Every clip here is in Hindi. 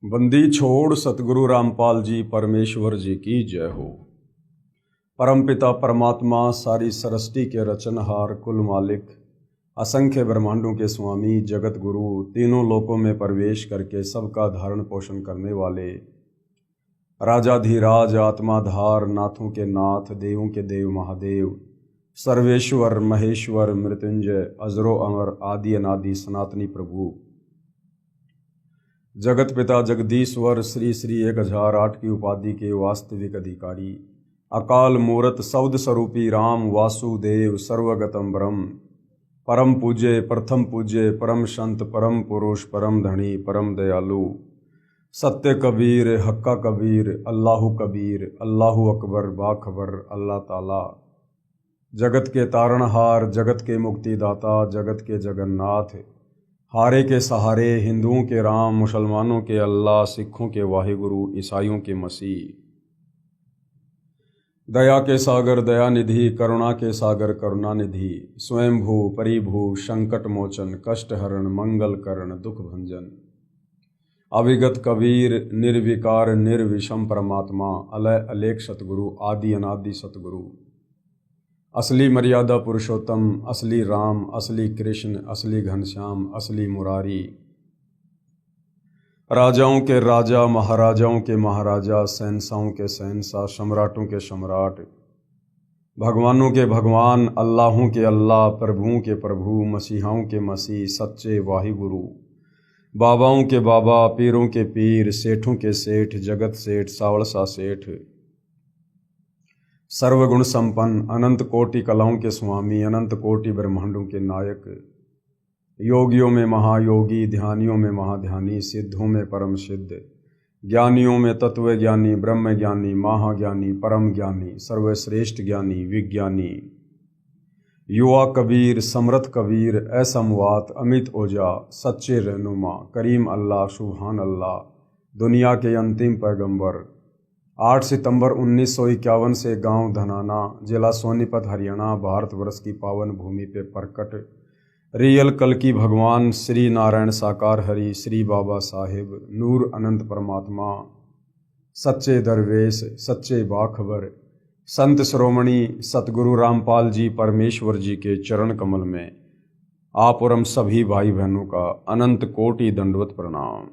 बंदी छोड़ सतगुरु रामपाल जी परमेश्वर जी की जय हो। परमपिता परमात्मा सारी सृष्टि के रचनहार कुल मालिक असंख्य ब्रह्मांडों के स्वामी जगत गुरु तीनों लोकों में प्रवेश करके सबका धारण पोषण करने वाले राजाधिराज आत्माधार नाथों के नाथ देवों के देव महादेव सर्वेश्वर महेश्वर मृत्युंजय अजरो अमर आदि अनादि सनातनी प्रभु जगत पिता जगदीश्वर श्री श्री 1008 की उपाधि के वास्तविक अधिकारी अकाल मूरत शब्द स्वरूपी राम वासुदेव सर्वगतम ब्रह्म परम पूज्य प्रथम पूज्य परम संत परम पुरुष परम धनी परम दयालु सत्य कबीर हक्का कबीर अल्लाहु कबीर अल्लाहु अकबर बाखबर अल्लाह ताला जगत के तारणहार जगत के मुक्तिदाता जगत के जगन्नाथ हारे के सहारे हिंदुओं के राम मुसलमानों के अल्लाह सिखों के वाहिगुरु ईसाइयों के मसीह दया के सागर दयानिधि करुणा के सागर करुणानिधि स्वयंभू परिभू संकट मोचन कष्ट हरण मंगल करण दुख भंजन अविगत कबीर निर्विकार निर्विषम परमात्मा अलय अलेख सतगुरु आदि अनादि सतगुरु असली मर्यादा पुरुषोत्तम असली राम असली कृष्ण असली घनश्याम असली मुरारी राजाओं के राजा महाराजाओं के महाराजा शहंशाहों के शहंशाह सम्राटों के सम्राट भगवानों के भगवान अल्लाहों के अल्लाह प्रभुओं के प्रभु मसीहाओं के मसीह सच्चे वाहिगुरु बाबाओं के बाबा पीरों के पीर सेठों के सेठ जगत सेठ सावड़सा सेठ सर्वगुण संपन्न अनंत कोटि कलाओं के स्वामी अनंत कोटि ब्रह्मांडों के नायक योगियों में महायोगी ध्यानियों में महाध्यानी सिद्धों में परम सिद्ध ज्ञानियों में तत्व ज्ञानी ब्रह्म ज्ञानी महाज्ञानी परम ज्ञानी सर्वश्रेष्ठ ज्ञानी विज्ञानी युवा कबीर समर्थ कबीर असमवात अमित ओजा सच्चे रहनुमा करीम अल्लाह सुभान अल्लाह दुनिया के अंतिम पैगंबर 8 सितंबर 1951 से गांव धनाना जिला सोनीपत हरियाणा भारतवर्ष की पावन भूमि पे प्रकट रियल कल की भगवान श्री नारायण साकार हरि श्री बाबा साहिब नूर अनंत परमात्मा सच्चे दरवेश सच्चे बाखबर संत श्रोमणी सतगुरु रामपाल जी परमेश्वर जी के चरण कमल में आप और हम सभी भाई बहनों का अनंत कोटि दंडवत प्रणाम।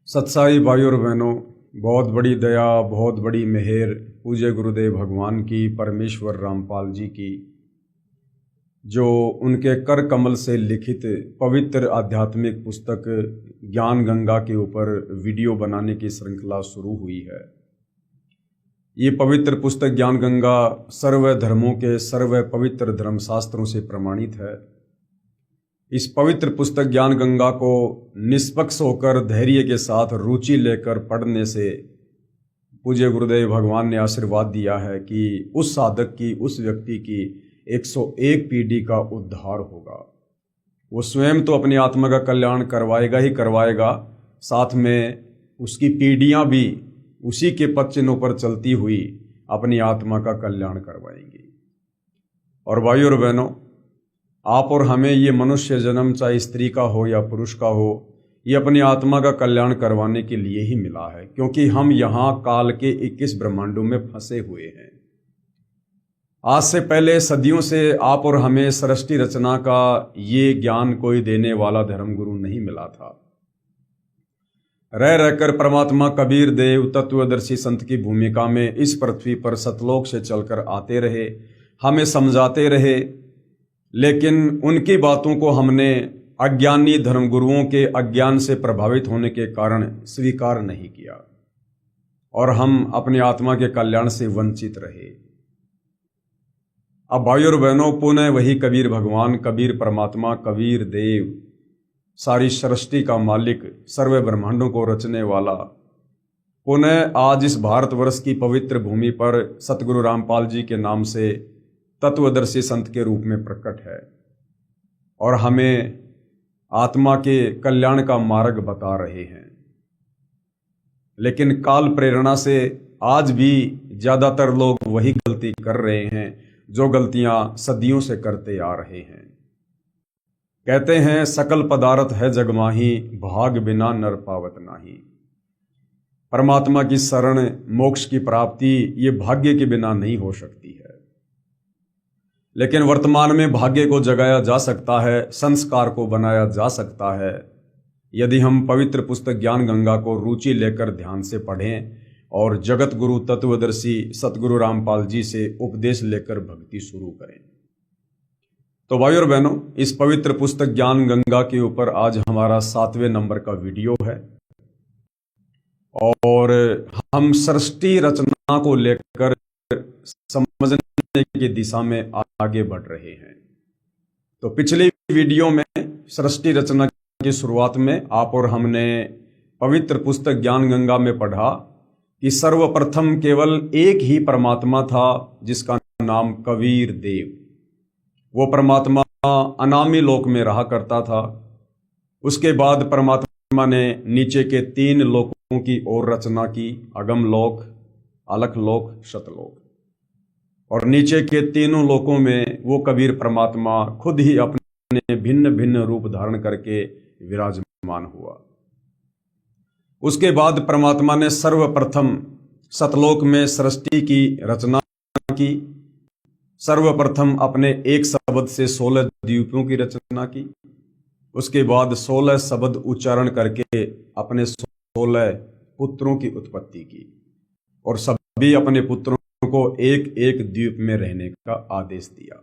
सत्साई भाई और बहनों, बहुत बड़ी दया बहुत बड़ी मेहर पूज्य गुरुदेव भगवान की परमेश्वर रामपाल जी की जो उनके कर कमल से लिखित पवित्र आध्यात्मिक पुस्तक ज्ञान गंगा के ऊपर वीडियो बनाने की श्रृंखला शुरू हुई है। ये पवित्र पुस्तक ज्ञान गंगा सर्व धर्मों के सर्व पवित्र धर्मशास्त्रों से प्रमाणित है। इस पवित्र पुस्तक ज्ञान गंगा को निष्पक्ष होकर धैर्य के साथ रुचि लेकर पढ़ने से पूज्य गुरुदेव भगवान ने आशीर्वाद दिया है कि उस साधक की उस व्यक्ति की 101 पीढ़ी का उद्धार होगा। वो स्वयं तो अपनी आत्मा का कल्याण करवाएगा ही करवाएगा, साथ में उसकी पीढ़ियां भी उसी के पद चिन्हों पर चलती हुई अपनी आत्मा का कल्याण करवाएंगी। और भाई और बहनों, आप और हमें ये मनुष्य जन्म चाहे स्त्री का हो या पुरुष का हो, ये अपनी आत्मा का कल्याण करवाने के लिए ही मिला है, क्योंकि हम यहाँ काल के 21 ब्रह्मांडों में फंसे हुए हैं। आज से पहले सदियों से आप और हमें सृष्टि रचना का ये ज्ञान कोई देने वाला धर्मगुरु नहीं मिला था। रह रहकर परमात्मा कबीर देव तत्वदर्शी संत की भूमिका में इस पृथ्वी पर सतलोक से चलकर आते रहे, हमें समझाते रहे, लेकिन उनकी बातों को हमने अज्ञानी धर्मगुरुओं के अज्ञान से प्रभावित होने के कारण स्वीकार नहीं किया और हम अपनी आत्मा के कल्याण से वंचित रहे। अब भाई और बहनों, पुनः वही कबीर भगवान कबीर परमात्मा कबीर देव सारी सृष्टि का मालिक सर्व ब्रह्मांडों को रचने वाला पुनः आज इस भारतवर्ष की पवित्र भूमि पर सतगुरु रामपाल जी के नाम से तत्वदर्शी संत के रूप में प्रकट है और हमें आत्मा के कल्याण का मार्ग बता रहे हैं। लेकिन काल प्रेरणा से आज भी ज़्यादातर लोग वही गलती कर रहे हैं जो गलतियां सदियों से करते आ रहे हैं। कहते हैं सकल पदार्थ है जगमाही, भाग बिना नर पावत नाही। परमात्मा की शरण, मोक्ष की प्राप्ति ये भाग्य के बिना नहीं हो सकती है। लेकिन वर्तमान में भाग्य को जगाया जा सकता है, संस्कार को बनाया जा सकता है, यदि हम पवित्र पुस्तक ज्ञान गंगा को रुचि लेकर ध्यान से पढ़ें और जगत गुरु तत्वदर्शी सतगुरु रामपाल जी से उपदेश लेकर भक्ति शुरू करें। तो भाई और बहनों, इस पवित्र पुस्तक ज्ञान गंगा के ऊपर आज हमारा 7वें नंबर का वीडियो है और हम सृष्टि रचना को लेकर समझने की दिशा में आगे बढ़ रहे हैं। तो पिछले वीडियो में सृष्टि रचना की शुरुआत में आप और हमने पवित्र पुस्तक ज्ञान गंगा में पढ़ा कि सर्वप्रथम केवल एक ही परमात्मा था जिसका नाम कबीर देव। वो परमात्मा अनामी लोक में रहा करता था। उसके बाद परमात्मा ने नीचे के 3 लोकों की ओर रचना की, अगम लोक, अलख लोक, सतलोक। और नीचे के तीनों लोकों में वो कबीर परमात्मा खुद ही अपने भिन्न भिन्न रूप धारण करके विराजमान हुआ। उसके बाद परमात्मा ने सर्वप्रथम सतलोक में सृष्टि की रचना की। सर्वप्रथम अपने एक शब्द से 16 द्वीपों की रचना की। उसके बाद 16 शब्द उच्चारण करके अपने 16 पुत्रों की उत्पत्ति की और सभी अपने पुत्रों को एक एक द्वीप में रहने का आदेश दिया।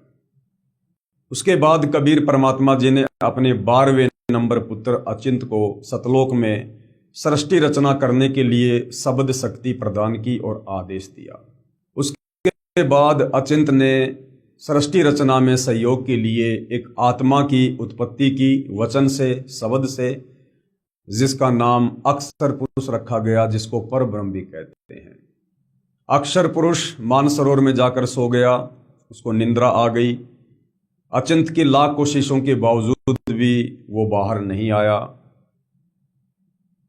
उसके बाद कबीर परमात्मा जी ने अपने 12वें नंबर पुत्र अचिंत को सतलोक में सृष्टि रचना करने के लिए शब्द शक्ति प्रदान की और आदेश दिया। उसके बाद अचिंत ने सृष्टि रचना में सहयोग के लिए एक आत्मा की उत्पत्ति की वचन से, शब्द से, जिसका नाम अक्षर पुरुष रखा गया, जिसको परब्रह्म भी कहते हैं। अक्षर पुरुष मानसरोवर में जाकर सो गया, उसको निंद्रा आ गई। अचिंत की लाख कोशिशों के बावजूद भी वो बाहर नहीं आया।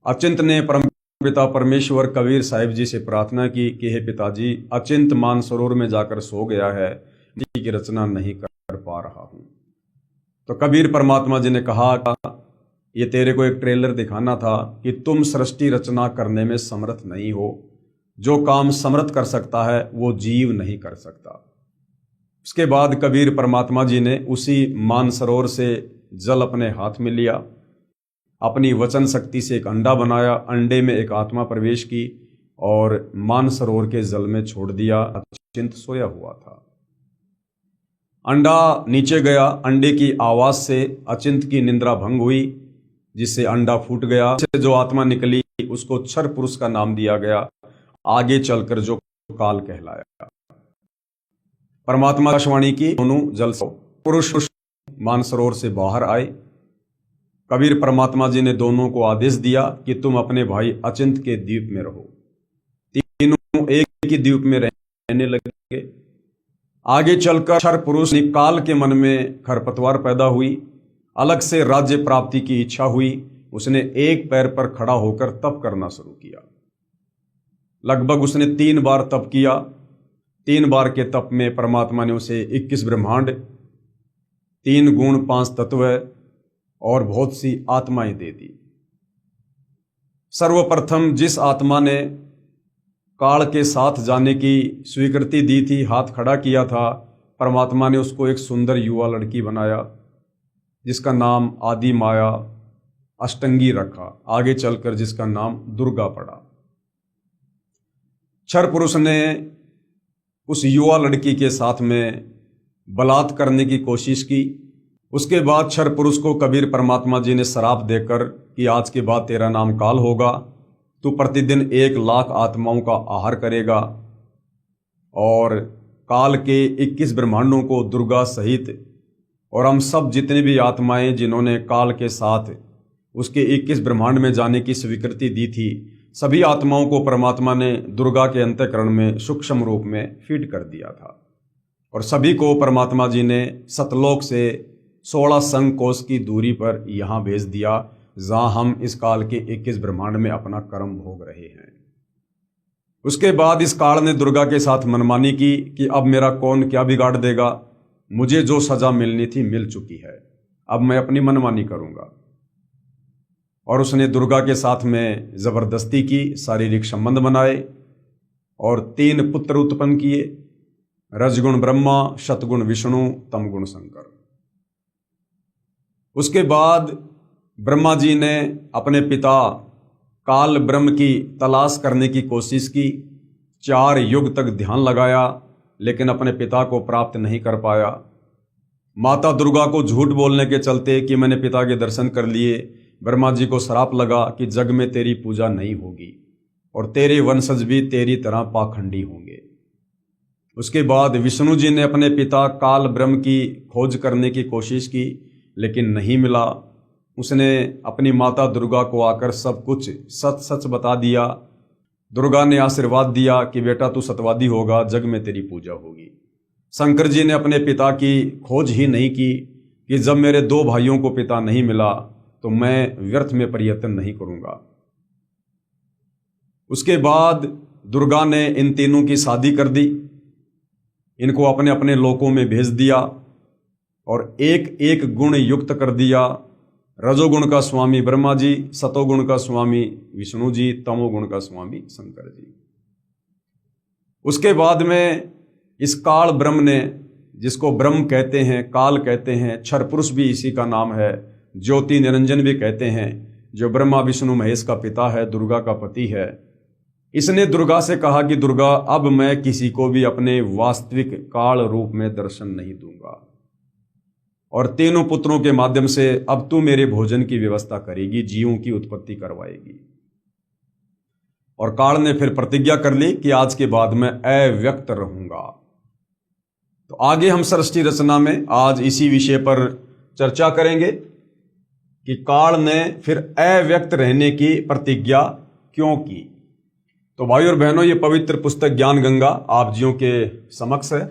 अचिंत ने परमपिता परमेश्वर कबीर साहिब जी से प्रार्थना की कि हे पिताजी, अचिंत मानसरोवर में जाकर सो गया है, की रचना नहीं कर पा रहा हूं। तो कबीर परमात्मा जी ने कहा, ये तेरे को एक ट्रेलर दिखाना था कि तुम सृष्टि रचना करने में समर्थ नहीं हो। जो काम समर्थ कर सकता है वो जीव नहीं कर सकता। उसके बाद कबीर परमात्मा जी ने उसी मानसरोवर से जल अपने हाथ में लिया, अपनी वचन शक्ति से एक अंडा बनाया, अंडे में एक आत्मा प्रवेश की और मानसरोवर के जल में छोड़ दिया। अचिंत सोया हुआ था। अंडा नीचे गया, अंडे की आवाज से अचिंत की निंद्रा भंग हुई, जिससे अंडा फूट गया। जो आत्मा निकली उसको क्षर पुरुष का नाम दिया गया, आगे चलकर जो काल कहलाया। परमात्मा आकाशवाणी की, दोनों जल पुरुष मानसरोवर से बाहर आए। कबीर परमात्मा जी ने दोनों को आदेश दिया कि तुम अपने भाई अचिंत के द्वीप में रहो। तीनों एक ही द्वीप में रहने लगे। आगे चलकर क्षर पुरुष काल के मन में खरपतवार पैदा हुई, अलग से राज्य प्राप्ति की इच्छा हुई। उसने एक पैर पर खड़ा होकर तप करना शुरू किया। लगभग उसने 3 बार तप किया। 3 बार के तप में परमात्मा ने उसे 21 ब्रह्मांड, 3 गुण, 5 तत्व और बहुत सी आत्माएं दे दी। सर्वप्रथम जिस आत्मा ने काल के साथ जाने की स्वीकृति दी थी, हाथ खड़ा किया था, परमात्मा ने उसको एक सुंदर युवा लड़की बनाया, जिसका नाम आदि माया अष्टंगी रखा। आगे चलकर जिसका नाम दुर्गा पड़ा। क्षर पुरुष ने उस युवा लड़की के साथ में बलात् करने की कोशिश की। उसके बाद क्षर पुरुष को कबीर परमात्मा जी ने श्राप देकर कि आज के बाद तेरा नाम काल होगा, तू प्रतिदिन 1 लाख आत्माओं का आहार करेगा और काल के 21 ब्रह्मांडों को दुर्गा सहित और हम सब जितने भी आत्माएं जिन्होंने काल के साथ उसके 21 ब्रह्मांड में जाने की स्वीकृति दी थी, सभी आत्माओं को परमात्मा ने दुर्गा के अंतःकरण में सूक्ष्म रूप में फीड कर दिया था और सभी को परमात्मा जी ने सतलोक से 16 संघ कोस की दूरी पर यहाँ भेज दिया, जहाँ हम इस काल के 21 ब्रह्मांड में अपना कर्म भोग रहे हैं। उसके बाद इस काल ने दुर्गा के साथ मनमानी की कि अब मेरा कौन क्या बिगाड़ देगा, मुझे जो सजा मिलनी थी मिल चुकी है, अब मैं अपनी मनमानी करूंगा। और उसने दुर्गा के साथ में जबरदस्ती की, शारीरिक संबंध बनाए और 3 पुत्र उत्पन्न किए, रजगुण ब्रह्मा, शतगुण विष्णु, तमगुण शंकर। उसके बाद ब्रह्मा जी ने अपने पिता काल ब्रह्म की तलाश करने की कोशिश की, 4 युग तक ध्यान लगाया, लेकिन अपने पिता को प्राप्त नहीं कर पाया। माता दुर्गा को झूठ बोलने के चलते कि मैंने पिता के दर्शन कर लिए, ब्रह्मा जी को श्राप लगा कि जग में तेरी पूजा नहीं होगी और तेरे वंशज भी तेरी तरह पाखंडी होंगे। उसके बाद विष्णु जी ने अपने पिता काल ब्रह्म की खोज करने की कोशिश की, लेकिन नहीं मिला। उसने अपनी माता दुर्गा को आकर सब कुछ सच सच बता दिया। दुर्गा ने आशीर्वाद दिया कि बेटा तू सत्यवादी होगा, जग में तेरी पूजा होगी। शंकर जी ने अपने पिता की खोज ही नहीं की कि जब मेरे 2 भाइयों को पिता नहीं मिला तो मैं व्यर्थ में प्रयत्न नहीं करूंगा। उसके बाद दुर्गा ने इन तीनों की शादी कर दी, इनको अपने अपने लोकों में भेज दिया और एक एक गुण युक्त कर दिया। रजोगुण का स्वामी ब्रह्मा जी, सतोगुण का स्वामी विष्णु जी, तमोगुण का स्वामी शंकर जी। उसके बाद में इस काल ब्रह्म ने, जिसको ब्रह्म कहते हैं, काल कहते हैं, क्षर पुरुष भी इसी का नाम है, ज्योति निरंजन भी कहते हैं, जो ब्रह्मा विष्णु महेश का पिता है, दुर्गा का पति है, इसने दुर्गा से कहा कि दुर्गा अब मैं किसी को भी अपने वास्तविक काल रूप में दर्शन नहीं दूंगा और तीनों पुत्रों के माध्यम से अब तू मेरे भोजन की व्यवस्था करेगी, जीवों की उत्पत्ति करवाएगी। और काल ने फिर प्रतिज्ञा कर ली कि आज के बाद मैं अव्यक्त रहूंगा। तो आगे हम सृष्टि रचना में आज इसी विषय पर चर्चा करेंगे कि काल ने फिर अव्यक्त रहने की प्रतिज्ञा क्यों की। तो भाई और बहनों, ये पवित्र पुस्तक ज्ञान गंगा आप जियों के समक्ष है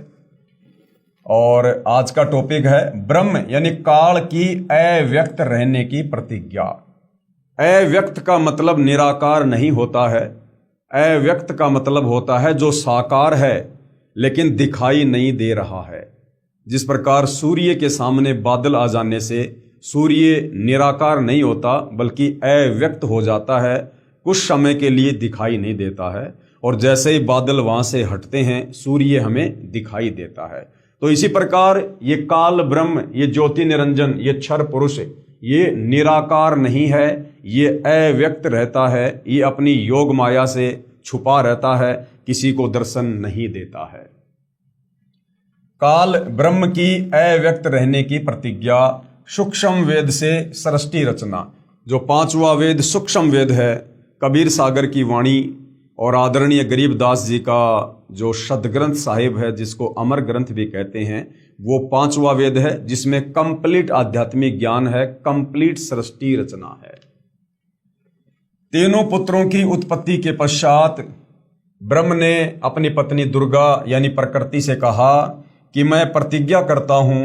और आज का टॉपिक है ब्रह्म यानी काल की अव्यक्त रहने की प्रतिज्ञा। अव्यक्त का मतलब निराकार नहीं होता है, अव्यक्त का मतलब होता है जो साकार है लेकिन दिखाई नहीं दे रहा है। जिस प्रकार सूर्य के सामने बादल आ जाने से सूर्य निराकार नहीं होता बल्कि अव्यक्त हो जाता है, कुछ समय के लिए दिखाई नहीं देता है, और जैसे ही बादल वहां से हटते हैं सूर्य हमें दिखाई देता है। तो इसी प्रकार ये काल ब्रह्म, ये ज्योति निरंजन, ये क्षर पुरुष, ये निराकार नहीं है, ये अव्यक्त रहता है, ये अपनी योग माया से छुपा रहता है, किसी को दर्शन नहीं देता है। काल ब्रह्म की अव्यक्त रहने की प्रतिज्ञा सूक्ष्म वेद से सृष्टि रचना, जो 5वां वेद सूक्ष्म वेद है, कबीर सागर की वाणी और आदरणीय गरीबदास जी का जो सदग्रंथ साहिब है, जिसको अमर ग्रंथ भी कहते हैं, वो 5वां वेद है जिसमें कंप्लीट आध्यात्मिक ज्ञान है, कंप्लीट सृष्टि रचना है। तीनों पुत्रों की उत्पत्ति के पश्चात ब्रह्म ने अपनी पत्नी दुर्गा यानी प्रकृति से कहा कि मैं प्रतिज्ञा करता हूं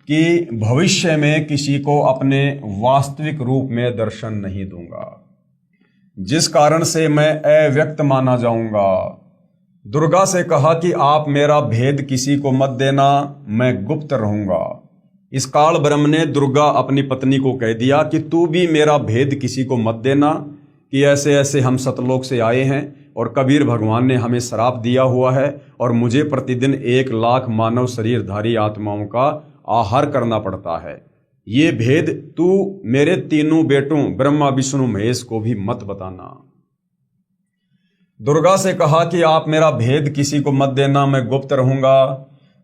कि भविष्य में किसी को अपने वास्तविक रूप में दर्शन नहीं दूंगा, जिस कारण से मैं अव्यक्त माना जाऊंगा। दुर्गा से कहा कि आप मेरा भेद किसी को मत देना, मैं गुप्त रहूंगा। इस काल ब्रह्म ने दुर्गा अपनी पत्नी को कह दिया कि तू भी मेरा भेद किसी को मत देना, कि ऐसे ऐसे हम सतलोक से आए हैं और कबीर भगवान ने हमें श्राप दिया हुआ है और मुझे प्रतिदिन 1 लाख मानव शरीरधारी आत्माओं का आहार करना पड़ता है। ये भेद तू मेरे तीनों बेटों ब्रह्मा विष्णु महेश को भी मत बताना। दुर्गा से कहा कि आप मेरा भेद किसी को मत देना, मैं गुप्त रहूंगा।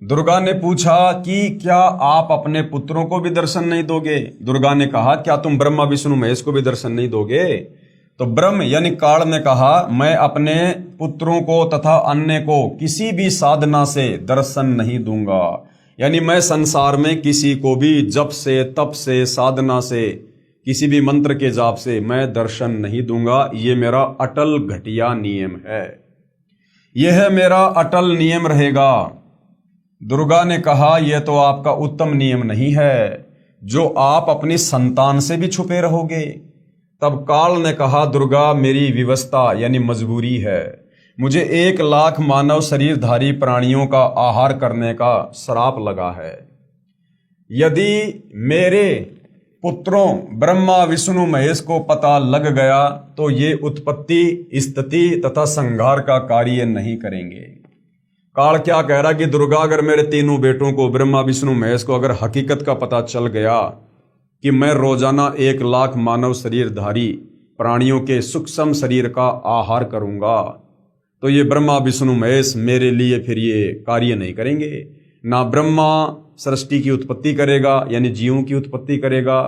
दुर्गा ने पूछा कि क्या आप अपने पुत्रों को भी दर्शन नहीं दोगे? दुर्गा ने कहा क्या तुम ब्रह्मा विष्णु महेश को भी दर्शन नहीं दोगे? तो ब्रह्म यानी काल ने कहा मैं अपने पुत्रों को तथा अन्य को किसी भी साधना से दर्शन नहीं दूंगा, यानी मैं संसार में किसी को भी जप से, तप से, साधना से, किसी भी मंत्र के जाप से मैं दर्शन नहीं दूंगा। ये मेरा अटल घटिया नियम है, यह मेरा अटल नियम रहेगा। दुर्गा ने कहा यह तो आपका उत्तम नियम नहीं है, जो आप अपनी संतान से भी छुपे रहोगे। तब काल ने कहा दुर्गा मेरी विवशता यानी मजबूरी है, मुझे 1 लाख मानव शरीरधारी प्राणियों का आहार करने का श्राप लगा है। यदि मेरे पुत्रों ब्रह्मा विष्णु महेश को पता लग गया तो ये उत्पत्ति, स्थिति तथा संहार का कार्य नहीं करेंगे। काल क्या कह रहा कि दुर्गा, अगर मेरे तीनों बेटों को ब्रह्मा विष्णु महेश को अगर हकीकत का पता चल गया कि मैं रोजाना 1,00,000 मानव शरीरधारी प्राणियों के सूक्ष्म शरीर का आहार करूंगा, तो ये ब्रह्मा विष्णु महेश मेरे लिए फिर ये कार्य नहीं करेंगे। ना ब्रह्मा सृष्टि की उत्पत्ति करेगा यानी जीवों की उत्पत्ति करेगा,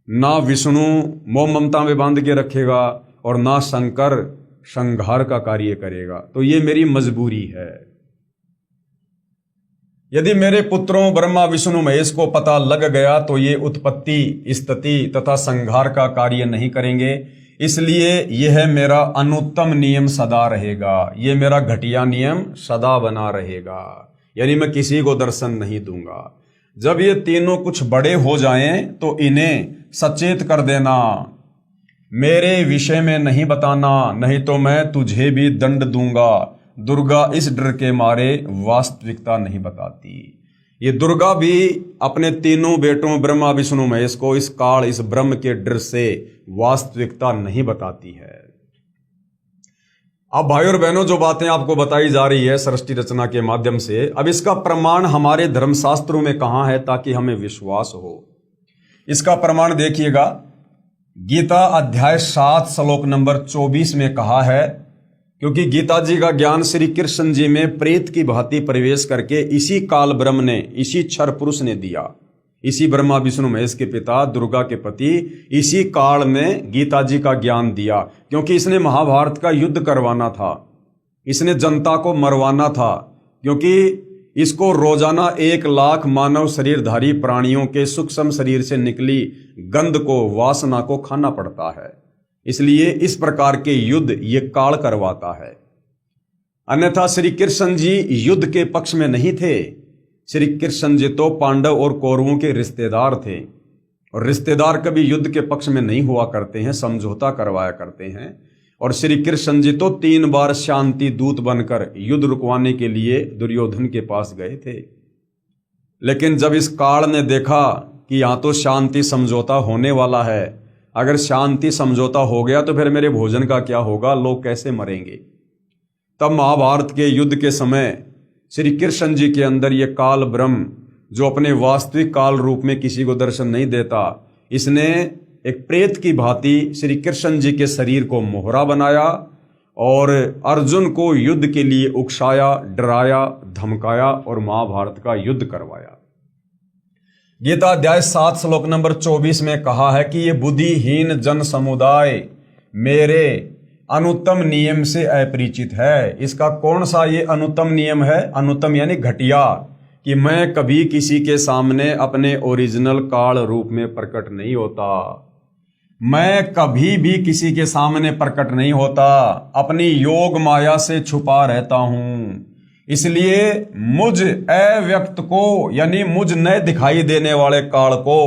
ना विष्णु मोह ममता में बांध के रखेगा, और ना शंकर संहार का कार्य करेगा। तो ये मेरी मजबूरी है। यदि मेरे पुत्रों ब्रह्मा विष्णु महेश को पता लग गया तो ये उत्पत्ति, स्थिति तथा संहार का कार्य नहीं करेंगे। इसलिए यह मेरा अनुत्तम नियम सदा रहेगा, ये मेरा घटिया नियम सदा बना रहेगा, यानी मैं किसी को दर्शन नहीं दूंगा। जब ये तीनों कुछ बड़े हो जाएं तो इन्हें सचेत कर देना, मेरे विषय में नहीं बताना, नहीं तो मैं तुझे भी दंड दूंगा। दुर्गा इस डर के मारे वास्तविकता नहीं बताती। ये दुर्गा भी अपने तीनों बेटों ब्रह्मा विष्णु महेश को इस काल, इस ब्रह्म के डर से वास्तविकता नहीं बताती है। अब भाई और बहनों, जो बातें आपको बताई जा रही है सृष्टि रचना के माध्यम से, अब इसका प्रमाण हमारे धर्मशास्त्रों में कहां है ताकि हमें विश्वास हो। इसका प्रमाण देखिएगा, गीता अध्याय 7 श्लोक नंबर 24 में कहा है, क्योंकि गीता जी का ज्ञान श्री कृष्ण जी में प्रेत की भांति प्रवेश करके इसी काल ब्रह्म ने, इसी क्षर पुरुष ने दिया। इसी ब्रह्मा विष्णु महेश के पिता दुर्गा के पति इसी काल में गीता जी का ज्ञान दिया, क्योंकि इसने महाभारत का युद्ध करवाना था, इसने जनता को मरवाना था, क्योंकि इसको रोजाना 1,00,000 मानव शरीरधारी प्राणियों के सूक्ष्म शरीर से निकली गंध को, वासना को खाना पड़ता है। इसलिए इस प्रकार के युद्ध ये काल करवाता है। अन्यथा श्री कृष्ण जी युद्ध के पक्ष में नहीं थे। श्री कृष्ण जी तो पांडव और कौरवों के रिश्तेदार थे, और रिश्तेदार कभी युद्ध के पक्ष में नहीं हुआ करते हैं, समझौता करवाया करते हैं। और श्री कृष्ण जी तो 3 बार शांति दूत बनकर युद्ध रुकवाने के लिए दुर्योधन के पास गए थे। लेकिन जब इस काल ने देखा कि यहां तो शांति समझौता होने वाला है, अगर शांति समझौता हो गया तो फिर मेरे भोजन का क्या होगा, लोग कैसे मरेंगे, तब महाभारत के युद्ध के समय श्री कृष्ण जी के अंदर ये काल ब्रह्म, जो अपने वास्तविक काल रूप में किसी को दर्शन नहीं देता, इसने एक प्रेत की भांति श्री कृष्ण जी के शरीर को मोहरा बनाया और अर्जुन को युद्ध के लिए उकसाया, डराया, धमकाया और महाभारत का युद्ध करवाया। गीता अध्याय 7 श्लोक नंबर 24 में कहा है कि ये बुद्धिहीन जन समुदाय मेरे अनुत्तम नियम से अपरिचित है। इसका कौन सा ये अनुत्तम नियम है? अनुत्तम यानी घटिया, कि मैं कभी किसी के सामने अपने ओरिजिनल काल रूप में प्रकट नहीं होता, मैं कभी भी किसी के सामने प्रकट नहीं होता, अपनी योग माया से छुपा रहता हूं। इसलिए मुझ अव्यक्त को यानी मुझ न दिखाई देने वाले काल को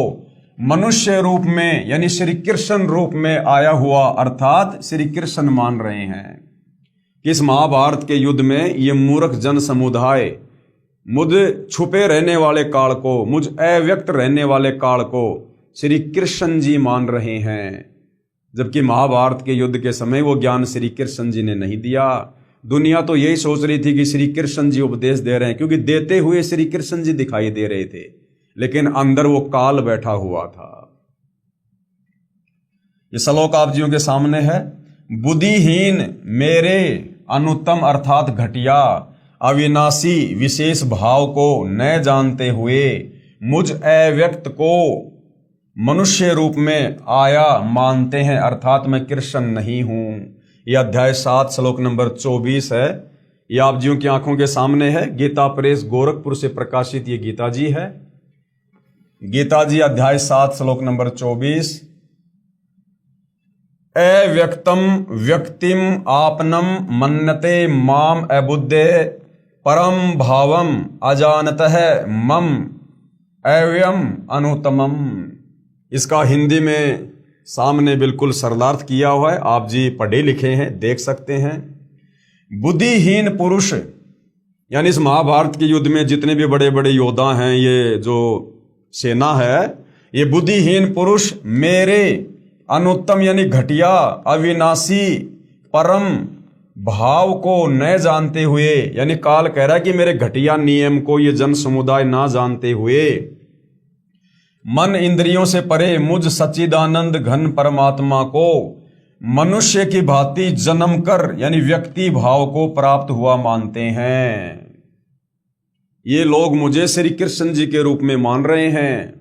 मनुष्य रूप में यानी श्री कृष्ण रूप में आया हुआ अर्थात श्री कृष्ण मान रहे हैं। इस महाभारत के युद्ध में ये मूर्ख जन समुदाय मुझ छुपे रहने वाले काल को, मुझ अव्यक्त रहने वाले काल को श्री कृष्ण जी मान रहे हैं, जबकि महाभारत के युद्ध के समय वो ज्ञान श्री कृष्ण जी ने नहीं दिया। दुनिया तो यही सोच रही थी कि श्री कृष्ण जी उपदेश दे रहे हैं, क्योंकि देते हुए श्री कृष्ण जी दिखाई दे रहे थे, लेकिन अंदर वो काल बैठा हुआ था। ये श्लोक आप जियों के सामने है। बुद्धिहीन मेरे अनुत्तम अर्थात घटिया अविनाशी विशेष भाव को न जानते हुए मुझ अव्यक्त को मनुष्य रूप में आया मानते हैं, अर्थात मैं कृष्ण नहीं हूं। यह अध्याय 7 श्लोक नंबर 24 है। यह आप जियों की आंखों के सामने है। गीता प्रेस गोरखपुर से प्रकाशित ये गीता जी है। गीता जी अध्याय 7 श्लोक नंबर 24। अव्यक्तम व्यक्तिम आपनम मन्नते माम अबुद्धे परम भावम अजानतः मम अव्ययम अनुत्तमम। इसका हिंदी में सामने बिल्कुल सरलार्थ किया हुआ है, आप जी पढ़े लिखे हैं, देख सकते हैं। बुद्धिहीन पुरुष यानी इस महाभारत के युद्ध में जितने भी बड़े बड़े योद्धा हैं, ये जो सेना है, ये बुद्धिहीन पुरुष मेरे अनुत्तम यानी घटिया, अविनाशी, परम भाव को न जानते हुए, यानी काल कह रहा है कि मेरे घटिया नियम को ये जन समुदाय ना जानते हुए मन इंद्रियों से परे मुझ सच्चिदानंद घन परमात्मा को मनुष्य की भांति जन्म कर यानी व्यक्ति भाव को प्राप्त हुआ मानते हैं। ये लोग मुझे श्री कृष्ण जी के रूप में मान रहे हैं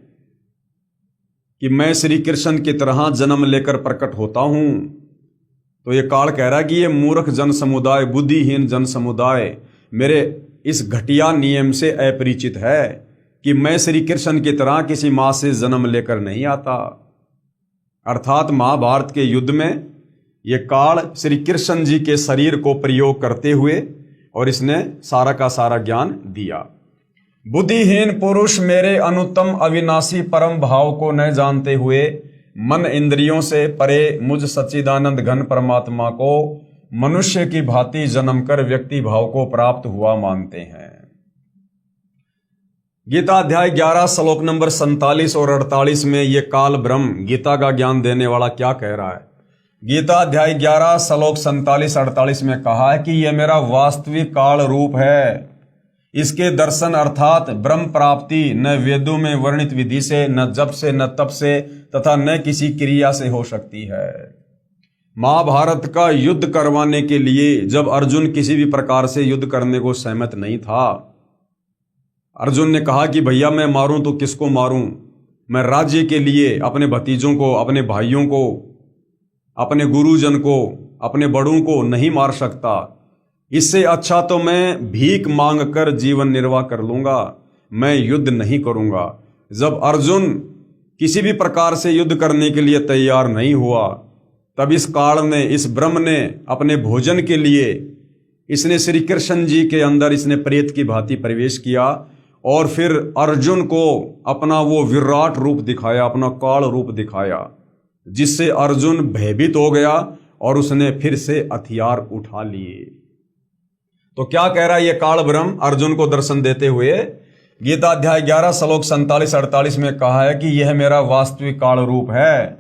कि मैं श्री कृष्ण की तरह जन्म लेकर प्रकट होता हूं। तो ये काल कह रहा है कि ये मूर्ख जन समुदाय, बुद्धिहीन जन समुदाय मेरे इस घटिया नियम से अपरिचित है कि मैं श्री कृष्ण की तरह किसी मां से जन्म लेकर नहीं आता। अर्थात महाभारत के युद्ध में ये काल श्री कृष्ण जी के शरीर को प्रयोग करते हुए और इसने सारा का सारा ज्ञान दिया। बुद्धिहीन पुरुष मेरे अनुत्तम अविनाशी परम भाव को न जानते हुए मन इंद्रियों से परे मुझ सच्चिदानंद घन परमात्मा को मनुष्य की भांति जन्म कर व्यक्ति भाव को प्राप्त हुआ मानते हैं। गीता अध्याय 11 श्लोक नंबर 47 और 48 में ये काल ब्रह्म गीता का ज्ञान देने वाला क्या कह रहा है। गीता अध्याय 11 श्लोक 47-48 में कहा है कि यह मेरा वास्तविक काल रूप है। इसके दर्शन अर्थात ब्रह्म प्राप्ति न वेदों में वर्णित विधि से, न जप से, न तप से तथा न किसी क्रिया से हो सकती है। महाभारत का युद्ध करवाने के लिए जब अर्जुन किसी भी प्रकार से युद्ध करने को सहमत नहीं था, अर्जुन ने कहा कि भैया मैं मारूं तो किसको मारूं, मैं राज्य के लिए अपने भतीजों को, अपने भाइयों को, अपने गुरुजन को, अपने बड़ों को नहीं मार सकता। इससे अच्छा तो मैं भीख मांग कर जीवन निर्वाह कर लूंगा, मैं युद्ध नहीं करूंगा। जब अर्जुन किसी भी प्रकार से युद्ध करने के लिए तैयार नहीं हुआ, तब इस काल ने, इस ब्रह्म ने अपने भोजन के लिए इसने श्री कृष्ण जी के अंदर इसने प्रेत की भांति प्रवेश किया और फिर अर्जुन को अपना वो विराट रूप दिखाया, अपना काल रूप दिखाया, जिससे अर्जुन भयभीत हो गया और उसने फिर से हथियार उठा लिए। तो क्या कह रहा है ये काल ब्रह्म अर्जुन को दर्शन देते हुए? गीता अध्याय 11 श्लोक 47-48 में कहा है कि यह मेरा वास्तविक काल रूप है।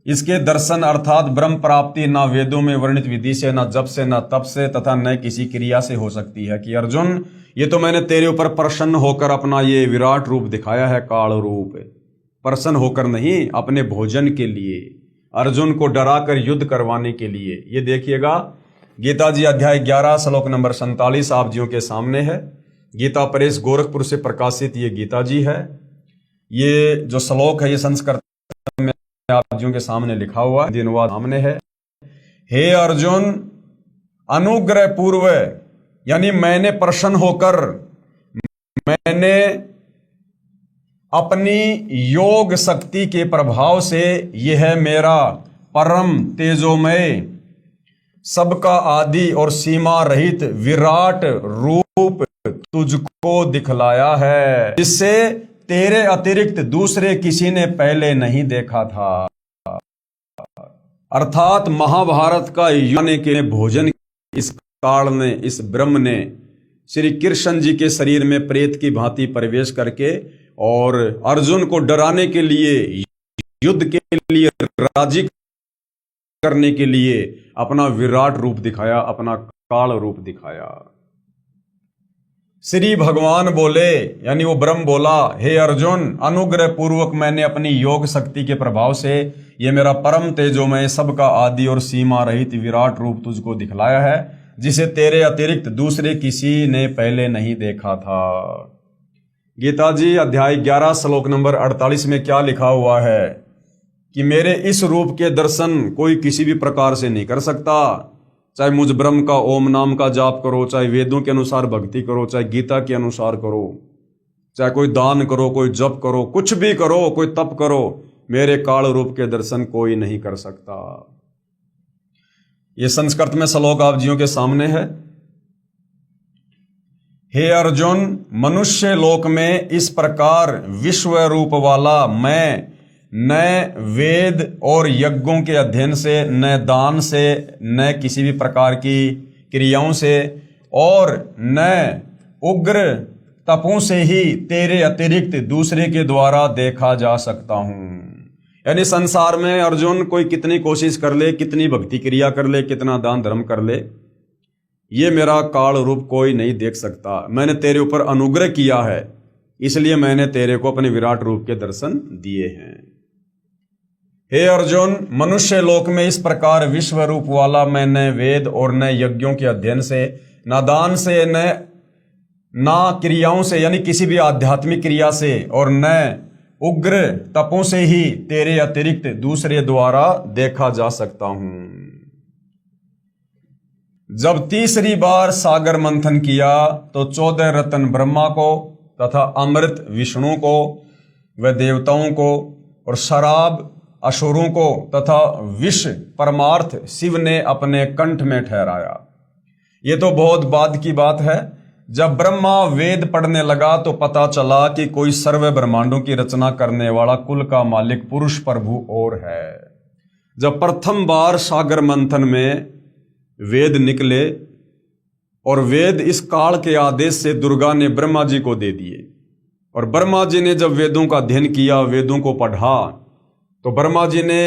इसके दर्शन अर्थात ब्रह्म प्राप्ति ना वेदों में वर्णित विधि से, ना जप से, ना तप से तथा न किसी क्रिया से हो सकती है। कि अर्जुन ये तो मैंने तेरे ऊपर प्रसन्न होकर अपना ये विराट रूप दिखाया है, काल रूप, प्रसन्न होकर नहीं, अपने भोजन के लिए, अर्जुन को डराकर युद्ध करवाने के लिए। ये देखिएगा गीता जी अध्याय 11 श्लोक नंबर 47 आप जियों के सामने है। गीता प्रेस गोरखपुर से प्रकाशित ये गीता जी है। ये जो श्लोक है ये संस्कृत में आप जियों के सामने लिखा हुआ है, अनुवाद सामने है। हे अर्जुन, अनुग्रह पूर्व यानी मैंने प्रसन्न होकर मैंने अपनी योग शक्ति के प्रभाव से यह मेरा परम तेजोमय, सबका आदि और सीमा रहित विराट रूप तुझको दिखलाया है, जिससे तेरे अतिरिक्त दूसरे किसी ने पहले नहीं देखा था। अर्थात महाभारत का युद्ध के भोजन इस काल ने, इस ब्रह्म ने श्री कृष्ण जी के शरीर में प्रेत की भांति प्रवेश करके और अर्जुन को डराने के लिए, युद्ध के लिए राजी करने के लिए अपना विराट रूप दिखाया, अपना काल रूप दिखाया। श्री भगवान बोले, यानी वो ब्रह्म बोला, हे अर्जुन, अनुग्रह पूर्वक मैंने अपनी योग शक्ति के प्रभाव से ये मेरा परम तेजोमय, सबका आदि और सीमा रहित विराट रूप तुझको दिखलाया है, जिसे तेरे अतिरिक्त दूसरे किसी ने पहले नहीं देखा था। गीता जी अध्याय 11 श्लोक नंबर 48 में क्या लिखा हुआ है कि मेरे इस रूप के दर्शन कोई किसी भी प्रकार से नहीं कर सकता। चाहे मुझ ब्रह्म का ओम नाम का जाप करो, चाहे वेदों के अनुसार भक्ति करो, चाहे गीता के अनुसार करो, चाहे कोई दान करो, कोई जप करो, कुछ भी करो, कोई तप करो, मेरे काल रूप के दर्शन कोई नहीं कर सकता। ये संस्कृत में श्लोक आप जियों के सामने है। हे अर्जुन, मनुष्य लोक में इस प्रकार विश्व रूप वाला मैं न वेद और यज्ञों के अध्ययन से, न दान से, न किसी भी प्रकार की क्रियाओं से और न उग्र तपों से ही तेरे अतिरिक्त दूसरे के द्वारा देखा जा सकता हूं। यानी संसार में अर्जुन कोई कितनी कोशिश कर ले, कितनी भक्ति क्रिया कर ले, कितना दान धर्म कर ले, ये मेरा काल रूप कोई नहीं देख सकता। मैंने तेरे ऊपर अनुग्रह किया है, इसलिए मैंने तेरे को अपने विराट रूप के दर्शन दिए हैं। हे अर्जुन, मनुष्य लोक में इस प्रकार विश्व रूप वाला मैं न वेद और न यज्ञों के अध्ययन से, न दान से, न क्रियाओं से यानी किसी भी आध्यात्मिक क्रिया से, और न उग्र तपों से ही तेरे अतिरिक्त दूसरे द्वारा देखा जा सकता हूं। जब तीसरी बार सागर मंथन किया तो 14 रत्न ब्रह्मा को तथा अमृत विष्णु को व देवताओं को और शराब असुरों को तथा विष परमार्थ शिव ने अपने कंठ में ठहराया। ये तो बहुत बाद की बात है। जब ब्रह्मा वेद पढ़ने लगा तो पता चला कि कोई सर्व ब्रह्मांडों की रचना करने वाला कुल का मालिक पुरुष प्रभु और है। जब प्रथम बार सागर मंथन में वेद निकले और वेद इस काल के आदेश से दुर्गा ने ब्रह्मा जी को दे दिए, और ब्रह्मा जी ने जब वेदों का अध्ययन किया, वेदों को पढ़ा, तो ब्रह्मा जी ने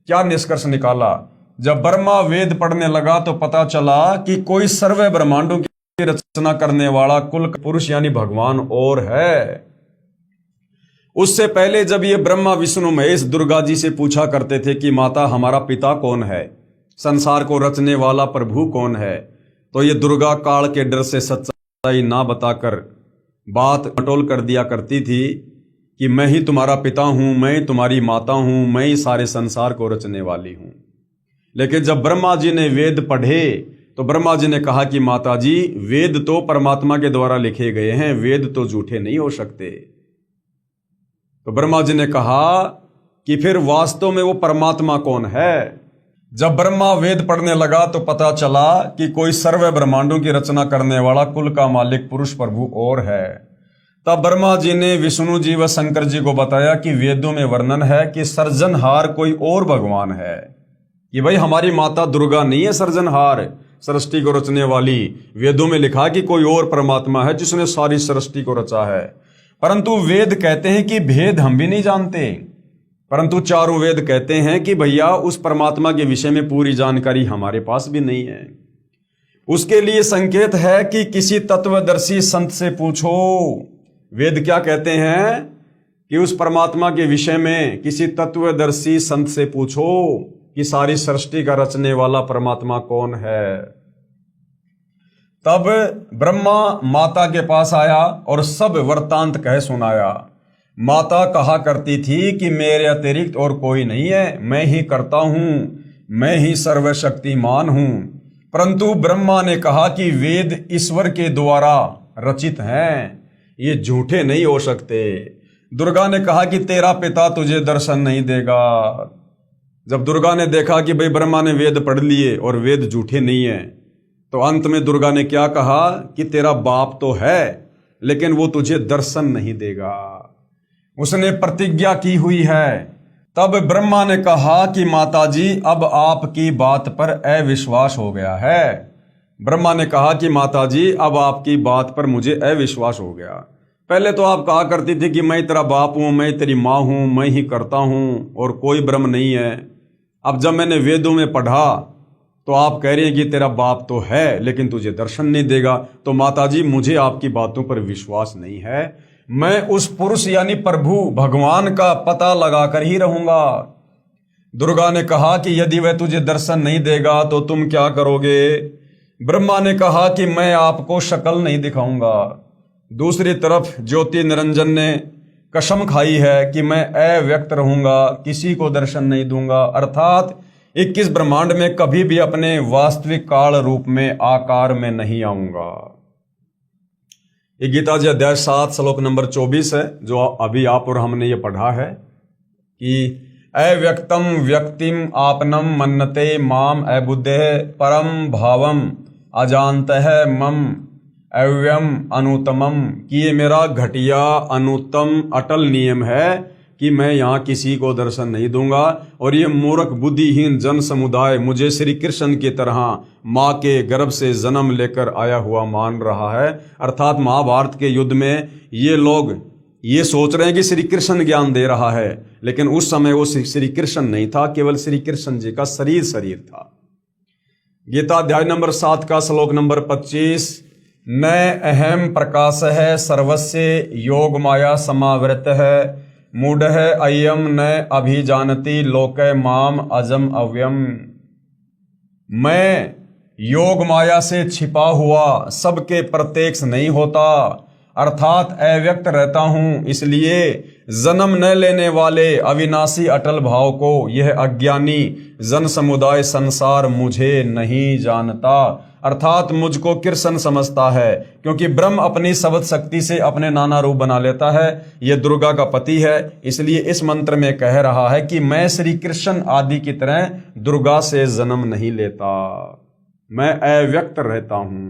क्या निष्कर्ष निकाला? जब ब्रह्मा वेद पढ़ने लगा तो पता चला कि कोई सर्व ब्रह्मांडों की रचना करने वाला कुल पुरुष यानी भगवान और है। उससे पहले जब ये ब्रह्मा विष्णु महेश दुर्गा जी से पूछा करते थे कि माता हमारा पिता कौन है, संसार को रचने वाला प्रभु कौन है, तो ये दुर्गा काल के डर से सच्चाई ना बताकर बात मटोल कर दिया करती थी कि मैं ही तुम्हारा पिता हूं, मैं तुम्हारी माता हूं, मैं ही सारे संसार को रचने वाली हूं। लेकिन जब ब्रह्मा जी ने वेद पढ़े तो ब्रह्मा जी ने कहा कि माता जी, वेद तो परमात्मा के द्वारा लिखे गए हैं, वेद तो झूठे नहीं हो सकते। तो ब्रह्मा जी ने कहा कि फिर वास्तव में वो परमात्मा कौन है? जब ब्रह्मा वेद पढ़ने लगा तो पता चला कि कोई सर्व ब्रह्मांडों की रचना करने वाला कुल का मालिक पुरुष प्रभु और है। तब ब्रह्मा जी ने विष्णु जी व शंकर जी को बताया कि वेदों में वर्णन है कि सर्जनहार कोई और भगवान है, कि भाई हमारी माता दुर्गा नहीं है सर्जनहार, सृष्टि को रचने वाली। वेदों में लिखा कि कोई और परमात्मा है जिसने सारी सृष्टि को रचा है। परंतु वेद कहते हैं कि भेद हम भी नहीं जानते, परंतु चारों वेद कहते हैं कि भैया उस परमात्मा के विषय में पूरी जानकारी हमारे पास भी नहीं है। उसके लिए संकेत है कि किसी तत्वदर्शी संत से पूछो। वेद क्या कहते हैं कि उस परमात्मा के विषय में किसी तत्वदर्शी संत से पूछो कि सारी सृष्टि का रचने वाला परमात्मा कौन है। तब ब्रह्मा माता के पास आया और सब वृत्तांत कह सुनाया। माता कहा करती थी कि मेरे अतिरिक्त और कोई नहीं है, मैं ही करता हूं, मैं ही सर्वशक्तिमान हूं। परंतु ब्रह्मा ने कहा कि वेद ईश्वर के द्वारा रचित हैं, ये झूठे नहीं हो सकते। दुर्गा ने कहा कि तेरा पिता तुझे दर्शन नहीं देगा। जब दुर्गा ने देखा कि भाई ब्रह्मा ने वेद पढ़ लिए और वेद झूठे नहीं है, तो अंत में दुर्गा ने क्या कहा कि तेरा बाप तो है लेकिन वो तुझे दर्शन नहीं देगा, उसने प्रतिज्ञा की हुई है। तब ब्रह्मा ने कहा कि माताजी अब आपकी बात पर अविश्वास हो गया है। ब्रह्मा ने कहा कि माताजी अब आपकी बात पर मुझे अविश्वास हो गया। पहले तो आप कहा करती थी कि मैं तेरा बाप हूं, मैं तेरी माँ हूं, मैं ही करता हूं और कोई ब्रह्म नहीं है। अब जब मैंने वेदों में पढ़ा तो आप कह रही हैं कि तेरा बाप तो है लेकिन तुझे दर्शन नहीं देगा। तो माताजी मुझे आपकी बातों पर विश्वास नहीं है, मैं उस पुरुष यानी प्रभु भगवान का पता लगाकर ही रहूंगा। दुर्गा ने कहा कि यदि वह तुझे दर्शन नहीं देगा तो तुम क्या करोगे? ब्रह्मा ने कहा कि मैं आपको शक्ल नहीं दिखाऊंगा। दूसरी तरफ ज्योति निरंजन ने कसम खाई है कि मैं अव्यक्त रहूंगा, किसी को दर्शन नहीं दूंगा, अर्थात 21 ब्रह्मांड में कभी भी अपने वास्तविक काल रूप में आकार में नहीं आऊंगा। ये गीता जी अध्याय 7 श्लोक नंबर 24 है, जो अभी आप और हमने ये पढ़ा है कि अव्यक्तम व्यक्तिम आपनम मन्नते माम अबुद्धे परम भावम अजानतः मम अव्ययम अनुतमम, कि ये मेरा घटिया अनुत्तम अटल नियम है कि मैं यहाँ किसी को दर्शन नहीं दूंगा और ये मूर्ख बुद्धिहीन जन समुदाय मुझे श्री कृष्ण की तरह माँ के गर्भ से जन्म लेकर आया हुआ मान रहा है। अर्थात महाभारत के युद्ध में ये लोग ये सोच रहे हैं कि श्री कृष्ण ज्ञान दे रहा है, लेकिन उस समय वो श्री कृष्ण नहीं था, केवल श्री कृष्ण जी का शरीर था। गीता अध्याय नंबर 7 का श्लोक नंबर 25, न अहम प्रकाश है सर्वस्य योग माया समावृत है, मूढ़ अयम न अभिजानति लोके माम अजम अव्यम। मैं योग माया से छिपा हुआ सबके प्रत्यक्ष नहीं होता, अर्थात अव्यक्त रहता हूं, इसलिए जन्म न लेने वाले अविनाशी अटल भाव को यह अज्ञानी जन समुदाय संसार मुझे नहीं जानता, अर्थात मुझको कृष्ण समझता है, क्योंकि ब्रह्म अपनी शब्द शक्ति से अपने नाना रूप बना लेता है। यह दुर्गा का पति है, इसलिए इस मंत्र में कह रहा है कि मैं श्री कृष्ण आदि की तरह दुर्गा से जन्म नहीं लेता, मैं अव्यक्त रहता हूं।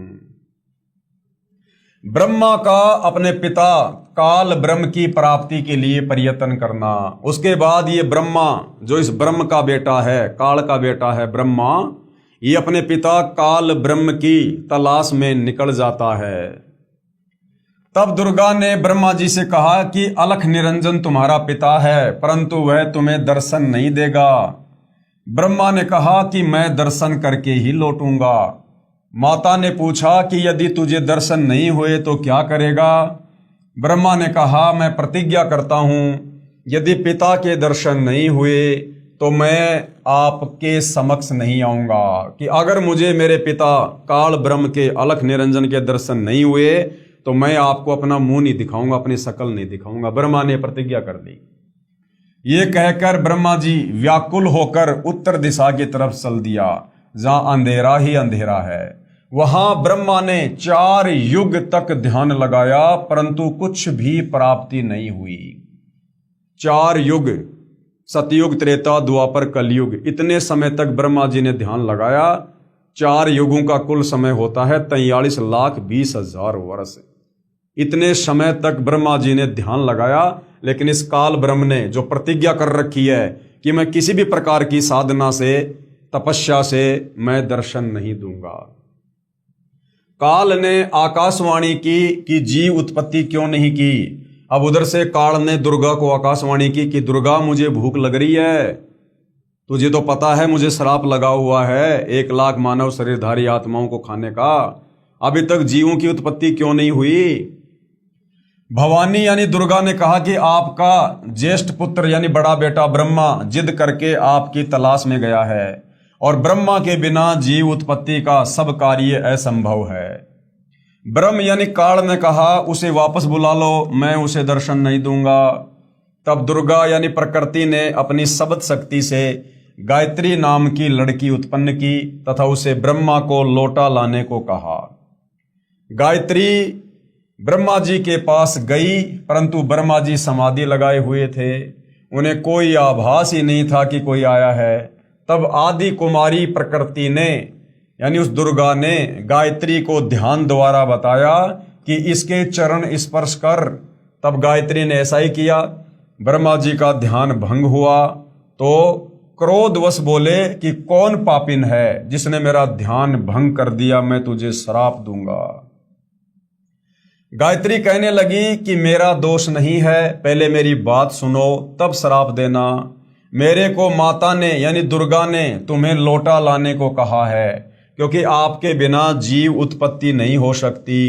ब्रह्मा का अपने पिता काल ब्रह्म की प्राप्ति के लिए प्रयत्न करना, उसके बाद ये ब्रह्मा जो इस ब्रह्म का बेटा है, काल का बेटा है ब्रह्मा, ये अपने पिता काल ब्रह्म की तलाश में निकल जाता है। तब दुर्गा ने ब्रह्मा जी से कहा कि अलख निरंजन तुम्हारा पिता है, परंतु वह तुम्हें दर्शन नहीं देगा। ब्रह्मा ने कहा कि मैं दर्शन करके ही लौटूंगा। माता ने पूछा कि यदि तुझे दर्शन नहीं हुए तो क्या करेगा? ब्रह्मा ने कहा मैं प्रतिज्ञा करता हूं, यदि पिता के दर्शन नहीं हुए तो मैं आपके समक्ष नहीं आऊंगा, कि अगर मुझे मेरे पिता काल ब्रह्म के अलख निरंजन के दर्शन नहीं हुए तो मैं आपको अपना मुंह नहीं दिखाऊंगा, अपनी शकल नहीं दिखाऊंगा। ब्रह्मा ने प्रतिज्ञा कर ली। ये कहकर ब्रह्मा जी व्याकुल होकर उत्तर दिशा की तरफ चल दिया, जहां अंधेरा ही अंधेरा है। वहां ब्रह्मा ने 4 युग तक ध्यान लगाया, परंतु कुछ भी प्राप्ति नहीं हुई। 4 युग, सतयुग, त्रेता, द्वापर, कलयुग, इतने समय तक ब्रह्मा जी ने ध्यान लगाया। 4 युगों का कुल समय होता है 43,20,000 वर्ष। इतने समय तक ब्रह्मा जी ने ध्यान लगाया, लेकिन इस काल ब्रह्म ने जो प्रतिज्ञा कर रखी है कि मैं किसी भी प्रकार की साधना से, तपस्या से मैं दर्शन नहीं दूंगा। काल ने आकाशवाणी की कि जीव उत्पत्ति क्यों नहीं की। अब उधर से काल ने दुर्गा को आकाशवाणी की कि दुर्गा मुझे भूख लग रही है, तुझे तो पता है मुझे श्राप लगा हुआ है 1 लाख मानव शरीरधारी आत्माओं को खाने का, अभी तक जीवों की उत्पत्ति क्यों नहीं हुई। भवानी यानी दुर्गा ने कहा कि आपका ज्येष्ठ पुत्र यानी बड़ा बेटा ब्रह्मा जिद करके आपकी तलाश में गया है, और ब्रह्मा के बिना जीव उत्पत्ति का सब कार्य असंभव है। ब्रह्म यानी काल ने कहा उसे वापस बुला लो, मैं उसे दर्शन नहीं दूंगा। तब दुर्गा यानी प्रकृति ने अपनी शब्द शक्ति से गायत्री नाम की लड़की उत्पन्न की तथा उसे ब्रह्मा को लौटा लाने को कहा। गायत्री ब्रह्मा जी के पास गई, परंतु ब्रह्मा जी समाधि लगाए हुए थे, उन्हें कोई आभास ही नहीं था कि कोई आया है। तब आदि कुमारी प्रकृति ने यानी उस दुर्गा ने गायत्री को ध्यान द्वारा बताया कि इसके चरण स्पर्श कर। तब गायत्री ने ऐसा ही किया। ब्रह्मा जी का ध्यान भंग हुआ तो क्रोधवश बोले कि कौन पापिन है जिसने मेरा ध्यान भंग कर दिया, मैं तुझे श्राप दूंगा। गायत्री कहने लगी कि मेरा दोष नहीं है, पहले मेरी बात सुनो तब श्राप देना। मेरे को माता ने यानी दुर्गा ने तुम्हें लौटा लाने को कहा है, क्योंकि आपके बिना जीव उत्पत्ति नहीं हो सकती।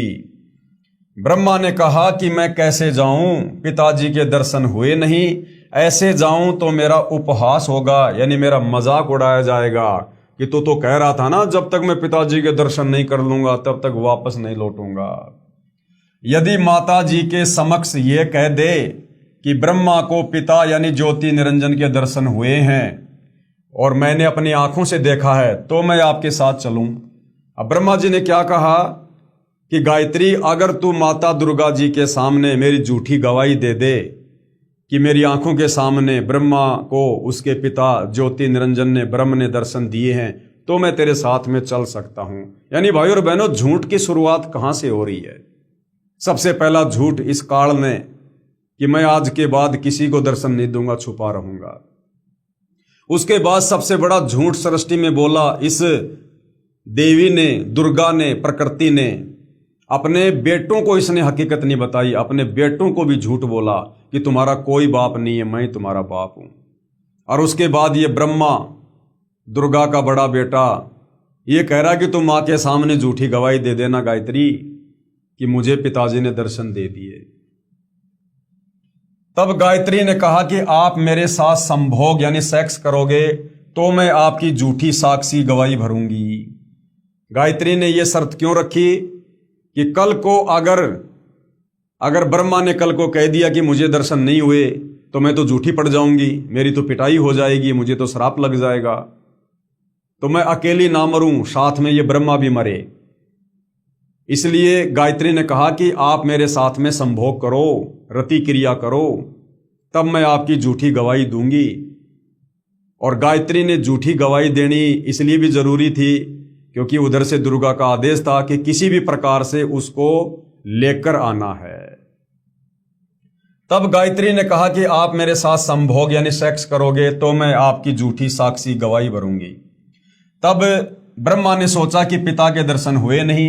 ब्रह्मा ने कहा कि मैं कैसे जाऊं, पिताजी के दर्शन हुए नहीं, ऐसे जाऊं तो मेरा उपहास होगा यानी मेरा मजाक उड़ाया जाएगा कि तू तो कह रहा था ना जब तक मैं पिताजी के दर्शन नहीं कर लूंगा तब तक वापस नहीं लौटूंगा। यदि माता जी के समक्ष ये कह दे कि ब्रह्मा को पिता यानी ज्योति निरंजन के दर्शन हुए हैं और मैंने अपनी आंखों से देखा है तो मैं आपके साथ चलूं। अब ब्रह्मा जी ने क्या कहा कि गायत्री अगर तू माता दुर्गा जी के सामने मेरी झूठी गवाही दे दे कि मेरी आंखों के सामने ब्रह्मा को उसके पिता ज्योति निरंजन ने ब्रह्म ने दर्शन दिए हैं तो मैं तेरे साथ में चल सकता हूं। यानी भाई और बहनों, झूठ की शुरुआत कहां से हो रही है? सबसे पहला झूठ इस काल ने कि मैं आज के बाद किसी को दर्शन नहीं दूंगा, छुपा रहूंगा। उसके बाद सबसे बड़ा झूठ सृष्टि में बोला इस देवी ने, दुर्गा ने, प्रकृति ने। अपने बेटों को इसने हकीकत नहीं बताई, अपने बेटों को भी झूठ बोला कि तुम्हारा कोई बाप नहीं है, मैं तुम्हारा बाप हूं। और उसके बाद ये ब्रह्मा, दुर्गा का बड़ा बेटा, ये कह रहा कि तुम मां के सामने झूठी गवाही दे देना गायत्री कि मुझे पिताजी ने दर्शन दे दिए। तब गायत्री ने कहा कि आप मेरे साथ संभोग यानी सेक्स करोगे तो मैं आपकी झूठी साक्षी गवाही भरूंगी। गायत्री ने यह शर्त क्यों रखी कि कल को अगर ब्रह्मा ने कल को कह दिया कि मुझे दर्शन नहीं हुए तो मैं तो झूठी पड़ जाऊंगी, मेरी तो पिटाई हो जाएगी, मुझे तो श्राप लग जाएगा, तो मैं अकेली ना मरूं, साथ में ये ब्रह्मा भी मरे। इसलिए गायत्री ने कहा कि आप मेरे साथ में संभोग करो, रति क्रिया करो, तब मैं आपकी झूठी गवाही दूंगी। और गायत्री ने झूठी गवाही देनी इसलिए भी जरूरी थी क्योंकि उधर से दुर्गा का आदेश था कि किसी भी प्रकार से उसको लेकर आना है। तब गायत्री ने कहा कि आप मेरे साथ संभोग यानी सेक्स करोगे तो मैं आपकी झूठी साक्षी गवाही भरूंगी। तब ब्रह्मा ने सोचा कि पिता के दर्शन हुए नहीं,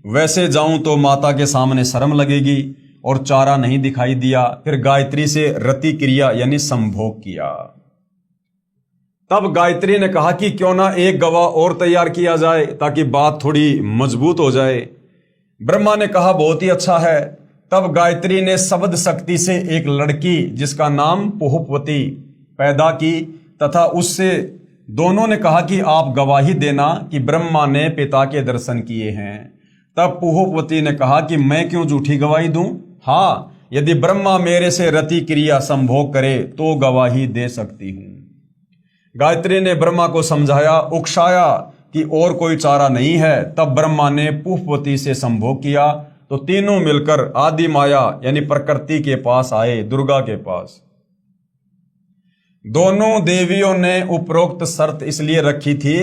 वैसे जाऊं तो माता के सामने शर्म लगेगी, और चारा नहीं दिखाई दिया। फिर गायत्री से रति क्रिया यानी संभोग किया। तब गायत्री ने कहा कि क्यों ना एक गवाह और तैयार किया जाए ताकि बात थोड़ी मजबूत हो जाए। ब्रह्मा ने कहा बहुत ही अच्छा है। तब गायत्री ने शब्द शक्ति से एक लड़की जिसका नाम पुहुपवती पैदा की तथा उससे दोनों ने कहा कि आप गवाही देना कि ब्रह्मा ने पिता के दर्शन किए हैं। तब पुहुपवती ने कहा कि मैं क्यों झूठी गवाही दूं? हाँ, यदि ब्रह्मा मेरे से रति क्रिया संभोग करे तो गवाही दे सकती हूं। गायत्री ने ब्रह्मा को समझाया, उकसाया कि और कोई चारा नहीं है। तब ब्रह्मा ने पुहुपवती से संभोग किया तो तीनों मिलकर आदि माया यानी प्रकृति के पास आए, दुर्गा के पास। दोनों देवियों ने उपरोक्त शर्त इसलिए रखी थी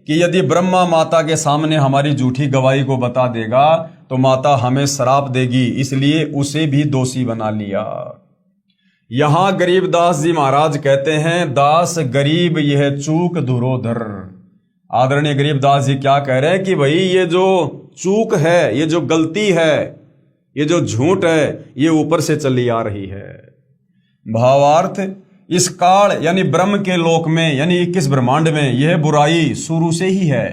कि यदि ब्रह्मा माता के सामने हमारी झूठी गवाही को बता देगा तो माता हमें श्राप देगी, इसलिए उसे भी दोषी बना लिया। यहां गरीबदास जी महाराज कहते हैं, दास गरीब यह चूक धुरोधर। आदरणीय गरीबदास जी क्या कह रहे हैं कि भाई ये जो चूक है, ये जो गलती है, ये जो झूठ है, ये ऊपर से चली आ रही है। भावार्थ, इस काल यानी ब्रह्म के लोक में यानी 21 ब्रह्मांड में यह बुराई शुरू से ही है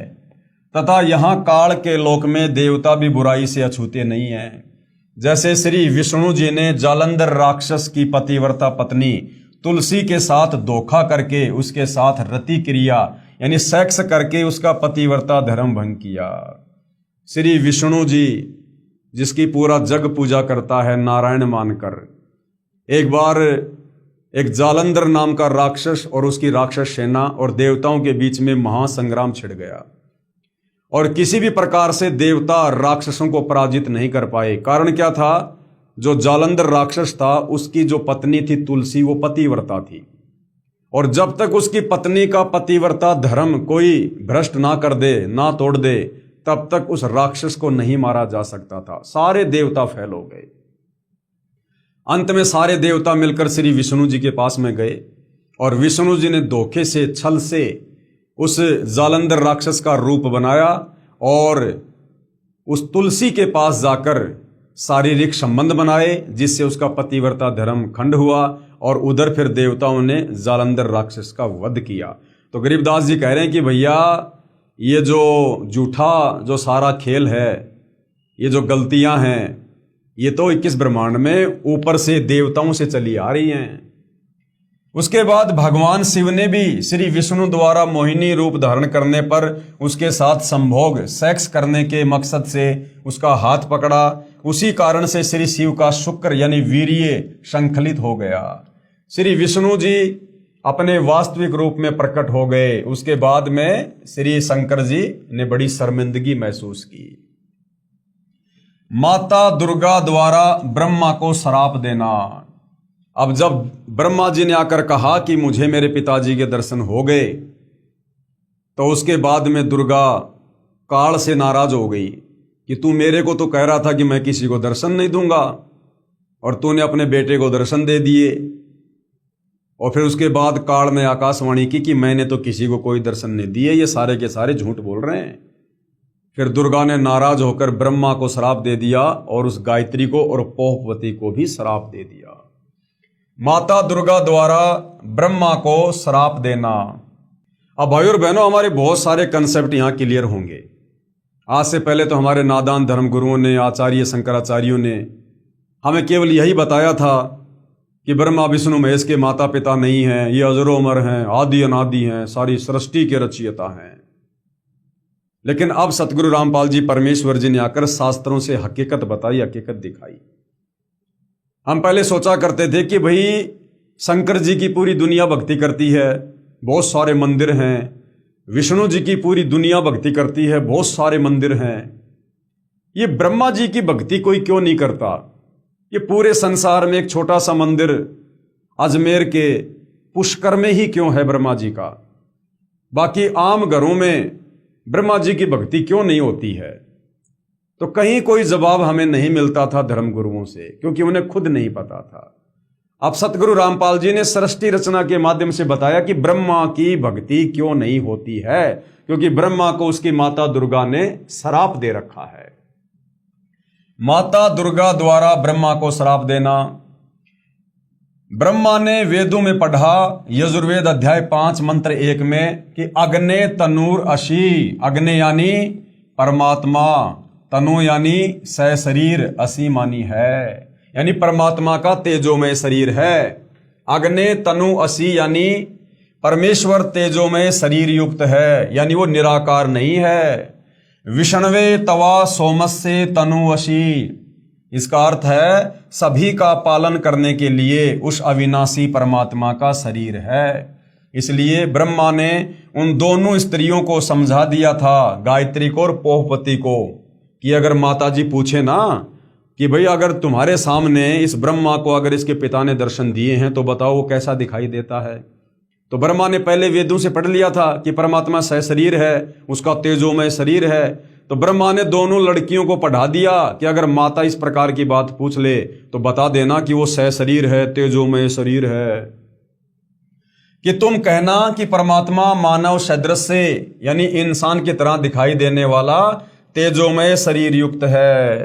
तथा यहां काल के लोक में देवता भी बुराई से अछूते नहीं हैं। जैसे श्री विष्णु जी ने जालंधर राक्षस की पतिव्रता पत्नी तुलसी के साथ धोखा करके उसके साथ रति क्रिया यानी सेक्स करके उसका पतिव्रता धर्म भंग किया। श्री विष्णु जी जिसकी पूरा जग पूजा करता है नारायण मानकर, एक बार एक जालंधर नाम का राक्षस और उसकी राक्षस सेना और देवताओं के बीच में महासंग्राम छिड़ गया और किसी भी प्रकार से देवता राक्षसों को पराजित नहीं कर पाए। कारण क्या था? जो जालंधर राक्षस था उसकी जो पत्नी थी तुलसी, वो पतिव्रता थी और जब तक उसकी पत्नी का पतिव्रता धर्म कोई भ्रष्ट ना कर दे, ना तोड़ दे, तब तक उस राक्षस को नहीं मारा जा सकता था। सारे देवता फेल हो गए। अंत में सारे देवता मिलकर श्री विष्णु जी के पास में गए और विष्णु जी ने धोखे से, छल से उस जालंधर राक्षस का रूप बनाया और उस तुलसी के पास जाकर शारीरिक संबंध बनाए जिससे उसका पतिव्रता धर्म खंड हुआ और उधर फिर देवताओं ने जालंधर राक्षस का वध किया। तो गरीबदास जी कह रहे हैं कि भैया ये जो झूठा जो सारा खेल है, ये जो गलतियां हैं, ये तो 21 ब्रह्मांड में ऊपर से देवताओं से चली आ रही हैं। उसके बाद भगवान शिव ने भी श्री विष्णु द्वारा मोहिनी रूप धारण करने पर उसके साथ संभोग सेक्स करने के मकसद से उसका हाथ पकड़ा। उसी कारण से श्री शिव का शुक्र यानी वीर्य संकलित हो गया। श्री विष्णु जी अपने वास्तविक रूप में प्रकट हो गए। उसके बाद में श्री शंकर जी ने बड़ी शर्मिंदगी महसूस की। माता दुर्गा द्वारा ब्रह्मा को श्राप देना। अब जब ब्रह्मा जी ने आकर कहा कि मुझे मेरे पिताजी के दर्शन हो गए तो उसके बाद में दुर्गा काल से नाराज हो गई कि तू मेरे को तो कह रहा था कि मैं किसी को दर्शन नहीं दूंगा, और तूने अपने बेटे को दर्शन दे दिए। और फिर उसके बाद काल ने आकाशवाणी की कि मैंने तो किसी को कोई दर्शन नहीं दिए, ये सारे के सारे झूठ बोल रहे हैं। फिर दुर्गा ने नाराज होकर ब्रह्मा को श्राप दे दिया और उस गायत्री को और पोहपति को भी श्राप दे दिया। माता दुर्गा द्वारा ब्रह्मा को श्राप देना। अब भाई और बहनों, हमारे बहुत सारे कंसेप्ट यहाँ क्लियर होंगे। आज से पहले तो हमारे नादान धर्म गुरुओं ने, आचार्य शंकराचार्यों ने हमें केवल यही बताया था कि ब्रह्मा विष्णु महेश के माता पिता नहीं हैं, ये अजरो अमर हैं, आदि अनादि हैं, सारी सृष्टि के रचयिता हैं। लेकिन अब सतगुरु रामपाल जी परमेश्वर जी ने आकर शास्त्रों से हकीकत बताई, हकीकत दिखाई। हम पहले सोचा करते थे कि भाई शंकर जी की पूरी दुनिया भक्ति करती है, बहुत सारे मंदिर हैं, विष्णु जी की पूरी दुनिया भक्ति करती है, बहुत सारे मंदिर हैं, ये ब्रह्मा जी की भक्ति कोई क्यों नहीं करता? ये पूरे संसार में एक छोटा सा मंदिर अजमेर के पुष्कर में ही क्यों है ब्रह्मा जी का? बाकी आम घरों में ब्रह्मा जी की भक्ति क्यों नहीं होती है? तो कहीं कोई जवाब हमें नहीं मिलता था धर्म गुरुओं से, क्योंकि उन्हें खुद नहीं पता था। अब सतगुरु रामपाल जी ने सृष्टि रचना के माध्यम से बताया कि ब्रह्मा की भक्ति क्यों नहीं होती है, क्योंकि ब्रह्मा को उसकी माता दुर्गा ने श्राप दे रखा है। माता दुर्गा द्वारा ब्रह्मा को श्राप देना। ब्रह्मा ने वेदों में पढ़ा, यजुर्वेद अध्याय 5 मंत्र 1 में कि अग्ने तनुर अशी, अग्ने यानी परमात्मा, तनु यानी सशरीर, असी मानी है, यानी परमात्मा का तेजोमय शरीर है। अग्ने तनु असी यानी परमेश्वर तेजोमय शरीर युक्त है, यानी वो निराकार नहीं है। विष्णवे तवा सोमस्य तनु असी, इसका अर्थ है सभी का पालन करने के लिए उस अविनाशी परमात्मा का शरीर है। इसलिए ब्रह्मा ने उन दोनों स्त्रियों को समझा दिया था, गायत्री को और पोहपति को, कि अगर माताजी पूछे ना कि भाई अगर तुम्हारे सामने इस ब्रह्मा को अगर इसके पिता ने दर्शन दिए हैं तो बताओ वो कैसा दिखाई देता है। तो ब्रह्मा ने पहले वेदों से पढ़ लिया था कि परमात्मा सहशरीर है, उसका तेजोमय शरीर है। तो ब्रह्मा ने दोनों लड़कियों को पढ़ा दिया कि अगर माता इस प्रकार की बात पूछ ले तो बता देना कि वो सहशरीर है, तेजोमय शरीर है। कि तुम कहना कि परमात्मा मानव सदृश से, यानी इंसान की तरह दिखाई देने वाला तेजोमय शरीर युक्त है।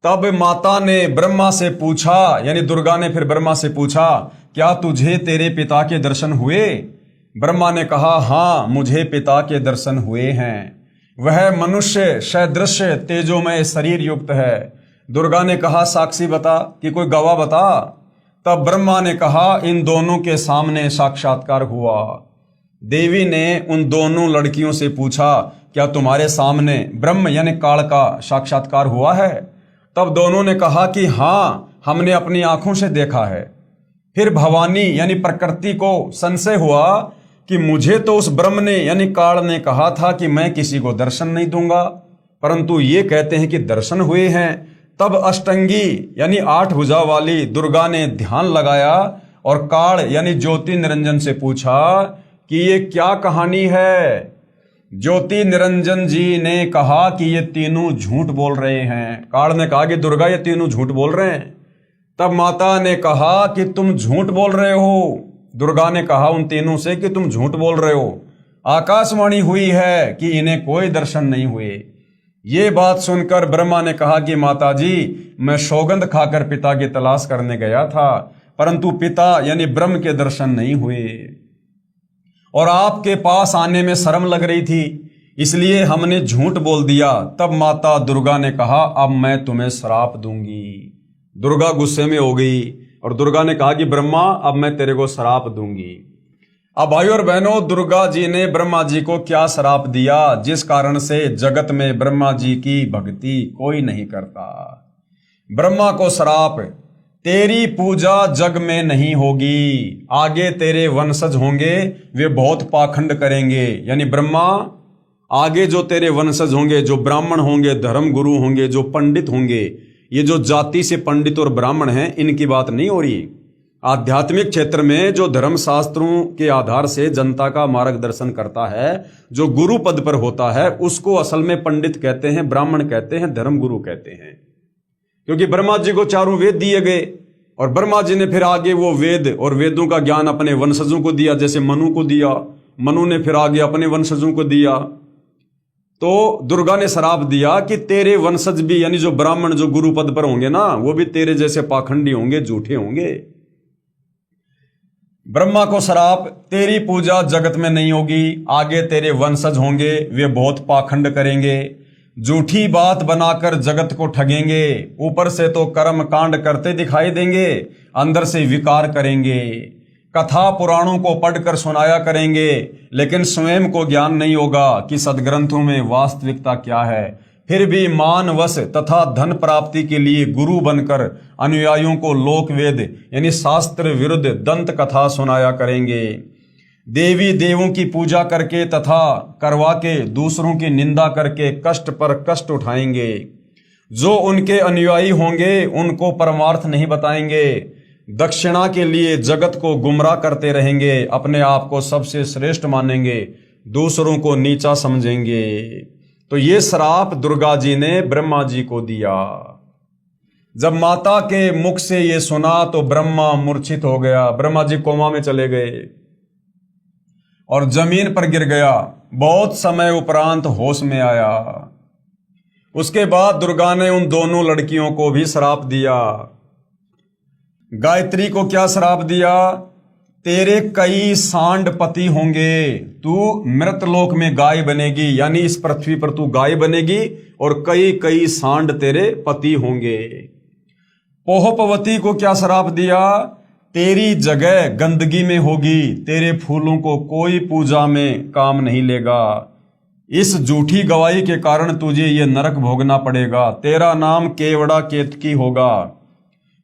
तब माता ने ब्रह्मा से पूछा, यानी दुर्गा ने फिर ब्रह्मा से पूछा, क्या तुझे तेरे पिता के दर्शन हुए? ब्रह्मा ने कहा, हाँ मुझे पिता के दर्शन हुए हैं, वह मनुष्य सदृश तेजोमय शरीर युक्त है। दुर्गा ने कहा, साक्षी बता, कि कोई गवाह बता। तब ब्रह्मा ने कहा, इन दोनों के सामने साक्षात्कार हुआ। देवी ने उन दोनों लड़कियों से पूछा, क्या तुम्हारे सामने ब्रह्म यानी काल का साक्षात्कार हुआ है? तब दोनों ने कहा कि हाँ, हमने अपनी आंखों से देखा है। फिर भवानी यानी प्रकृति को संशय हुआ कि मुझे तो उस ब्रह्म ने यानी काल ने कहा था कि मैं किसी को दर्शन नहीं दूंगा, परंतु ये कहते हैं कि दर्शन हुए हैं। तब अष्टंगी यानी 8 भुजा वाली दुर्गा ने ध्यान लगाया और काल यानी ज्योति निरंजन से पूछा कि ये क्या कहानी है? ज्योति निरंजन जी ने कहा कि ये तीनों झूठ बोल रहे हैं। काल ने कहा कि दुर्गा ये तीनों झूठ बोल रहे हैं। तब माता ने कहा कि तुम झूठ बोल रहे हो। दुर्गा ने कहा उन तीनों से कि तुम झूठ बोल रहे हो, आकाशवाणी हुई है कि इन्हें कोई दर्शन नहीं हुए। ये बात सुनकर ब्रह्मा ने कहा कि माताजी, मैं सौगंध खाकर पिता की तलाश करने गया था, परंतु पिता यानी ब्रह्म के दर्शन नहीं हुए और आपके पास आने में शर्म लग रही थी, इसलिए हमने झूठ बोल दिया। तब माता दुर्गा ने कहा, अब मैं तुम्हें श्राप दूंगी। दुर्गा गुस्से में हो गई और दुर्गा ने कहा कि ब्रह्मा, अब मैं तेरे को श्राप दूंगी। अब भाइयों और बहनों, दुर्गा जी ने ब्रह्मा जी को क्या श्राप दिया, जिस कारण से जगत में ब्रह्मा जी की भक्ति कोई नहीं करता। ब्रह्मा को श्राप, तेरी पूजा जग में नहीं होगी, आगे तेरे वंशज होंगे वे बहुत पाखंड करेंगे। यानी ब्रह्मा, आगे जो तेरे वंशज होंगे, जो ब्राह्मण होंगे, धर्म गुरु होंगे, जो पंडित होंगे, ये जो जाति से पंडित और ब्राह्मण हैं, इनकी बात नहीं हो रही। आध्यात्मिक क्षेत्र में जो धर्म शास्त्रों के आधार से जनता का मार्गदर्शन करता है, जो गुरु पद पर होता है, उसको असल में पंडित कहते हैं, ब्राह्मण कहते हैं, धर्म गुरु कहते हैं। क्योंकि ब्रह्मा जी को चारों वेद दिए गए और ब्रह्मा जी ने फिर आगे वो वेद और वेदों का ज्ञान अपने वंशजों को दिया, जैसे मनु को दिया, मनु ने फिर आगे अपने वंशजों को दिया। तो दुर्गा ने श्राप दिया कि तेरे वंशज भी, यानी जो ब्राह्मण जो गुरु पद पर होंगे ना, वो भी तेरे जैसे पाखंडी होंगे, झूठे होंगे। ब्रह्मा को श्राप, तेरी पूजा जगत में नहीं होगी, आगे तेरे वंशज होंगे, वे बहुत पाखंड करेंगे, झूठी बात बनाकर जगत को ठगेंगे, ऊपर से तो कर्म कांड करते दिखाई देंगे, अंदर से विकार करेंगे, कथा पुराणों को पढ़कर सुनाया करेंगे, लेकिन स्वयं को ज्ञान नहीं होगा कि सदग्रंथों में वास्तविकता क्या है। फिर भी मानवश तथा धन प्राप्ति के लिए गुरु बनकर अनुयायियों को लोक वेद यानी शास्त्र विरुद्ध दंत कथा सुनाया करेंगे। देवी देवों की पूजा करके तथा करवा के दूसरों की निंदा करके कष्ट पर कष्ट उठाएंगे। जो उनके अनुयायी होंगे उनको परमार्थ नहीं बताएंगे, दक्षिणा के लिए जगत को गुमराह करते रहेंगे, अपने आप को सबसे श्रेष्ठ मानेंगे, दूसरों को नीचा समझेंगे। तो ये श्राप दुर्गा जी ने ब्रह्मा जी को दिया। जब माता के मुख से ये सुना तो ब्रह्मा मूर्छित हो गया, ब्रह्मा जी कोमा में चले गए और जमीन पर गिर गया। बहुत समय उपरांत होश में आया। उसके बाद दुर्गा ने उन दोनों लड़कियों को भी श्राप दिया। गायत्री को क्या श्राप दिया? तेरे कई सांड पति होंगे, तू मृतलोक में गाय बनेगी, यानी इस पृथ्वी पर तू गाय बनेगी और कई कई सांड तेरे पति होंगे। पोहपवती को क्या श्राप दिया? तेरी जगह गंदगी में होगी, तेरे फूलों को कोई पूजा में काम नहीं लेगा, इस झूठी गवाही के कारण तुझे ये नरक भोगना पड़ेगा, तेरा नाम केवड़ा केतकी होगा।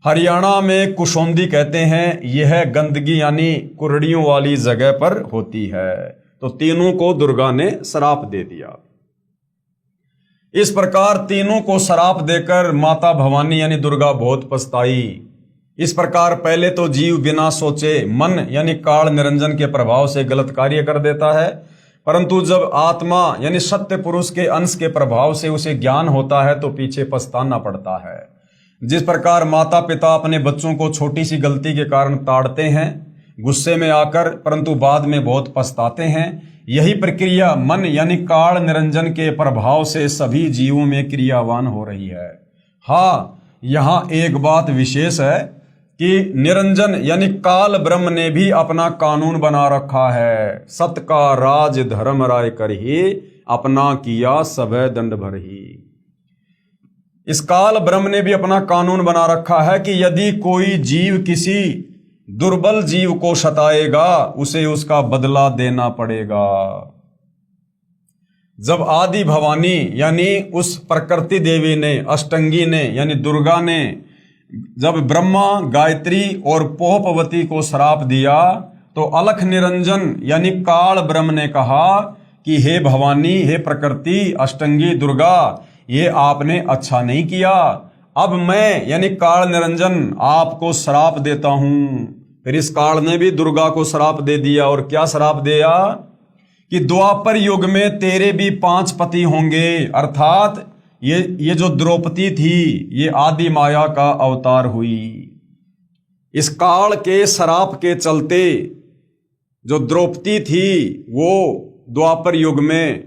हरियाणा में कुशोंदी कहते हैं, यह गंदगी यानी कुरड़ियों वाली जगह पर होती है। तो तीनों को दुर्गा ने श्राप दे दिया। इस प्रकार तीनों को श्राप देकर माता भवानी यानी दुर्गा बहुत पछताई। इस प्रकार पहले तो जीव बिना सोचे मन यानी काल निरंजन के प्रभाव से गलत कार्य कर देता है, परंतु जब आत्मा यानी सत्य पुरुष के अंश के प्रभाव से उसे ज्ञान होता है तो पीछे पछताना पड़ता है। जिस प्रकार माता पिता अपने बच्चों को छोटी सी गलती के कारण ताड़ते हैं गुस्से में आकर, परंतु बाद में बहुत पछताते हैं, यही प्रक्रिया मन यानी काल निरंजन के प्रभाव से सभी जीवों में क्रियावान हो रही है। हाँ, यहाँ एक बात विशेष है कि निरंजन यानी काल ब्रह्म ने भी अपना कानून बना रखा है। सत का राज धर्म राय कर ही, अपना किया सबे दंड भर ही। इस काल ब्रह्म ने भी अपना कानून बना रखा है कि यदि कोई जीव किसी दुर्बल जीव को सताएगा उसे उसका बदला देना पड़ेगा। जब आदि भवानी यानी उस प्रकृति देवी ने, अष्टंगी ने यानी दुर्गा ने, जब ब्रह्मा गायत्री और पोहपवती को श्राप दिया तो अलख निरंजन यानी काल ब्रह्म ने कहा कि हे भवानी, हे प्रकृति, अष्टंगी दुर्गा, ये आपने अच्छा नहीं किया। अब मैं यानी काल निरंजन आपको श्राप देता हूं। फिर इस काल ने भी दुर्गा को श्राप दे दिया। और क्या श्राप दिया? कि द्वापर युग में तेरे भी 5 पति होंगे, अर्थात ये जो द्रौपदी थी ये आदि माया का अवतार हुई। इस काल के श्राप के चलते जो द्रौपदी थी वो द्वापर युग में,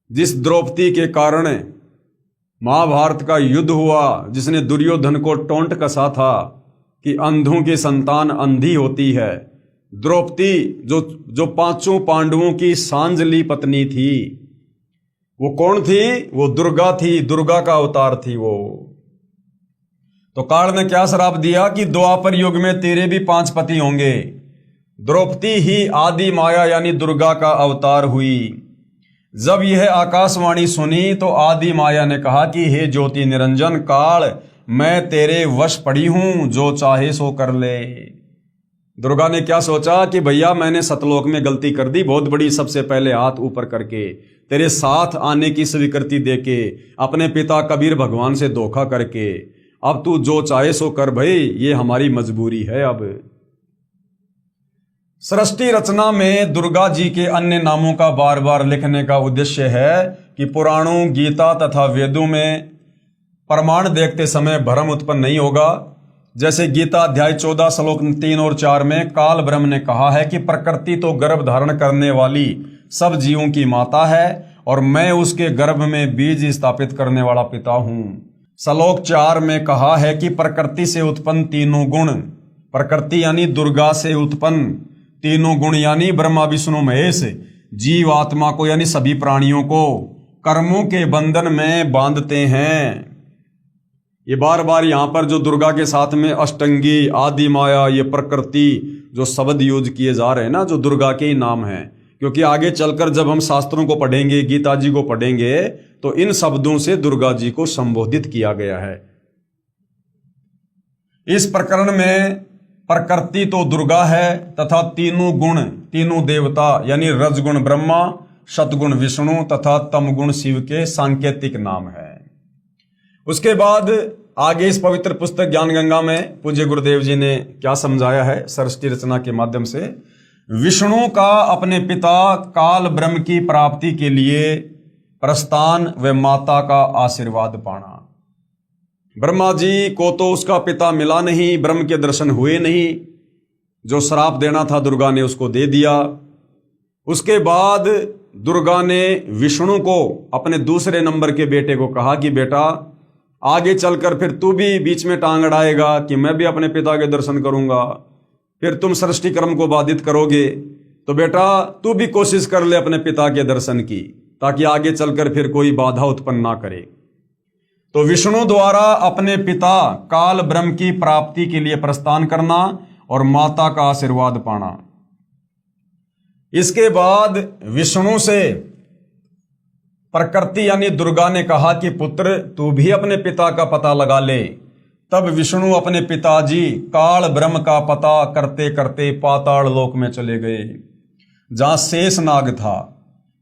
जिस द्रौपदी के कारण महाभारत का युद्ध हुआ, जिसने दुर्योधन को टोंट कसा था कि अंधों की संतान अंधी होती है, द्रौपदी जो 5 पांडवों की सांजली पत्नी थी, वो कौन थी? वो दुर्गा थी, दुर्गा का अवतार थी वो। तो काल ने क्या श्राप दिया कि द्वापर युग में तेरे भी 5 पति होंगे। द्रौपदी ही आदि माया यानी दुर्गा का अवतार हुई। जब यह आकाशवाणी सुनी तो आदि माया ने कहा कि हे ज्योति निरंजन काल, मैं तेरे वश पड़ी हूं, जो चाहे सो कर ले। दुर्गा ने क्या सोचा कि भैया मैंने सतलोक में गलती कर दी, बहुत बड़ी, सबसे पहले हाथ ऊपर करके तेरे साथ आने की स्वीकृति देके, अपने पिता कबीर भगवान से धोखा करके, अब तू जो चाहे सो कर भाई, ये हमारी मजबूरी है। अब सृष्टि रचना में दुर्गा जी के अन्य नामों का बार बार लिखने का उद्देश्य है कि पुराणों, गीता तथा वेदों में प्रमाण देखते समय भ्रम उत्पन्न नहीं होगा। जैसे गीता अध्याय 14 श्लोक 3 और 4 में काल ब्रह्म ने कहा है कि प्रकृति तो गर्भ धारण करने वाली सब जीवों की माता है और मैं उसके गर्भ में बीज स्थापित करने वाला पिता हूं। श्लोक 4 में कहा है कि प्रकृति से उत्पन्न तीनों गुण, प्रकृति यानी दुर्गा से उत्पन्न तीनों गुण यानी ब्रह्मा विष्णु महेश जीव आत्मा को यानी सभी प्राणियों को कर्मों के बंधन में बांधते हैं। ये बार बार यहाँ पर जो दुर्गा के साथ में अष्टंगी, आदि माया, ये प्रकृति जो शब्द यूज किए जा रहे हैं ना, जो दुर्गा के ही नाम हैं, क्योंकि आगे चलकर जब हम शास्त्रों को पढ़ेंगे, गीता जी को पढ़ेंगे, तो इन शब्दों से दुर्गा जी को संबोधित किया गया है। इस प्रकरण में प्रकृति तो दुर्गा है तथा तीनों गुण, तीनों देवता यानी रजगुण ब्रह्मा, सतगुण विष्णु तथा तमगुण शिव के सांकेतिक नाम है। उसके बाद आगे इस पवित्र पुस्तक ज्ञान गंगा में पूज्य गुरुदेव जी ने क्या समझाया है सरस्वती रचना के माध्यम से। विष्णु का अपने पिता काल ब्रह्म की प्राप्ति के लिए प्रस्थान व माता का आशीर्वाद पाना। ब्रह्मा जी को तो उसका पिता मिला नहीं, ब्रह्म के दर्शन हुए नहीं, जो श्राप देना था दुर्गा ने उसको दे दिया। उसके बाद दुर्गा ने विष्णु को अपने दूसरे नंबर के बेटे को कहा कि बेटा आगे चलकर फिर तू भी बीच में टांग अड़ाएगा कि मैं भी अपने पिता के दर्शन करूंगा, फिर तुम सृष्टि कर्म को बाधित करोगे, तो बेटा तू भी कोशिश कर ले अपने पिता के दर्शन की, ताकि आगे चलकर फिर कोई बाधा उत्पन्न ना करे। तो विष्णु द्वारा अपने पिता काल ब्रह्म की प्राप्ति के लिए प्रस्थान करना और माता का आशीर्वाद पाना। इसके बाद विष्णु से प्रकृति यानी दुर्गा ने कहा कि पुत्र तू भी अपने पिता का पता लगा ले। तब विष्णु अपने पिताजी काल ब्रह्म का पता करते करते पाताल लोक में चले गए, जहां शेष नाग था।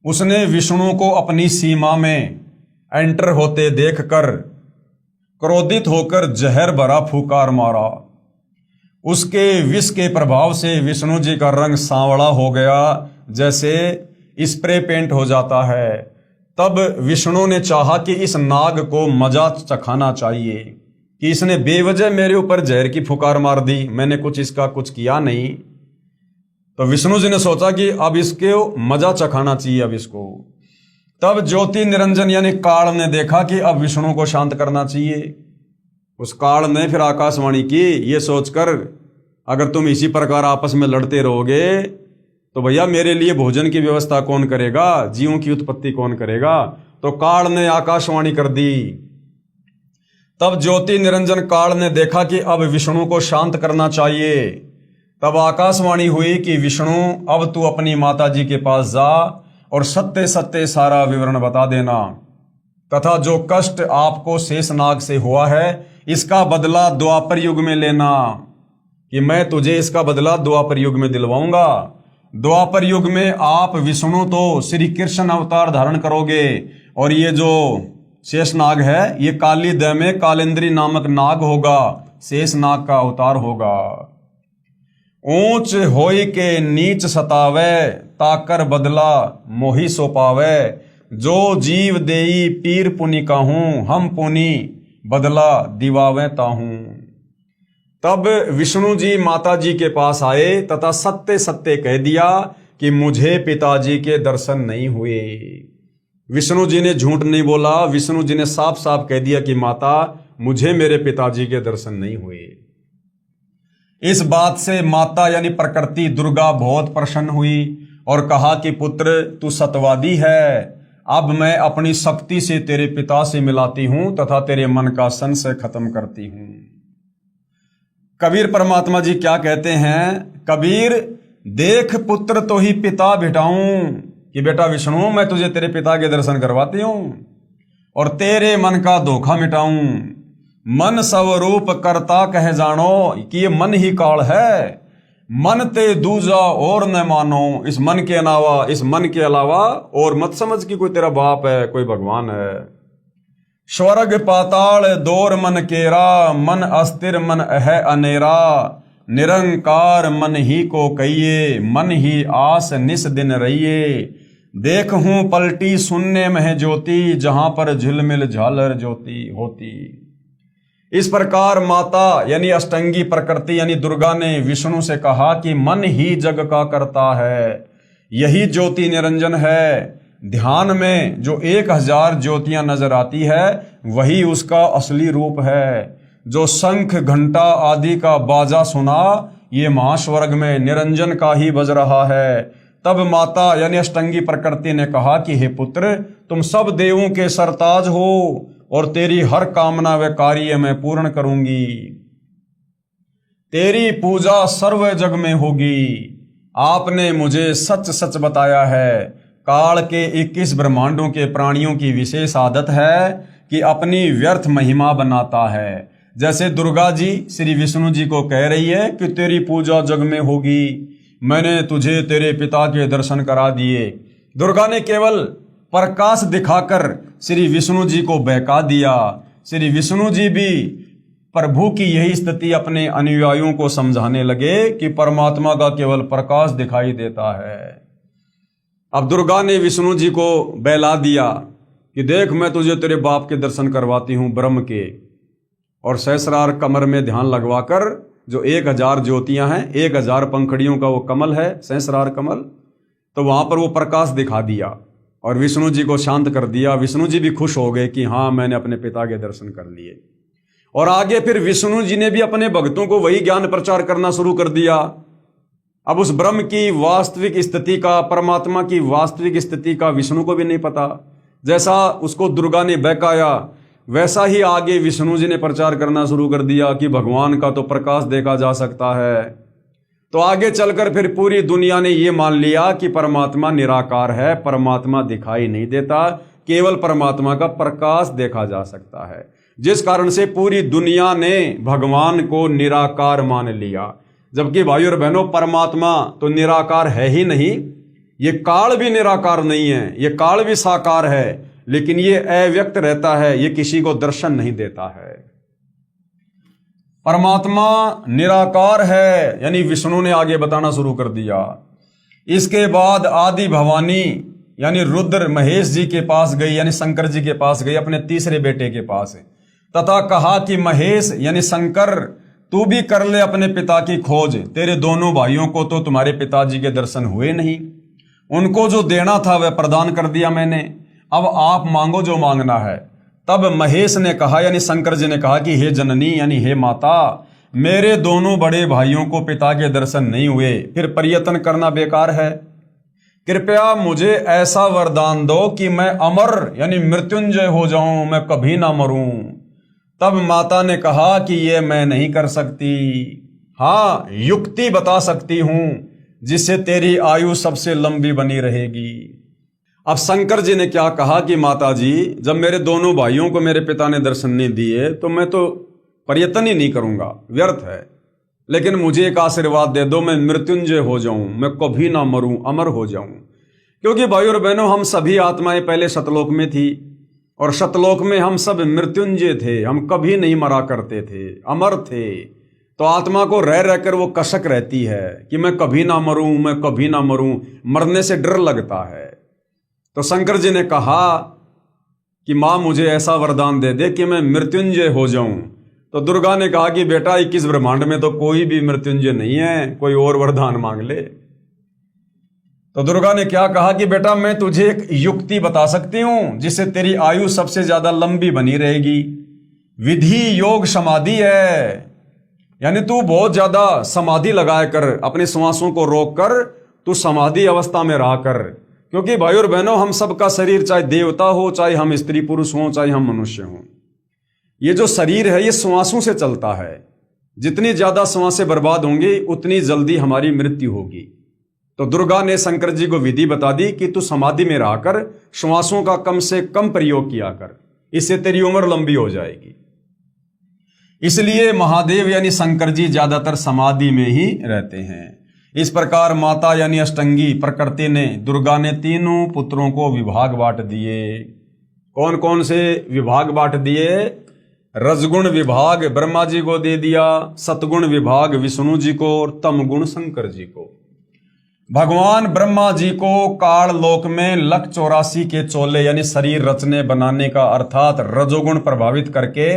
उसने विष्णु को अपनी सीमा में एंटर होते देखकर क्रोधित होकर जहर भरा फूंकार मारा। उसके विष के प्रभाव से विष्णु जी का रंग सांवला हो गया, जैसे स्प्रे पेंट हो जाता है। तब विष्णु ने चाहा कि इस नाग को मजा चखाना चाहिए कि इसने बेवजह मेरे ऊपर जहर की फुकार मार दी, मैंने इसका कुछ किया नहीं। तो विष्णु जी ने सोचा कि अब इसके मजा चखाना चाहिए अब इसको। तब ज्योति निरंजन यानी काल ने देखा कि अब विष्णु को शांत करना चाहिए। उस काल ने फिर आकाशवाणी की, ये सोचकर अगर तुम इसी प्रकार आपस में लड़ते रहोगे तो भैया मेरे लिए भोजन की व्यवस्था कौन करेगा, जीवों की उत्पत्ति कौन करेगा। तो काल ने आकाशवाणी कर दी। तब ज्योति निरंजन काल ने देखा कि अब विष्णु को शांत करना चाहिए। तब आकाशवाणी हुई कि विष्णु अब तू अपनी माता जी के पास जा और सत्य सत्य सारा विवरण बता देना, तथा जो कष्ट आपको शेषनाग से हुआ है इसका बदला द्वापर युग में लेना, कि मैं तुझे इसका बदला द्वापर युग में दिलवाऊंगा। द्वापर युग में आप विष्णु तो श्री कृष्ण अवतार धारण करोगे और ये जो शेषनाग है ये काली दय में कालेंद्री नामक नाग होगा, शेषनाग का अवतार होगा। ऊंच होई के नीच सतावे ताकर बदला मोहि सो पावे, जो जीव देई पीर पुनि कहूं हम पुनि बदला दिवावे ताहूं। तब विष्णु जी माता जी के पास आए तथा सत्य सत्य कह दिया कि मुझे पिताजी के दर्शन नहीं हुए। विष्णु जी ने झूठ नहीं बोला, विष्णु जी ने साफ साफ कह दिया कि माता मुझे मेरे पिताजी के दर्शन नहीं हुए। इस बात से माता यानी प्रकृति दुर्गा बहुत प्रसन्न हुई और कहा कि पुत्र तू सत्यवादी है, अब मैं अपनी शक्ति से तेरे पिता से मिलाती हूं तथा तेरे मन का संशय खत्म करती हूं। कबीर परमात्मा जी क्या कहते हैं, कबीर देख पुत्र तो ही पिता बिठाऊं, कि बेटा विष्णु मैं तुझे तेरे पिता के दर्शन करवाती हूं और तेरे मन का धोखा मिटाऊं। मन स्वरूप करता कह जानो, कि ये मन ही काल है, मन ते दूजा और न मानो। इस मन के अलावा, इस मन के अलावा और मत समझ कि कोई तेरा बाप है, कोई भगवान है। स्वर्ग पाताल दौर मन केरा, मन अस्थिर मन है अनेरा, निरंकार मन ही को कहिए, मन ही आस निस दिन रहिए। देख हूं पलटी शून्य में है ज्योति, जहां पर झिलमिल झालर ज्योति होती। इस प्रकार माता यानी अष्टंगी प्रकृति यानी दुर्गा ने विष्णु से कहा कि मन ही जग का करता है, यही ज्योति निरंजन है। ध्यान में जो 1000 ज्योतियां नजर आती है वही उसका असली रूप है। जो शंख घंटा आदि का बाजा सुना ये महास्वर्ग में निरंजन का ही बज रहा है। तब माता यानी अष्टंगी प्रकृति ने कहा कि हे पुत्र, तुम सब देवों के सरताज हो और तेरी हर कामना व कार्य मैं पूर्ण करूंगी। तेरी पूजा सर्व जग में होगी। आपने मुझे सच सच बताया है। काल के 21 ब्रह्मांडों के प्राणियों की विशेष आदत है कि अपनी व्यर्थ महिमा बनाता है। जैसे दुर्गा जी श्री विष्णु जी को कह रही है कि तेरी पूजा जग में होगी, मैंने तुझे तेरे पिता के दर्शन करा दिए। दुर्गा ने केवल प्रकाश दिखाकर श्री विष्णु जी को बहका दिया। श्री विष्णु जी भी प्रभु की यही स्थिति अपने अनुयायियों को समझाने लगे कि परमात्मा का केवल प्रकाश दिखाई देता है। अब दुर्गा ने विष्णु जी को बहला दिया कि देख, मैं तुझे तेरे बाप के दर्शन करवाती हूं ब्रह्म के। और सहस्रार कमर में ध्यान लगवाकर जो 1000 ज्योतियां हैं, 1000 पंखड़ियों का वो कमल है सहस्रार कमल, तो वहां पर वो प्रकाश दिखा दिया और विष्णु जी को शांत कर दिया। विष्णु जी भी खुश हो गए कि हाँ, मैंने अपने पिता के दर्शन कर लिए। और आगे फिर विष्णु जी ने भी अपने भक्तों को वही ज्ञान प्रचार करना शुरू कर दिया। अब उस ब्रह्म की वास्तविक स्थिति का, परमात्मा की वास्तविक स्थिति का विष्णु को भी नहीं पता। जैसा उसको दुर्गा ने बहकाया वैसा ही आगे विष्णु जी ने प्रचार करना शुरू कर दिया कि भगवान का तो प्रकाश देखा जा सकता है। तो आगे चलकर फिर पूरी दुनिया ने ये मान लिया कि परमात्मा निराकार है, परमात्मा दिखाई नहीं देता, केवल परमात्मा का प्रकाश देखा जा सकता है। जिस कारण से पूरी दुनिया ने भगवान को निराकार मान लिया। जबकि भाइयों और बहनों, परमात्मा तो निराकार है ही नहीं, ये काल भी निराकार नहीं है, ये काल भी साकार है, लेकिन ये अव्यक्त रहता है, ये किसी को दर्शन नहीं देता है। परमात्मा निराकार है यानी विष्णु ने आगे बताना शुरू कर दिया। इसके बाद आदि भवानी यानी रुद्र महेश जी के पास गई, यानी शंकर जी के पास गई, अपने तीसरे बेटे के पास, तथा कहा कि महेश यानी शंकर, तू भी कर ले अपने पिता की खोज। तेरे दोनों भाइयों को तो तुम्हारे पिताजी के दर्शन हुए नहीं, उनको जो देना था वह प्रदान कर दिया मैंने, अब आप मांगो जो मांगना है। तब महेश ने कहा यानी शंकर जी ने कहा कि हे जननी यानी हे माता, मेरे दोनों बड़े भाइयों को पिता के दर्शन नहीं हुए, फिर प्रयत्न करना बेकार है। कृपया मुझे ऐसा वरदान दो कि मैं अमर यानी मृत्युंजय हो जाऊं, मैं कभी ना मरूं। तब माता ने कहा कि ये मैं नहीं कर सकती, हाँ युक्ति बता सकती हूं जिससे तेरी आयु सबसे लंबी बनी रहेगी। अब शंकर जी ने क्या कहा कि माता जी, जब मेरे दोनों भाइयों को मेरे पिता ने दर्शन नहीं दिए तो मैं तो प्रयत्न ही नहीं करूंगा, व्यर्थ है। लेकिन मुझे एक आशीर्वाद दे दो, मैं मृत्युंजय हो जाऊं, मैं कभी ना मरूं, अमर हो जाऊं। क्योंकि भाइयों और बहनों, हम सभी आत्माएं पहले सतलोक में थी और सतलोक में हम सब मृत्युंजय थे, हम कभी नहीं मरा करते थे, अमर थे। तो आत्मा को रह रहकर वो कसक रहती है कि मैं कभी ना मरूं, मैं कभी ना मरूं, मरने से डर लगता है। तो शंकर जी ने कहा कि माँ मुझे ऐसा वरदान दे दे कि मैं मृत्युंजय हो जाऊं। तो दुर्गा ने कहा कि बेटा 21 ब्रह्मांड में तो कोई भी मृत्युंजय नहीं है, कोई और वरदान मांग ले। तो दुर्गा ने क्या कहा कि बेटा मैं तुझे एक युक्ति बता सकती हूं जिससे तेरी आयु सबसे ज्यादा लंबी बनी रहेगी। विधि योग समाधि है, यानी तू बहुत ज्यादा समाधि लगाया कर, अपने श्वासों को रोक कर तू समाधि अवस्था में रहा कर। क्योंकि भाई और बहनों, हम सबका शरीर चाहे देवता हो, चाहे हम स्त्री पुरुष हों, चाहे हम मनुष्य हों, ये जो शरीर है ये श्वासों से चलता है। जितनी ज्यादा श्वासें बर्बाद होंगी उतनी जल्दी हमारी मृत्यु होगी। तो दुर्गा ने शंकर जी को विधि बता दी कि तू समाधि में रहकर श्वासों का कम से कम प्रयोग किया कर, इससे तेरी उम्र लंबी हो जाएगी। इसलिए महादेव यानी शंकर जी ज्यादातर समाधि में ही रहते हैं। इस प्रकार माता यानी अष्टंगी प्रकृति ने, दुर्गा ने तीनों पुत्रों को विभाग बांट दिए। कौन कौन से विभाग बांट दिए? रजगुण विभाग ब्रह्मा जी को दे दिया, सतगुण विभाग विष्णु जी को और तमगुण शंकर जी को। भगवान ब्रह्मा जी को काल लोक में लख 84 के चोले यानी शरीर रचने बनाने का अर्थात रजोगुण प्रभावित करके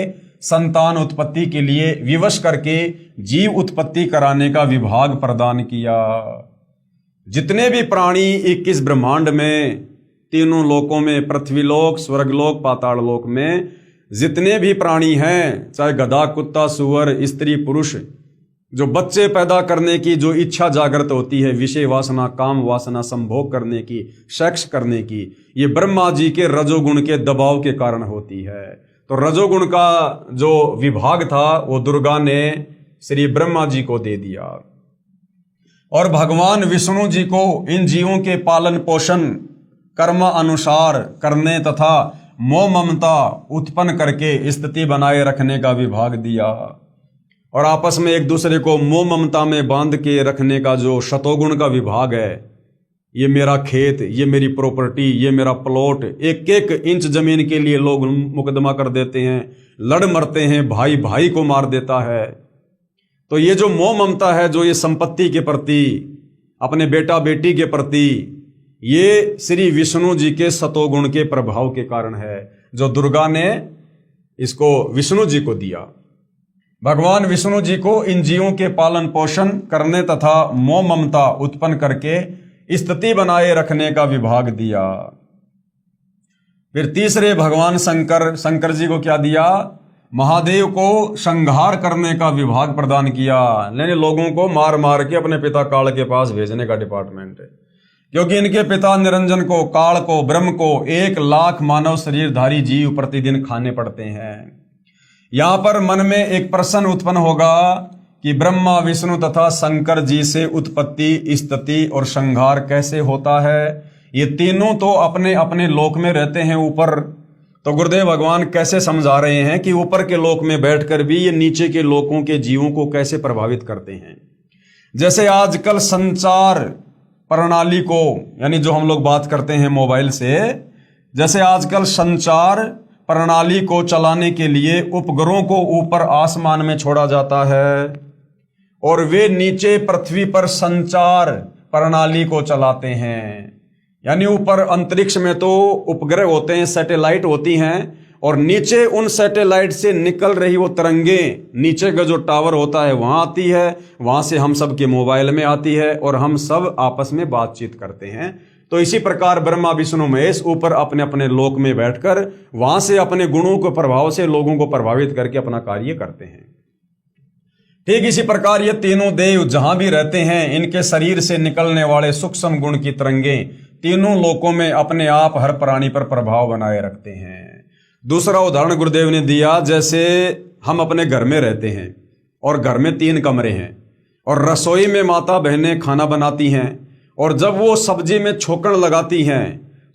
संतान उत्पत्ति के लिए विवश करके जीव उत्पत्ति कराने का विभाग प्रदान किया। जितने भी प्राणी 21 ब्रह्मांड में, तीनों लोकों में, पृथ्वीलोक, स्वर्गलोक, पाताल लोक में जितने भी प्राणी हैं, चाहे गधा, कुत्ता, सुअर, स्त्री, पुरुष, जो बच्चे पैदा करने की जो इच्छा जागृत होती है, विषय वासना, काम वासना, संभोग करने की, सेक्स करने की, ये ब्रह्मा जी के रजोगुण के दबाव के कारण होती है। तो रजोगुण का जो विभाग था वो दुर्गा ने श्री ब्रह्मा जी को दे दिया और भगवान विष्णु जी को इन जीवों के पालन पोषण कर्म अनुसार करने तथा मोह ममता उत्पन्न करके स्थिति बनाए रखने का विभाग दिया और आपस में एक दूसरे को मोह ममता में बांध के रखने का जो शतोगुण का विभाग है, ये मेरा खेत, ये मेरी प्रॉपर्टी, ये मेरा प्लॉट, एक एक इंच जमीन के लिए लोग मुकदमा कर देते हैं, लड़ मरते हैं, भाई भाई को मार देता है। तो ये जो मोह ममता है, जो ये संपत्ति के प्रति, अपने बेटा बेटी के प्रति, ये श्री विष्णु जी के सतोगुण के प्रभाव के कारण है, जो दुर्गा ने इसको विष्णु जी को दिया। भगवान विष्णु जी को इन जीवों के पालन पोषण करने तथा मोह ममता उत्पन्न करके स्थिति बनाए रखने का विभाग दिया। फिर तीसरे भगवान शंकर जी को क्या दिया? महादेव को संहार करने का विभाग प्रदान किया, यानी लोगों को मार मार के अपने पिता काल के पास भेजने का डिपार्टमेंट है। क्योंकि इनके पिता निरंजन को, काल को, ब्रह्म को 1 लाख मानव शरीरधारी जीव प्रतिदिन खाने पड़ते हैं। यहां पर मन में एक प्रश्न उत्पन्न होगा कि ब्रह्मा, विष्णु तथा शंकर जी से उत्पत्ति, स्थिति और संहार कैसे होता है? ये तीनों तो अपने अपने लोक में रहते हैं ऊपर। तो गुरुदेव भगवान कैसे समझा रहे हैं कि ऊपर के लोक में बैठकर भी ये नीचे के लोकों के जीवों को कैसे प्रभावित करते हैं। जैसे आजकल संचार प्रणाली को, यानी जो हम लोग बात करते हैं मोबाइल से, जैसे आजकल संचार प्रणाली को चलाने के लिए उपग्रहों को ऊपर आसमान में छोड़ा जाता है और वे नीचे पृथ्वी पर संचार प्रणाली को चलाते हैं। यानी ऊपर अंतरिक्ष में तो उपग्रह होते हैं, सैटेलाइट होती हैं, और नीचे उन सैटेलाइट से निकल रही वो तरंगें नीचे का जो टावर होता है वहां आती है, वहां से हम सब के मोबाइल में आती है और हम सब आपस में बातचीत करते हैं। तो इसी प्रकार ब्रह्मा, विष्णु, महेश ऊपर अपने अपने लोक में बैठकर वहां से अपने गुणों के प्रभाव से लोगों को प्रभावित करके अपना कार्य करते हैं। ठीक इसी प्रकार ये तीनों देव जहां भी रहते हैं, इनके शरीर से निकलने वाले सूक्ष्म गुण की तरंगें तीनों लोकों में अपने आप हर प्राणी पर प्रभाव बनाए रखते हैं। दूसरा उदाहरण गुरुदेव ने दिया, जैसे हम अपने घर में रहते हैं और घर में 3 कमरे हैं और रसोई में माता बहनें खाना बनाती हैं और जब वो सब्जी में छोकन लगाती हैं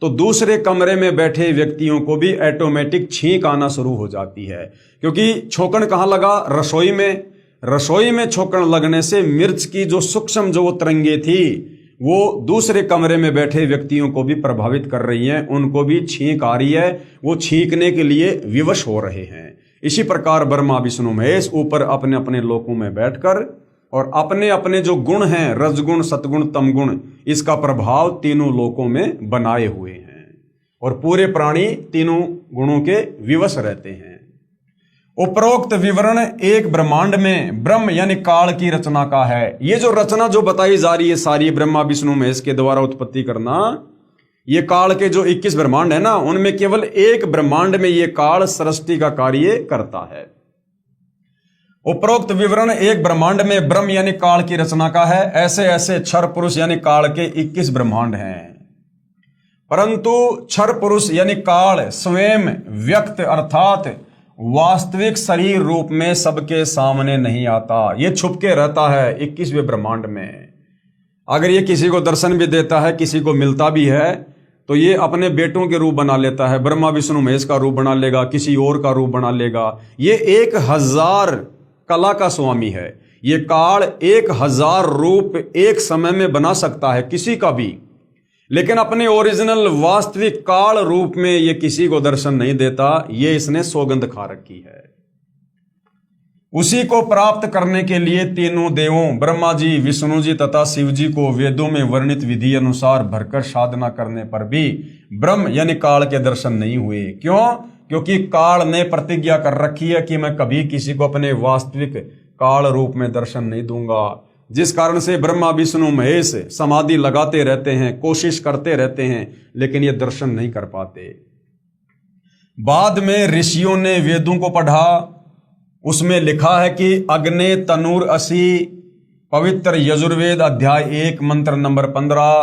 तो दूसरे कमरे में बैठे व्यक्तियों को भी ऑटोमेटिक छींक आना शुरू हो जाती है। क्योंकि छोकन कहाँ लगा? रसोई में। रसोई में छोकन लगने से मिर्च की जो सूक्ष्म जो वो तरंगे थी वो दूसरे कमरे में बैठे व्यक्तियों को भी प्रभावित कर रही हैं, उनको भी छींक आ रही है, वो छींकने के लिए विवश हो रहे हैं। इसी प्रकार ब्रह्मा, विष्णु, महेश ऊपर अपने अपने लोकों में बैठकर और अपने अपने जो गुण हैं, रजगुण, सतगुण, तमगुण, इसका प्रभाव तीनों लोकों में बनाए हुए हैं और पूरे प्राणी तीनों गुणों के विवश रहते हैं। उपरोक्त विवरण एक ब्रह्मांड में ब्रह्म यानी काल की रचना का है। ये जो रचना जो बताई जा रही है सारी ब्रह्मा, विष्णु, महेश के द्वारा उत्पत्ति करना, ये काल के जो 21 ब्रह्मांड है ना, उनमें केवल एक ब्रह्मांड में ये काल सृष्टि का कार्य करता है। उपरोक्त विवरण एक ब्रह्मांड में ब्रह्म यानी काल की रचना का है। ऐसे ऐसे क्षर पुरुष यानी काल के 21 ब्रह्मांड हैं, परंतु क्षर पुरुष यानी काल स्वयं व्यक्त अर्थात वास्तविक शरीर रूप में सबके सामने नहीं आता। ये छुप के रहता है 21वें ब्रह्मांड में। अगर ये किसी को दर्शन भी देता है, किसी को मिलता भी है, तो ये अपने बेटों के रूप बना लेता है। ब्रह्मा, विष्णु, महेश का रूप बना लेगा, किसी और का रूप बना लेगा। ये 1000 कला का स्वामी है। ये काल 1000 रूप एक समय में बना सकता है किसी का भी, लेकिन अपने ओरिजिनल वास्तविक काल रूप में ये किसी को दर्शन नहीं देता। ये इसने सौगंध खा रखी है। उसी को प्राप्त करने के लिए तीनों देवों ब्रह्मा जी, विष्णु जी तथा शिव जी को वेदों में वर्णित विधि अनुसार भरकर साधना करने पर भी ब्रह्म यानी काल के दर्शन नहीं हुए। क्यों? क्योंकि काल ने प्रतिज्ञा कर रखी है कि मैं कभी किसी को अपने वास्तविक काल रूप में दर्शन नहीं दूंगा। जिस कारण से ब्रह्मा विष्णु महेश समाधि लगाते रहते हैं, कोशिश करते रहते हैं, लेकिन ये दर्शन नहीं कर पाते। बाद में ऋषियों ने वेदों को पढ़ा, उसमें लिखा है कि अग्ने तनूर असी, पवित्र यजुर्वेद अध्याय 1 मंत्र नंबर 15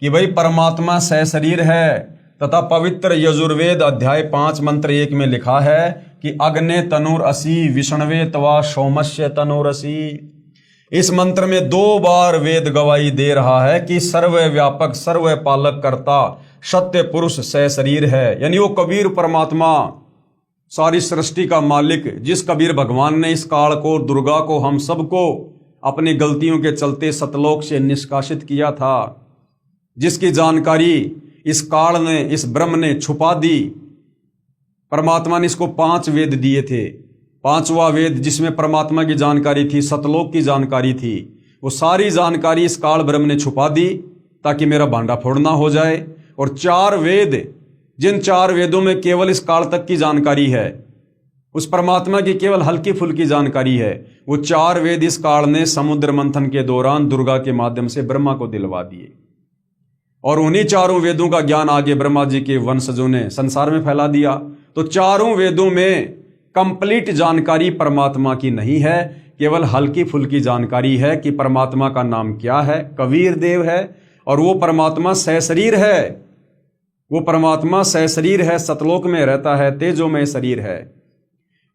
कि भाई परमात्मा सशरीर है, तथा पवित्र यजुर्वेद अध्याय 5 मंत्र 1 में लिखा है कि अग्ने तनूर असी विष्णवे तवा सोमस्य तनूर असी। इस मंत्र में 2 बार वेद गवाही दे रहा है कि सर्वव्यापक सर्वपालक कर्ता सत्य पुरुष सशरीर है, यानी वो कबीर परमात्मा सारी सृष्टि का मालिक, जिस कबीर भगवान ने इस काल को, दुर्गा को, हम सबको अपनी गलतियों के चलते सतलोक से निष्कासित किया था, जिसकी जानकारी इस काल ने, इस ब्रह्म ने छुपा दी। परमात्मा ने इसको 5 वेद दिए थे। 5वां वेद जिसमें परमात्मा की जानकारी थी, सतलोक की जानकारी थी, वो सारी जानकारी इस काल ब्रह्म ने छुपा दी ताकि मेरा भांडा फोड़ना हो जाए। और 4 वेद, जिन 4 वेदों में केवल इस काल तक की जानकारी है, उस परमात्मा की केवल हल्की फुल्की जानकारी है, वो 4 वेद इस काल ने समुद्र मंथन के दौरान दुर्गा के माध्यम से ब्रह्मा को दिलवा दिए। और उन्हीं 4 वेदों का ज्ञान आगे ब्रह्मा जी के वंशजों ने संसार में फैला दिया। तो 4 वेदों में कंप्लीट जानकारी परमात्मा की नहीं है, केवल हल्की फुल्की जानकारी है कि परमात्मा का नाम क्या है, कबीर देव है, और वो परमात्मा सशरीर है। वो परमात्मा सशरीर है, सतलोक में रहता है, तेजोमय शरीर है।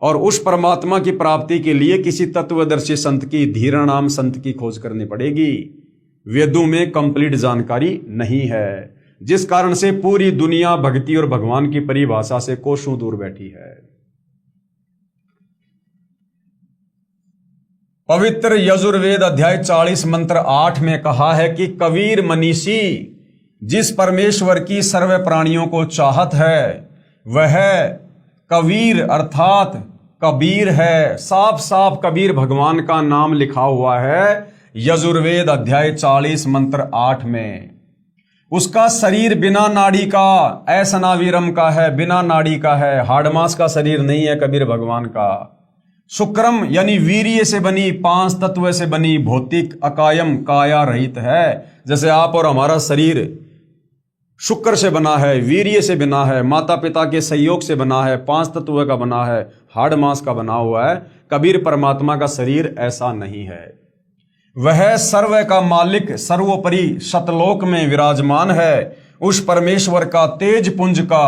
और उस परमात्मा की प्राप्ति के लिए किसी तत्वदर्शी संत की, धीरा नाम संत की खोज करनी पड़ेगी। वेदों में कंप्लीट जानकारी नहीं है, जिस कारण से पूरी दुनिया भक्ति और भगवान की परिभाषा से कोसों दूर बैठी है। पवित्र यजुर्वेद अध्याय 40 मंत्र 8 में कहा है कि कबीर मनीषी जिस परमेश्वर की सर्व प्राणियों को चाहत है वह कबीर अर्थात कबीर है। साफ साफ कबीर भगवान का नाम लिखा हुआ है यजुर्वेद अध्याय 40 मंत्र 8 में। उसका शरीर बिना नाड़ी का, ऐसनावीरम का है, बिना नाड़ी का है, हाड़मास का शरीर नहीं है कबीर भगवान का। शुक्रम यानी वीर्य से बनी, 5 तत्व से बनी, भौतिक अकायम काया रहित है। जैसे आप और हमारा शरीर शुक्र से बना है, वीर्य से बना है, माता पिता के सहयोग से बना है, 5 तत्व का बना है, हाड़ मांस का बना हुआ है। कबीर परमात्मा का शरीर ऐसा नहीं है। वह सर्व का मालिक, सर्वोपरि सतलोक में विराजमान है। उस परमेश्वर का तेज पुंज का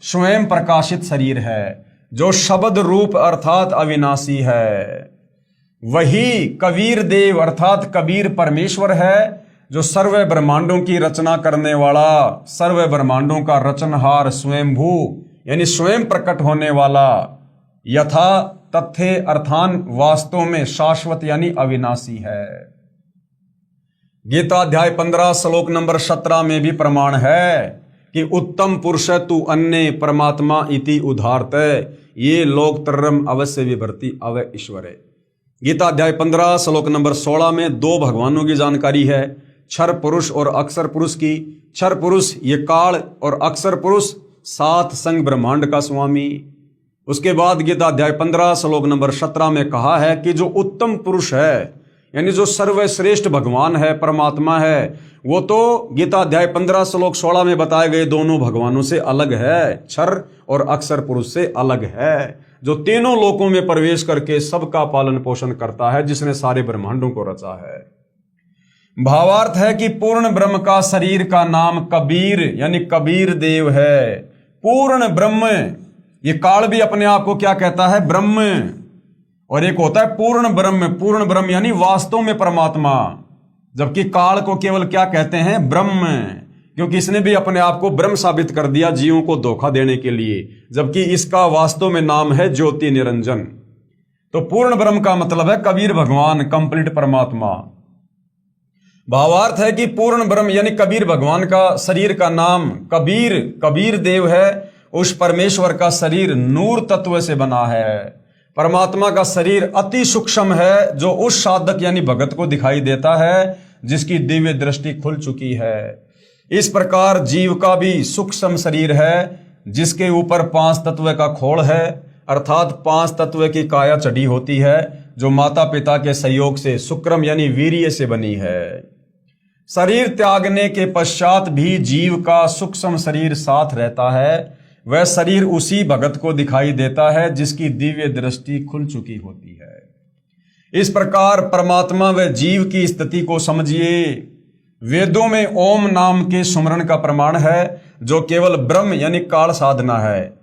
स्वयं प्रकाशित शरीर है, जो शब्द रूप अर्थात अविनाशी है। वही कबीर देव अर्थात कबीर परमेश्वर है, जो सर्व ब्रह्मांडों की रचना करने वाला, सर्व ब्रह्मांडों का रचनहार, स्वयंभू यानी स्वयं प्रकट होने वाला, यथा तथ्य अर्थान वास्तव में शाश्वत यानी अविनाशी है। गीता अध्याय 15 श्लोक नंबर 17 में भी प्रमाण है कि उत्तम पुरुष तु अन्य परमात्मा इति उदाहरत, ये लोक तरम अवश्य विभर्ति अव ईश्वरे। गीता अध्याय 15 श्लोक नंबर 16 में 2 भगवानों की जानकारी है, क्षर पुरुष और अक्षर पुरुष की। क्षर पुरुष ये काल और अक्षर पुरुष 7 संग ब्रह्मांड का स्वामी। उसके बाद गीता अध्याय 15 श्लोक नंबर 17 में कहा है कि जो उत्तम पुरुष है यानी जो सर्वश्रेष्ठ भगवान है, परमात्मा है, वो तो गीता अध्याय 15 श्लोक 16 में बताए गए दोनों भगवानों से अलग है, क्षर और अक्षर पुरुष से अलग है, जो तीनों लोकों में प्रवेश करके सबका पालन पोषण करता है, जिसने सारे ब्रह्मांडों को रचा है। भावार्थ है कि पूर्ण ब्रह्म का शरीर का नाम कबीर यानी कबीर देव है। पूर्ण ब्रह्म, ये काल भी अपने आप को क्या कहता है? ब्रह्म। और एक होता है पूर्ण ब्रह्म। पूर्ण ब्रह्म यानी वास्तव में परमात्मा, जबकि काल को केवल क्या कहते हैं? ब्रह्म, क्योंकि इसने भी अपने आप को ब्रह्म साबित कर दिया जीवों को धोखा देने के लिए, जबकि इसका वास्तव में नाम है ज्योति निरंजन। तो पूर्ण ब्रह्म का मतलब है कबीर भगवान, कंप्लीट परमात्मा। भावार्थ है कि पूर्ण ब्रह्म यानी कबीर भगवान का शरीर का नाम कबीर, कबीर देव है। उस परमेश्वर का शरीर नूर तत्व से बना है। परमात्मा का शरीर अति सूक्ष्म है, जो उस साधक यानी भगत को दिखाई देता है जिसकी दिव्य दृष्टि खुल चुकी है। इस प्रकार जीव का भी सूक्ष्म शरीर है, जिसके ऊपर 5 तत्व का खोल है, अर्थात 5 तत्व की काया चढ़ी होती है, जो माता पिता के सहयोग से शुक्रम यानी वीर्य से बनी है। शरीर त्यागने के पश्चात भी जीव का सूक्ष्म शरीर साथ रहता है। वह शरीर उसी भगत को दिखाई देता है जिसकी दिव्य दृष्टि खुल चुकी होती है। इस प्रकार परमात्मा व जीव की स्थिति को समझिए। वेदों में ओम नाम के सुमरण का प्रमाण है, जो केवल ब्रह्म यानी काल साधना है।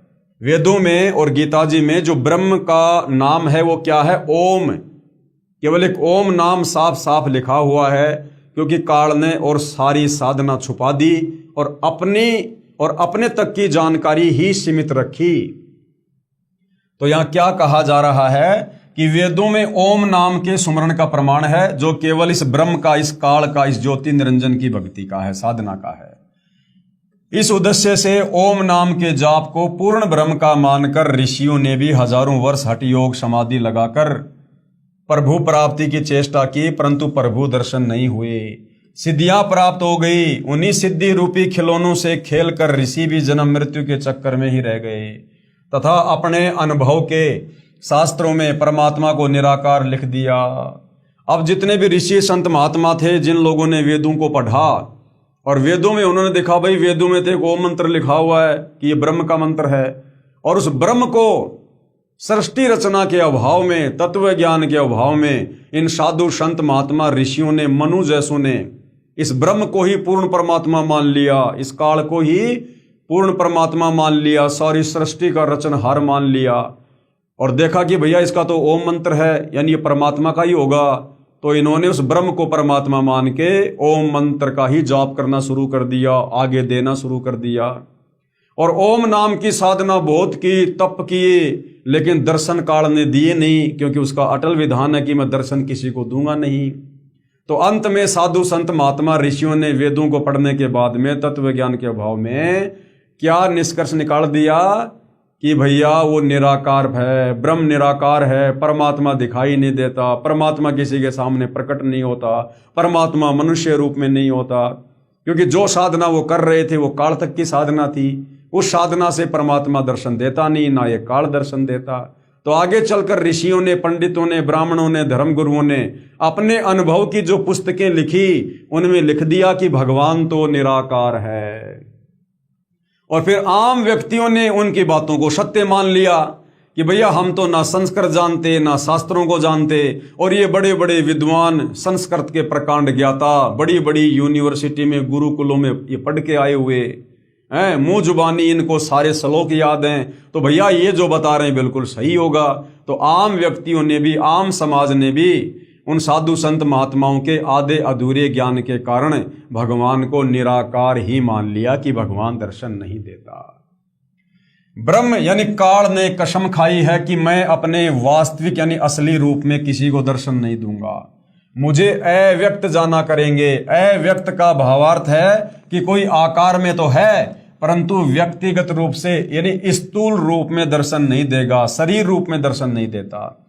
वेदों में और गीता जी में जो ब्रह्म का नाम है वो क्या है? ओम। केवल एक ओम नाम साफ साफ लिखा हुआ है, क्योंकि काल ने और सारी साधना छुपा दी और अपने तक की जानकारी ही सीमित रखी। तो यहां क्या कहा जा रहा है कि वेदों में ओम नाम के सुमरण का प्रमाण है, जो केवल इस ब्रह्म का, इस काल का, इस ज्योति निरंजन की भक्ति का है, साधना का है। इस उद्देश्य से ओम नाम के जाप को पूर्ण ब्रह्म का मानकर ऋषियों ने भी हजारों वर्ष हठ योग समाधि लगाकर प्रभु प्राप्ति की चेष्टा की, परंतु प्रभु दर्शन नहीं हुए। सिद्धियां प्राप्त हो गई, उन्हीं सिद्धि रूपी खिलौनों से खेलकर ऋषि भी जन्म मृत्यु के चक्कर में ही रह गए तथा अपने अनुभव के शास्त्रों में परमात्मा को निराकार लिख दिया। अब जितने भी ऋषि संत महात्मा थे, जिन लोगों ने वेदों को पढ़ा और वेदों में उन्होंने देखा, भाई वेदों में तो एक ओम मंत्र लिखा हुआ है कि ये ब्रह्म का मंत्र है, और उस ब्रह्म को सृष्टि रचना के अभाव में, तत्व ज्ञान के अभाव में इन साधु संत महात्मा ऋषियों ने, मनु जैसों ने इस ब्रह्म को ही पूर्ण परमात्मा मान लिया, इस काल को ही पूर्ण परमात्मा मान लिया, सारी सृष्टि का रचनहार मान लिया और देखा कि भैया इसका तो ओम मंत्र है, यानी ये परमात्मा का ही होगा। तो इन्होंने उस ब्रह्म को परमात्मा मान के ओम मंत्र का ही जाप करना शुरू कर दिया, आगे देना शुरू कर दिया। और ओम नाम की साधना बहुत की, तप किए, लेकिन दर्शन काल ने दिए नहीं, क्योंकि उसका अटल विधान है कि मैं दर्शन किसी को दूंगा नहीं। तो अंत में साधु संत महात्मा ऋषियों ने वेदों को पढ़ने के बाद में तत्व ज्ञान के अभाव में क्या निष्कर्ष निकाल दिया कि भैया वो निराकार है, ब्रह्म निराकार है, परमात्मा दिखाई नहीं देता, परमात्मा किसी के सामने प्रकट नहीं होता, परमात्मा मनुष्य रूप में नहीं होता, क्योंकि जो साधना वो कर रहे थे वो काल तक की साधना थी। उस साधना से परमात्मा दर्शन देता नहीं, ना ये काल दर्शन देता। तो आगे चलकर ऋषियों ने, पंडितों ने, ब्राह्मणों ने, धर्मगुरुओं ने अपने अनुभव की जो पुस्तकें लिखी, उनमें लिख दिया कि भगवान तो निराकार है। और फिर आम व्यक्तियों ने उनकी बातों को सत्य मान लिया कि भैया हम तो ना संस्कृत जानते, ना शास्त्रों को जानते, और ये बड़े बड़े विद्वान, संस्कृत के प्रकांड ज्ञाता, बड़ी बड़ी यूनिवर्सिटी में, गुरुकुलों में ये पढ़ के आए हुए हैं, मुंह जुबानी इनको सारे श्लोक याद हैं, तो भैया ये जो बता रहे हैं बिल्कुल सही होगा। तो आम व्यक्तियों ने भी, आम समाज ने भी उन साधु संत महात्माओं के आधे अधूरे ज्ञान के कारण भगवान को निराकार ही मान लिया कि भगवान दर्शन नहीं देता। ब्रह्म यानी काल ने कसम खाई है कि मैं अपने वास्तविक यानी असली रूप में किसी को दर्शन नहीं दूंगा, मुझे अव्यक्त जाना करेंगे। अव्यक्त का भावार्थ है कि कोई आकार में तो है, परंतु व्यक्तिगत रूप से यानी स्थूल रूप में दर्शन नहीं देगा, शरीर रूप में दर्शन नहीं देता।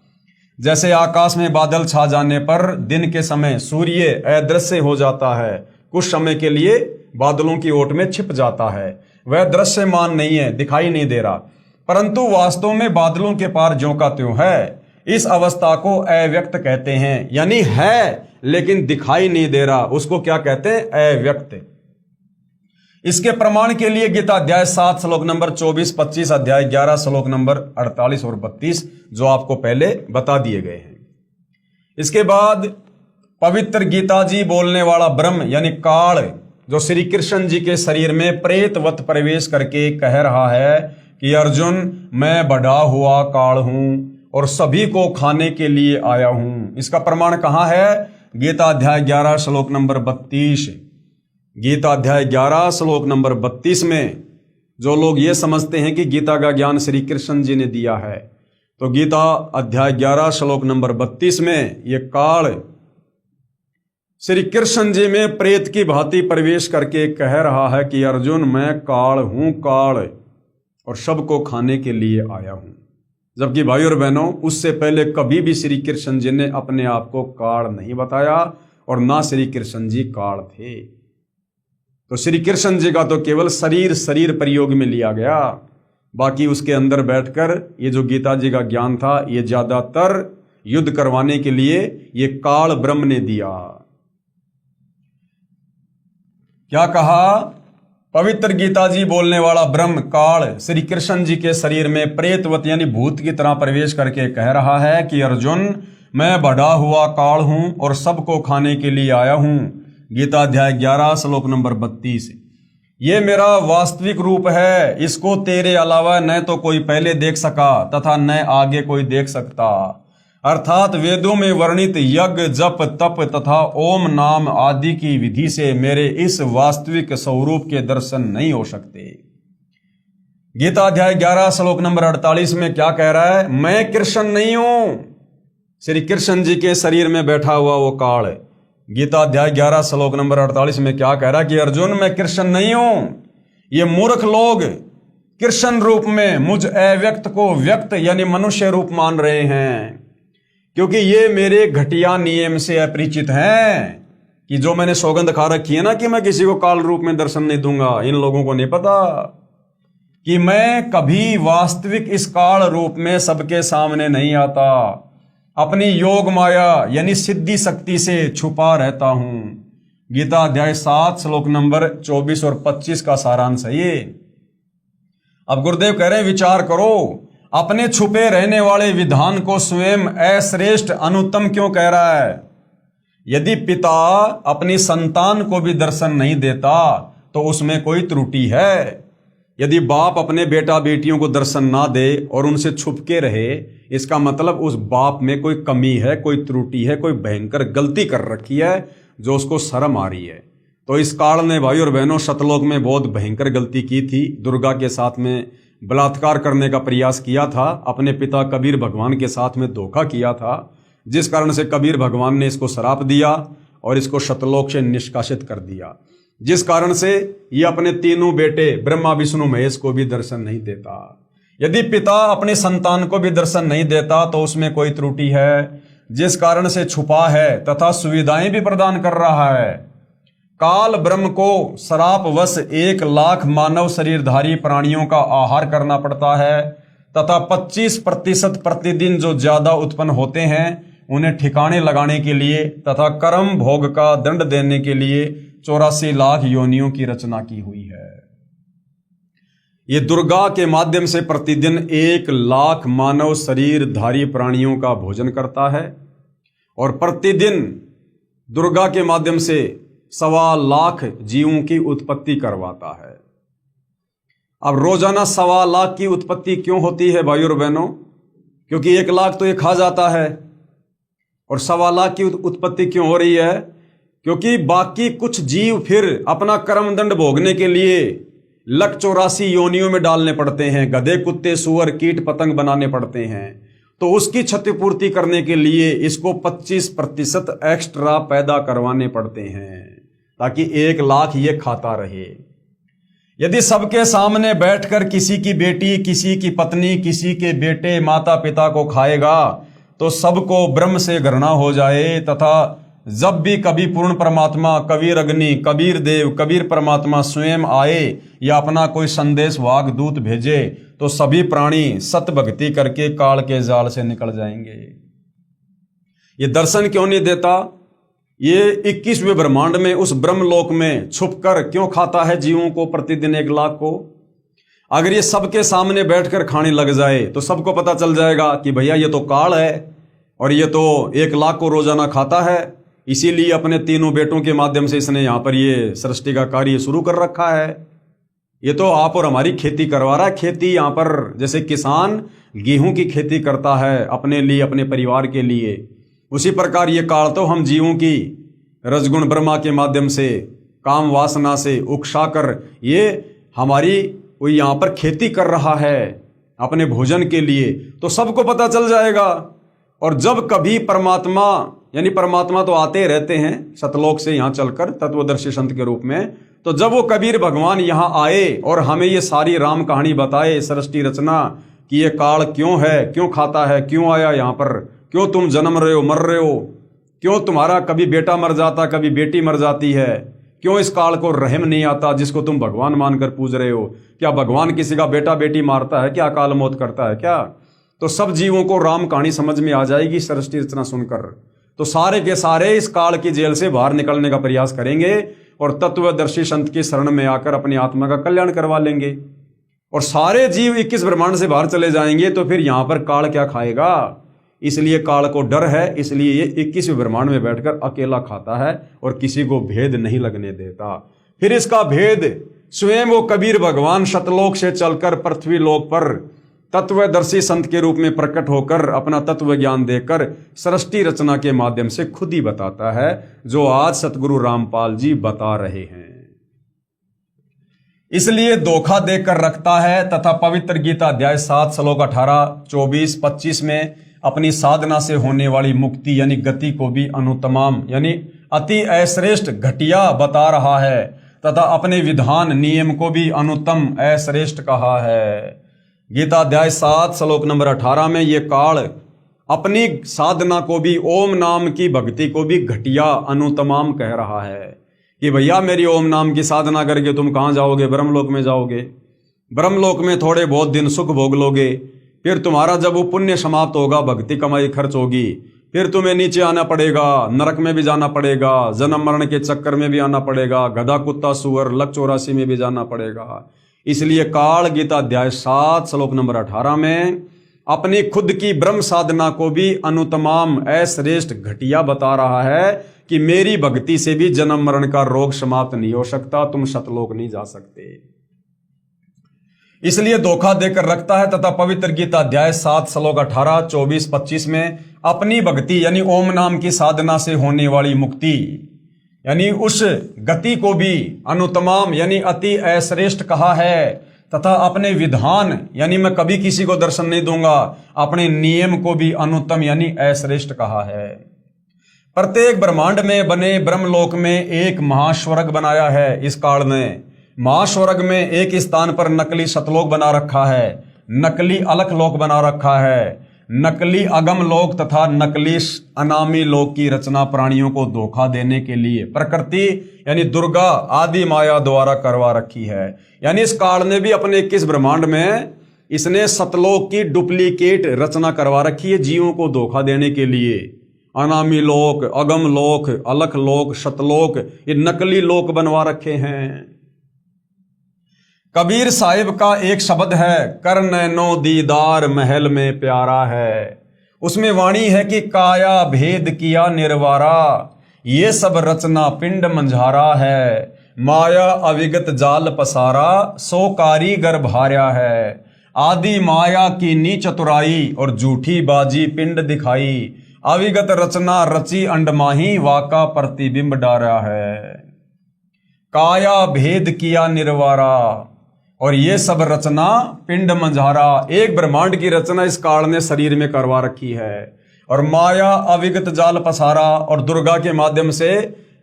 जैसे आकाश में बादल छा जाने पर दिन के समय सूर्य अदृश्य हो जाता है, कुछ समय के लिए बादलों की ओट में छिप जाता है, वह दृश्यमान नहीं है, दिखाई नहीं दे रहा, परंतु वास्तव में बादलों के पार ज्यों का त्यों है। इस अवस्था को अव्यक्त कहते हैं, यानी है लेकिन दिखाई नहीं दे रहा, उसको क्या कहते हैं? अव्यक्त। इसके प्रमाण के लिए गीता अध्याय 7 श्लोक नंबर 24, 25, अध्याय 11 श्लोक नंबर 48 और 32 जो आपको पहले बता दिए गए हैं। इसके बाद पवित्र गीता जी बोलने वाला ब्रह्म यानी काल, जो श्री कृष्ण जी के शरीर में प्रेतवत प्रवेश करके कह रहा है कि अर्जुन मैं बढ़ा हुआ काल हूं और सभी को खाने के लिए आया हूं। इसका प्रमाण कहां है? गीता अध्याय 11 श्लोक नंबर 32। गीता अध्याय 11 श्लोक नंबर 32 में जो लोग ये समझते हैं कि गीता का ज्ञान श्री कृष्ण जी ने दिया है, तो गीता अध्याय 11 श्लोक नंबर 32 में ये काल श्री कृष्ण जी में प्रेत की भांति प्रवेश करके कह रहा है कि अर्जुन मैं काल हूं, काल, और सबको खाने के लिए आया हूं। जबकि भाई और बहनों, उससे पहले कभी भी श्री कृष्ण जी ने अपने आप को काल नहीं बताया और ना श्री कृष्ण जी काल थे। तो श्री कृष्ण जी का तो केवल शरीर प्रयोग में लिया गया, बाकी उसके अंदर बैठकर ये जो गीता जी का ज्ञान था ये ज्यादातर युद्ध करवाने के लिए ये काल ब्रह्म ने दिया। क्या कहा? पवित्र गीता जी बोलने वाला ब्रह्म काल श्री कृष्ण जी के शरीर में प्रेतवत यानी भूत की तरह प्रवेश करके कह रहा है कि अर्जुन, मैं बढ़ा हुआ काल हूं और सबको खाने के लिए आया हूं। गीता अध्याय 11 श्लोक नंबर 32। ये मेरा वास्तविक रूप है, इसको तेरे अलावा न तो कोई पहले देख सका तथा न आगे कोई देख सकता। अर्थात वेदों में वर्णित यज्ञ, जप, तप तथा ओम नाम आदि की विधि से मेरे इस वास्तविक स्वरूप के दर्शन नहीं हो सकते। गीता अध्याय 11 श्लोक नंबर 48 में क्या कह रहा है? मैं कृष्ण नहीं हूं, श्री कृष्ण जी के शरीर में बैठा हुआ वो काल है। गीता अध्याय 11 श्लोक नंबर 48 में क्या कह रहा है कि अर्जुन, मैं कृष्ण नहीं हूं। ये मूर्ख लोग कृष्ण रूप में मुझ अव्यक्त को व्यक्त यानी मनुष्य रूप मान रहे हैं, क्योंकि ये मेरे घटिया नियम से अपरिचित हैं कि जो मैंने सौगंध खा रखी है ना कि मैं किसी को काल रूप में दर्शन नहीं दूंगा। इन लोगों को नहीं पता कि मैं कभी वास्तविक इस काल रूप में सबके सामने नहीं आता, अपनी योग माया यानी सिद्धि शक्ति से छुपा रहता हूं। गीता अध्याय 7 श्लोक नंबर 24 और 25 का सारांश है ये। अब गुरुदेव कह रहे हैं, विचार करो, अपने छुपे रहने वाले विधान को स्वयं अश्रेष्ठ अनुत्तम क्यों कह रहा है? यदि पिता अपनी संतान को भी दर्शन नहीं देता तो उसमें कोई त्रुटि है। यदि बाप अपने बेटा बेटियों को दर्शन ना दे और उनसे छुप के रहे, इसका मतलब उस बाप में कोई कमी है, कोई त्रुटि है, कोई भयंकर गलती कर रखी है जो उसको शर्म आ रही है। तो इस काल ने भाई और बहनों सतलोक में बहुत भयंकर गलती की थी। दुर्गा के साथ में बलात्कार करने का प्रयास किया था, अपने पिता कबीर भगवान के साथ में धोखा किया था, जिस कारण से कबीर भगवान ने इसको श्राप दिया और इसको सतलोक से निष्कासित कर दिया, जिस कारण से ये अपने तीनों बेटे ब्रह्मा विष्णु महेश को भी दर्शन नहीं देता। यदि पिता अपने संतान को भी दर्शन नहीं देता तो उसमें कोई त्रुटि है, जिस कारण से छुपा है तथा सुविधाएं भी प्रदान कर रहा है। काल ब्रह्म को श्रापवश 1 लाख मानव शरीरधारी प्राणियों का आहार करना पड़ता है तथा 25% प्रतिदिन जो ज्यादा उत्पन्न होते हैं उन्हें ठिकाने लगाने के लिए तथा कर्म भोग का दंड देने के लिए 84 लाख योनियों की रचना की हुई है। ये दुर्गा के माध्यम से प्रतिदिन 1 लाख मानव शरीरधारी प्राणियों का भोजन करता है और प्रतिदिन दुर्गा के माध्यम से 1.25 लाख जीवों की उत्पत्ति करवाता है। अब रोजाना 1.25 लाख की उत्पत्ति क्यों होती है भाई और बहनों? क्योंकि 1 लाख तो ये खा जाता है और 1.25 लाख की उत्पत्ति क्यों हो रही है? क्योंकि बाकी कुछ जीव फिर अपना कर्मदंड भोगने के लिए 184 योनियों में डालने पड़ते हैं, गधे कुत्ते सूअर कीट पतंग बनाने पड़ते हैं। तो उसकी क्षतिपूर्ति करने के लिए इसको 25% एक्स्ट्रा पैदा करवाने पड़ते हैं ताकि 1 लाख ये खाता रहे। यदि सबके सामने बैठकर किसी की बेटी, किसी की पत्नी, किसी के बेटे, माता पिता को खाएगा तो सबको ब्रह्म से घृणा हो जाए तथा जब भी कभी पूर्ण परमात्मा कबीर अग्नि, कबीर देव, कबीर परमात्मा स्वयं आए या अपना कोई संदेश वाग दूत भेजे तो सभी प्राणी सत भक्ति करके काल के जाल से निकल जाएंगे। ये दर्शन क्यों नहीं देता? ये 21वें ब्रह्मांड में उस ब्रह्मलोक में छुपकर क्यों खाता है जीवों को प्रतिदिन 1 लाख को? अगर ये सबके सामने बैठकर खाने लग जाए तो सबको पता चल जाएगा कि भैया ये तो काल है और ये तो 1 लाख को रोजाना खाता है, इसीलिए अपने तीनों बेटों के माध्यम से इसने यहाँ पर ये सृष्टि का कार्य शुरू कर रखा है। ये तो आप और हमारी खेती करवा रहा है। खेती यहाँ पर जैसे किसान गेहूं की खेती करता है अपने लिए, अपने परिवार के लिए, उसी प्रकार ये काल तो हम जीवों की रजगुण ब्रह्मा के माध्यम से काम वासना से उकसाकर ये हमारी कोई यहाँ पर खेती कर रहा है अपने भोजन के लिए, तो सबको पता चल जाएगा। और जब कभी परमात्मा यानी परमात्मा तो आते रहते हैं सतलोक से यहाँ चलकर तत्वदर्शी संत के रूप में, तो जब वो कबीर भगवान यहाँ आए और हमें ये सारी राम कहानी बताए, सृष्टि रचना कि ये काल क्यों है, क्यों खाता है, क्यों आया यहाँ पर, क्यों तुम जन्म रहे हो, मर रहे हो, क्यों तुम्हारा कभी बेटा मर जाता, कभी बेटी मर जाती है, क्यों इस काल को रहम नहीं आता जिसको तुम भगवान मानकर पूज रहे हो। क्या भगवान किसी का बेटा बेटी मारता है क्या, अकाल मौत करता है क्या? तो सब जीवों को राम कहानी समझ में आ जाएगी सृष्टि रचना सुनकर। तो सारे के सारे इस काल की जेल से बाहर निकलने का प्रयास करेंगे और तत्वदर्शी संत की शरण में आकर अपनी आत्मा का कल्याण करवा लेंगे। और सारे जीव 21 ब्रह्मांड से बाहर चले जाएंगे तो फिर यहां पर काल क्या खाएगा? इसलिए काल को डर है, इसलिए ये 21 ब्रह्मांड में बैठकर अकेला खाता है और किसी को भेद नहीं लगने देता। फिर इसका भेद स्वयं वो कबीर भगवान शतलोक से चलकर पृथ्वी लोक पर तत्वदर्शी संत के रूप में प्रकट होकर अपना तत्व ज्ञान देकर सृष्टि रचना के माध्यम से खुद ही बताता है, जो आज सतगुरु रामपाल जी बता रहे हैं। इसलिए धोखा देकर रखता है तथा पवित्र गीता अध्याय 7 श्लोक 18, 24, 25 में अपनी साधना से होने वाली मुक्ति यानी गति को भी अनुत्तम यानी अति अश्रेष्ठ घटिया बता रहा है तथा अपने विधान नियम को भी अनुत्तम अश्रेष्ठ कहा है। गीता अध्याय 7 श्लोक नंबर 18 में ये काल अपनी साधना को भी, ओम नाम की भक्ति को भी घटिया अनुत्तम कह रहा है कि भैया मेरी ओम नाम की साधना करके तुम कहाँ जाओगे? ब्रह्मलोक में जाओगे। ब्रह्मलोक में थोड़े बहुत दिन सुख भोग लोगे, फिर तुम्हारा जब वो पुण्य समाप्त होगा, भक्ति कमाई खर्च होगी, फिर तुम्हें नीचे आना पड़ेगा, नरक में भी जाना पड़ेगा, जन्म मरण के चक्कर में भी आना पड़ेगा, गधा कुत्ता सुअर लक 84 में भी जाना पड़ेगा। इसलिए काल गीता अध्याय 7 श्लोक नंबर 18 में अपनी खुद की ब्रह्म साधना को भी अनुत्तम अश्रेष्ठ घटिया बता रहा है कि मेरी भक्ति से भी जन्म मरण का रोग समाप्त नहीं हो सकता, तुम सतलोक नहीं जा सकते। इसलिए धोखा देकर रखता है तथा पवित्र गीता अध्याय 7 श्लोक 18, 24, 25 में अपनी भक्ति यानी ओम नाम की साधना से होने वाली मुक्ति यानी उस गति को भी अनुत्तम यानी अति अश्रेष्ठ कहा है तथा अपने विधान यानी मैं कभी किसी को दर्शन नहीं दूंगा, अपने नियम को भी अनुत्तम यानी अश्रेष्ठ कहा है। प्रत्येक ब्रह्मांड में बने ब्रह्मलोक में एक महास्वर्ग बनाया है इस काल ने। महास्वर्ग में एक स्थान पर नकली सतलोक बना रखा है, नकली अलख लोक बना रखा है, नकली अगम लोक तथा नकली अनामी लोक की रचना प्राणियों को धोखा देने के लिए प्रकृति यानी दुर्गा आदि माया द्वारा करवा रखी है। यानी इस काल ने भी अपने 21 ब्रह्मांड में इसने सतलोक की डुप्लीकेट रचना करवा रखी है जीवों को धोखा देने के लिए। अनामी लोक, अगम लोक, अलख लोक, सतलोक ये नकली लोक बनवा रखे हैं। कबीर साहिब का एक शब्द है, कर नैनो दीदार महल में प्यारा है। उसमें वाणी है कि काया भेद किया निर्वारा, ये सब रचना पिंड मंझारा है। माया अविगत जाल पसारा, सो कारीगर भार्या है। आदि माया की नी चतुराई और झूठी बाजी पिंड दिखाई। अविगत रचना रची अंडमाही, वाका प्रतिबिंब डारा है। काया भेद किया निर्वारा और ये सब रचना पिंड मंझारा, एक ब्रह्मांड की रचना इस काल ने शरीर में करवा रखी है। और माया अविगत जाल पसारा और दुर्गा के माध्यम से,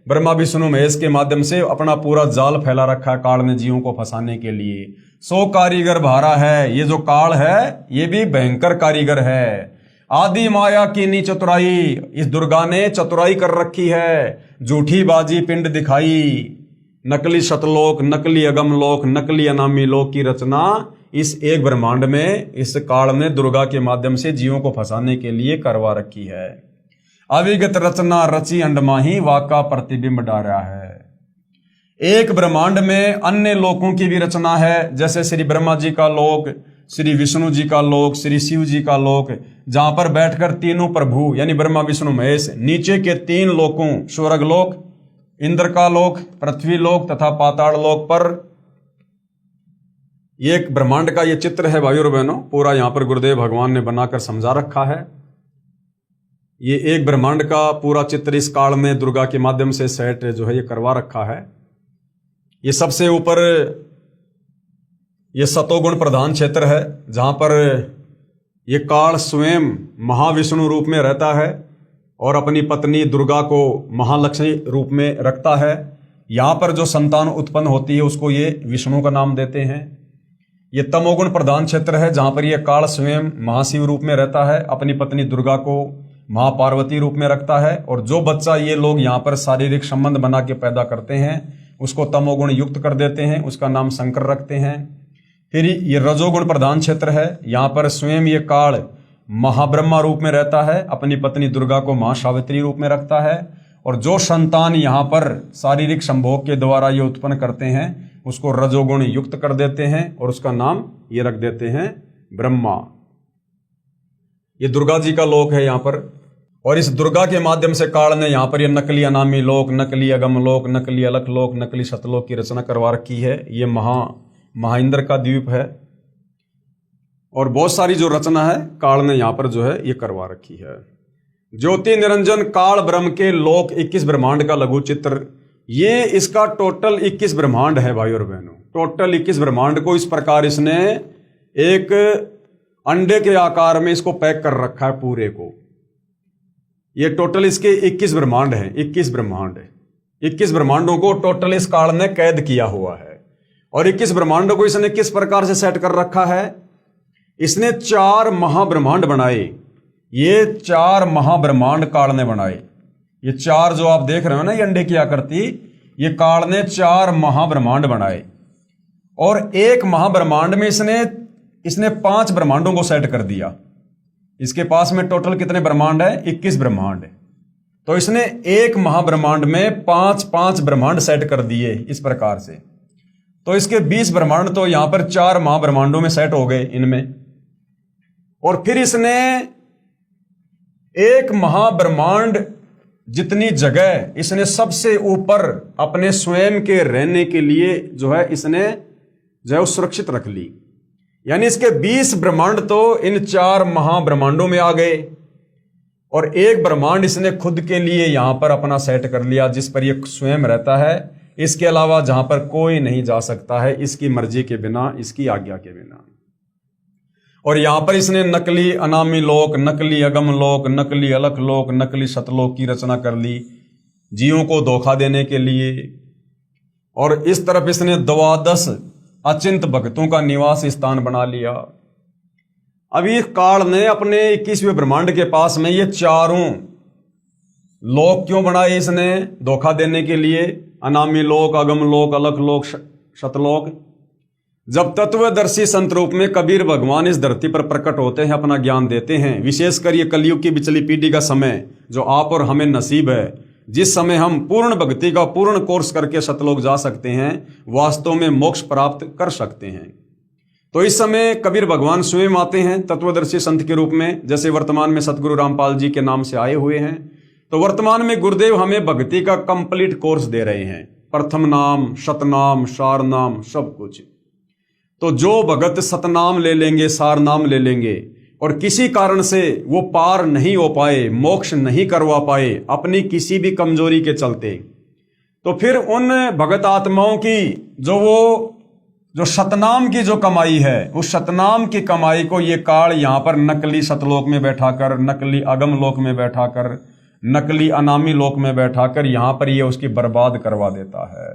ब्रह्मा विष्णु महेश के माध्यम से अपना पूरा जाल फैला रखा है काल ने जीवों को फंसाने के लिए। सो कारीगर भारा है, ये जो काल है ये भी भयंकर कारीगर है। आदि माया की नी चतुराई, इस दुर्गा ने चतुराई कर रखी है, झूठी बाजी पिंड दिखाई। नकली शतलोक, नकली अगम लोक, नकली अनामी लोक की रचना इस एक ब्रह्मांड में इस काल ने दुर्गा के माध्यम से जीवों को फंसाने के लिए करवा रखी है। अविगत रचना रची अंडमाही, वाका प्रतिबिंब डारा है। एक ब्रह्मांड में अन्य लोकों की भी रचना है, जैसे श्री ब्रह्मा जी का लोक, श्री विष्णु जी का लोक, श्री शिव जी का लोक, जहां पर बैठकर तीनों प्रभु यानी ब्रह्मा विष्णु महेश नीचे के 3 लोकों स्वर्ग लोक, इंद्र का लोक, पृथ्वी लोक तथा पाताल लोक पर एक ब्रह्मांड का ये चित्र है भाइयों और बहनों। पूरा यहां पर गुरुदेव भगवान ने बनाकर समझा रखा है। ये एक ब्रह्मांड का पूरा चित्र इस काल में दुर्गा के माध्यम से सेट जो है ये करवा रखा है। ये सबसे ऊपर ये सतोगुण प्रधान क्षेत्र है, जहां पर ये काल स्वयं महाविष्णु रूप में रहता है और अपनी पत्नी दुर्गा को महालक्ष्मी रूप में रखता है। यहाँ पर जो संतान उत्पन्न होती है उसको ये विष्णु का नाम देते हैं। ये तमोगुण प्रधान क्षेत्र है, जहां पर ये काल स्वयं महाशिव रूप में रहता है, अपनी पत्नी दुर्गा को महापार्वती रूप में रखता है। और जो बच्चा ये लोग यहाँ पर शारीरिक संबंध बना के पैदा करते हैं उसको तमोगुण युक्त कर देते हैं, उसका नाम शंकर रखते हैं। फिर ये रजोगुण प्रधान क्षेत्र है, यहाँ पर स्वयं ये काल महाब्रह्मा रूप में रहता है, अपनी पत्नी दुर्गा को महासावित्री रूप में रखता है। और जो संतान यहाँ पर शारीरिक संभोग के द्वारा ये उत्पन्न करते हैं उसको रजोगुण युक्त कर देते हैं और उसका नाम ये रख देते हैं ब्रह्मा। ये दुर्गा जी का लोक है यहाँ पर। और इस दुर्गा के माध्यम से काल ने यहाँ पर ये नकली अनामी लोक, नकली अगम लोक, नकली अलख लोक, नकली सतलोक की रचना करवा रखी है। ये महाइंद्र का द्वीप है और बहुत सारी जो रचना है काल ने यहाँ पर जो है ये करवा रखी है। ज्योति निरंजन काल ब्रह्म के लोक 21 ब्रह्मांड का लघु चित्र, ये इसका टोटल 21 ब्रह्मांड है भाई और बहनों। टोटल 21 ब्रह्मांड को इस प्रकार इसने एक अंडे के आकार में इसको पैक कर रखा है पूरे को। ये टोटल इसके 21 ब्रह्मांड हैं, 21 ब्रह्मांड है। 21 ब्रह्मांडों को टोटल इस काल ने कैद किया हुआ है। और 21 ब्रह्मांडों को इसने किस प्रकार से सेट कर रखा है? इसने 4 महाब्रह्मांड बनाए। ये 4 महाब्रह्मांड काल ने बनाए। ये 4 जो आप देख रहे हो ना ये अंडे की आकृति, ये काल ने 4 महाब्रह्मांड बनाए। और एक महाब्रह्मांड में इसने 5 ब्रह्मांडों को सेट कर दिया। इसके पास में टोटल कितने ब्रह्मांड है? 21 ब्रह्मांड है। तो इसने एक महाब्रह्मांड में 5 ब्रह्मांड सेट कर दिए इस प्रकार से। तो इसके 20 ब्रह्मांड तो यहां पर 4 महाब्रह्मांडों में सेट हो गए इनमें। और फिर इसने एक महाब्रह्मांड जितनी जगह इसने सबसे ऊपर अपने स्वयं के रहने के लिए जो है इसने जो है सुरक्षित रख ली। यानी इसके 20 ब्रह्मांड तो इन 4 महाब्रह्मांडों में आ गए और एक ब्रह्मांड इसने खुद के लिए यहां पर अपना सेट कर लिया जिस पर ये स्वयं रहता है। इसके अलावा जहां पर कोई नहीं जा सकता है इसकी मर्जी के बिना, इसकी आज्ञा के बिना। और यहां पर इसने नकली अनामी लोक, नकली अगम लोक, नकली अलख लोक, नकली सतलोक की रचना कर ली जीवों को धोखा देने के लिए। और इस तरफ इसने 12 अचिंत भक्तों का निवास स्थान बना लिया। अभी काल ने अपने 21वें ब्रह्मांड के पास में ये 4 लोक क्यों बनाए? इसने धोखा देने के लिए, अनामी लोक, अगम लोक, अलख लोक, सतलोक। जब तत्वदर्शी संत रूप में कबीर भगवान इस धरती पर प्रकट होते हैं, अपना ज्ञान देते हैं, विशेषकर ये कलयुग की बिचली पीढ़ी का समय जो आप और हमें नसीब है, जिस समय हम पूर्ण भक्ति का पूर्ण कोर्स करके सतलोक जा सकते हैं, वास्तव में मोक्ष प्राप्त कर सकते हैं। तो इस समय कबीर भगवान स्वयं आते हैं तत्वदर्शी संत के रूप में, जैसे वर्तमान में सतगुरु रामपाल जी के नाम से आए हुए हैं। तो वर्तमान में गुरुदेव हमें भक्ति का कंप्लीट कोर्स दे रहे हैं, प्रथम नाम, शतनाम, सार नाम, सब कुछ। तो जो भगत सतनाम ले लेंगे, सार नाम ले लेंगे और किसी कारण से वो पार नहीं हो पाए, मोक्ष नहीं करवा पाए अपनी किसी भी कमजोरी के चलते, तो फिर उन भगत आत्माओं की जो सतनाम की जो कमाई है, उस सतनाम की कमाई को ये काल यहां पर नकली सतलोक में बैठाकर, नकली अगम लोक में बैठाकर, नकली अनामी लोक में बैठाकर यहां पर ये उसकी बर्बाद करवा देता है।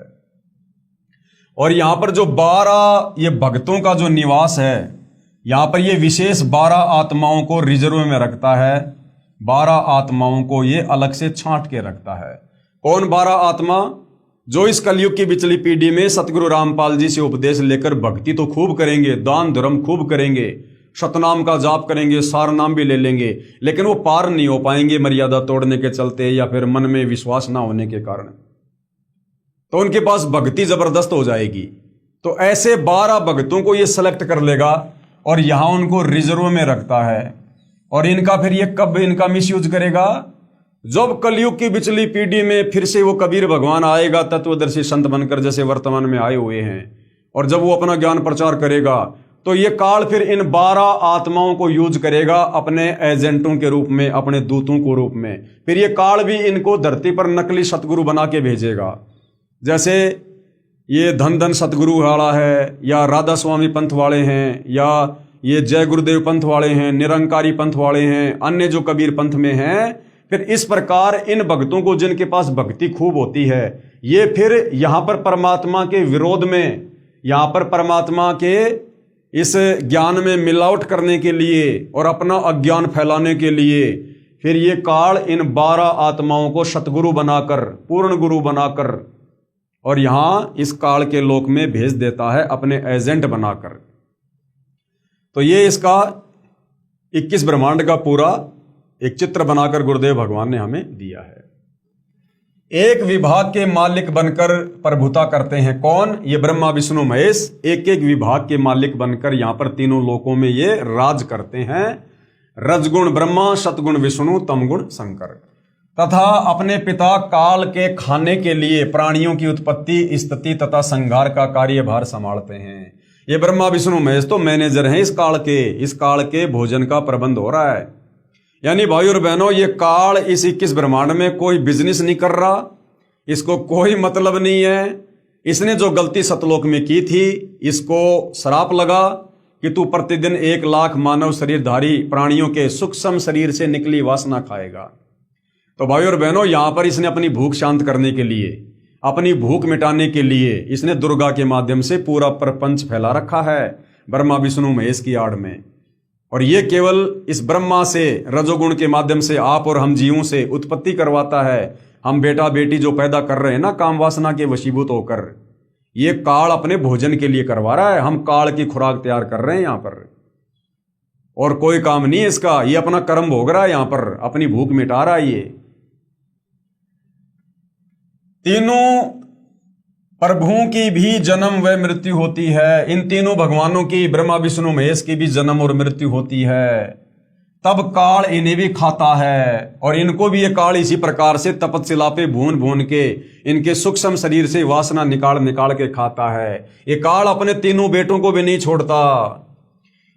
और यहां पर जो 12 ये भक्तों का जो निवास है, यहां पर ये विशेष 12 आत्माओं को रिजर्व में रखता है। 12 आत्माओं को ये अलग से छांट के रखता है। कौन 12 आत्मा? जो इस कलयुग की बिचली पीढ़ी में सतगुरु रामपाल जी से उपदेश लेकर भक्ति तो खूब करेंगे, दान धर्म खूब करेंगे, शतनाम का जाप करेंगे, सार नाम भी ले लेंगे, लेकिन वो पार नहीं हो पाएंगे मर्यादा तोड़ने के चलते या फिर मन में विश्वास ना होने के कारण। तो उनके पास भक्ति जबरदस्त हो जाएगी। तो ऐसे 12 भक्तों को ये सेलेक्ट कर लेगा और यहां उनको रिजर्व में रखता है। और इनका फिर ये कब इनका मिसयूज करेगा? जब कलयुग की बिचली पीढ़ी में फिर से वो कबीर भगवान आएगा तत्वदर्शी संत बनकर, जैसे वर्तमान में आए हुए हैं, और जब वो अपना ज्ञान प्रचार करेगा तो ये काल फिर इन 12 आत्माओं को यूज करेगा अपने एजेंटों के रूप में, अपने दूतों को रूप में। फिर ये काल भी इनको धरती पर नकली सतगुरु बना के भेजेगा। जैसे ये धन धन सतगुरु वाला है, या राधा स्वामी पंथ वाले हैं, या ये जय गुरुदेव पंथ वाले हैं, निरंकारी पंथ वाले हैं, अन्य जो कबीर पंथ में हैं, फिर इस प्रकार इन भक्तों को जिनके पास भक्ति खूब होती है, ये फिर यहां पर परमात्मा के विरोध में, यहां पर परमात्मा के इस ज्ञान में मिलावट करने के लिए और अपना अज्ञान फैलाने के लिए फिर ये काल इन 12 आत्माओं को सतगुरु बनाकर, पूर्ण गुरु बनाकर और यहां इस काल के लोक में भेज देता है अपने एजेंट बनाकर। तो ये इसका 21 ब्रह्मांड का पूरा एक चित्र बनाकर गुरुदेव भगवान ने हमें दिया है। एक विभाग के मालिक बनकर प्रभुता करते हैं कौन? ये ब्रह्मा विष्णु महेश एक एक विभाग के मालिक बनकर यहां पर तीनों लोकों में ये राज करते हैं। रजगुण ब्रह्मा, सतगुण विष्णु, तमगुण शंकर। तथा अपने पिता काल के खाने के लिए प्राणियों की उत्पत्ति, स्थिति तथा संहार का कार्यभार संभालते हैं। ये ब्रह्मा विष्णु महेश तो मैनेजर हैं इस काल के भोजन का प्रबंध हो रहा है। यानी भाई और बहनों, ये काल इस 21 ब्रह्मांड में कोई बिजनेस नहीं कर रहा, इसको कोई मतलब नहीं है। इसने जो गलती सतलोक में की थी, इसको श्राप लगा कि तू प्रतिदिन 1 लाख मानव शरीरधारी प्राणियों के सूक्ष्म शरीर से निकली वासना खाएगा। तो भाई और बहनों, यहां पर इसने अपनी भूख शांत करने के लिए, अपनी भूख मिटाने के लिए इसने दुर्गा के माध्यम से पूरा प्रपंच फैला रखा है ब्रह्मा विष्णु महेश की आड़ में। और ये केवल इस ब्रह्मा से, रजोगुण के माध्यम से आप और हम जीवों से उत्पत्ति करवाता है। हम बेटा बेटी जो पैदा कर रहे हैं ना काम वासना के वशीभूत होकर, ये काल अपने भोजन के लिए करवा रहा है। हम काल की खुराक तैयार कर रहे हैं यहां पर, और कोई काम नहीं है इसका। ये अपना कर्म भोग रहा है यहां पर, अपनी भूख मिटा रहा है। ये तीनों प्रभुओं की भी जन्म व मृत्यु होती है। इन तीनों भगवानों की, ब्रह्मा विष्णु महेश की भी जन्म और मृत्यु होती है। तब काल इन्हें भी खाता है और इनको भी ये काल इसी प्रकार से तपस्या पे भून भून के इनके सूक्ष्म शरीर से वासना निकाल निकाल के खाता है। ये काल अपने तीनों बेटों को भी नहीं छोड़ता।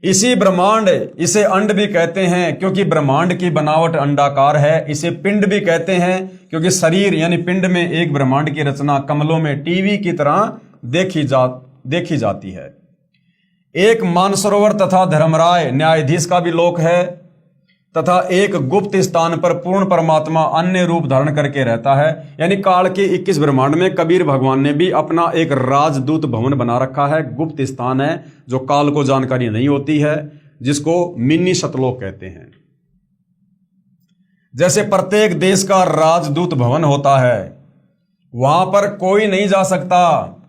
इसी ब्रह्मांड, इसे अंड भी कहते हैं क्योंकि ब्रह्मांड की बनावट अंडाकार है। इसे पिंड भी कहते हैं क्योंकि शरीर यानी पिंड में एक ब्रह्मांड की रचना कमलों में टीवी की तरह देखी जाती है। एक मानसरोवर तथा धर्मराय न्यायाधीश का भी लोक है तथा एक गुप्त स्थान पर पूर्ण परमात्मा अन्य रूप धारण करके रहता है। यानी काल के 21 ब्रह्मांड में कबीर भगवान ने भी अपना एक राजदूत भवन बना रखा है। गुप्त स्थान है जो काल को जानकारी नहीं होती है, जिसको मिनी सतलोक कहते हैं। जैसे प्रत्येक देश का राजदूत भवन होता है, वहां पर कोई नहीं जा सकता।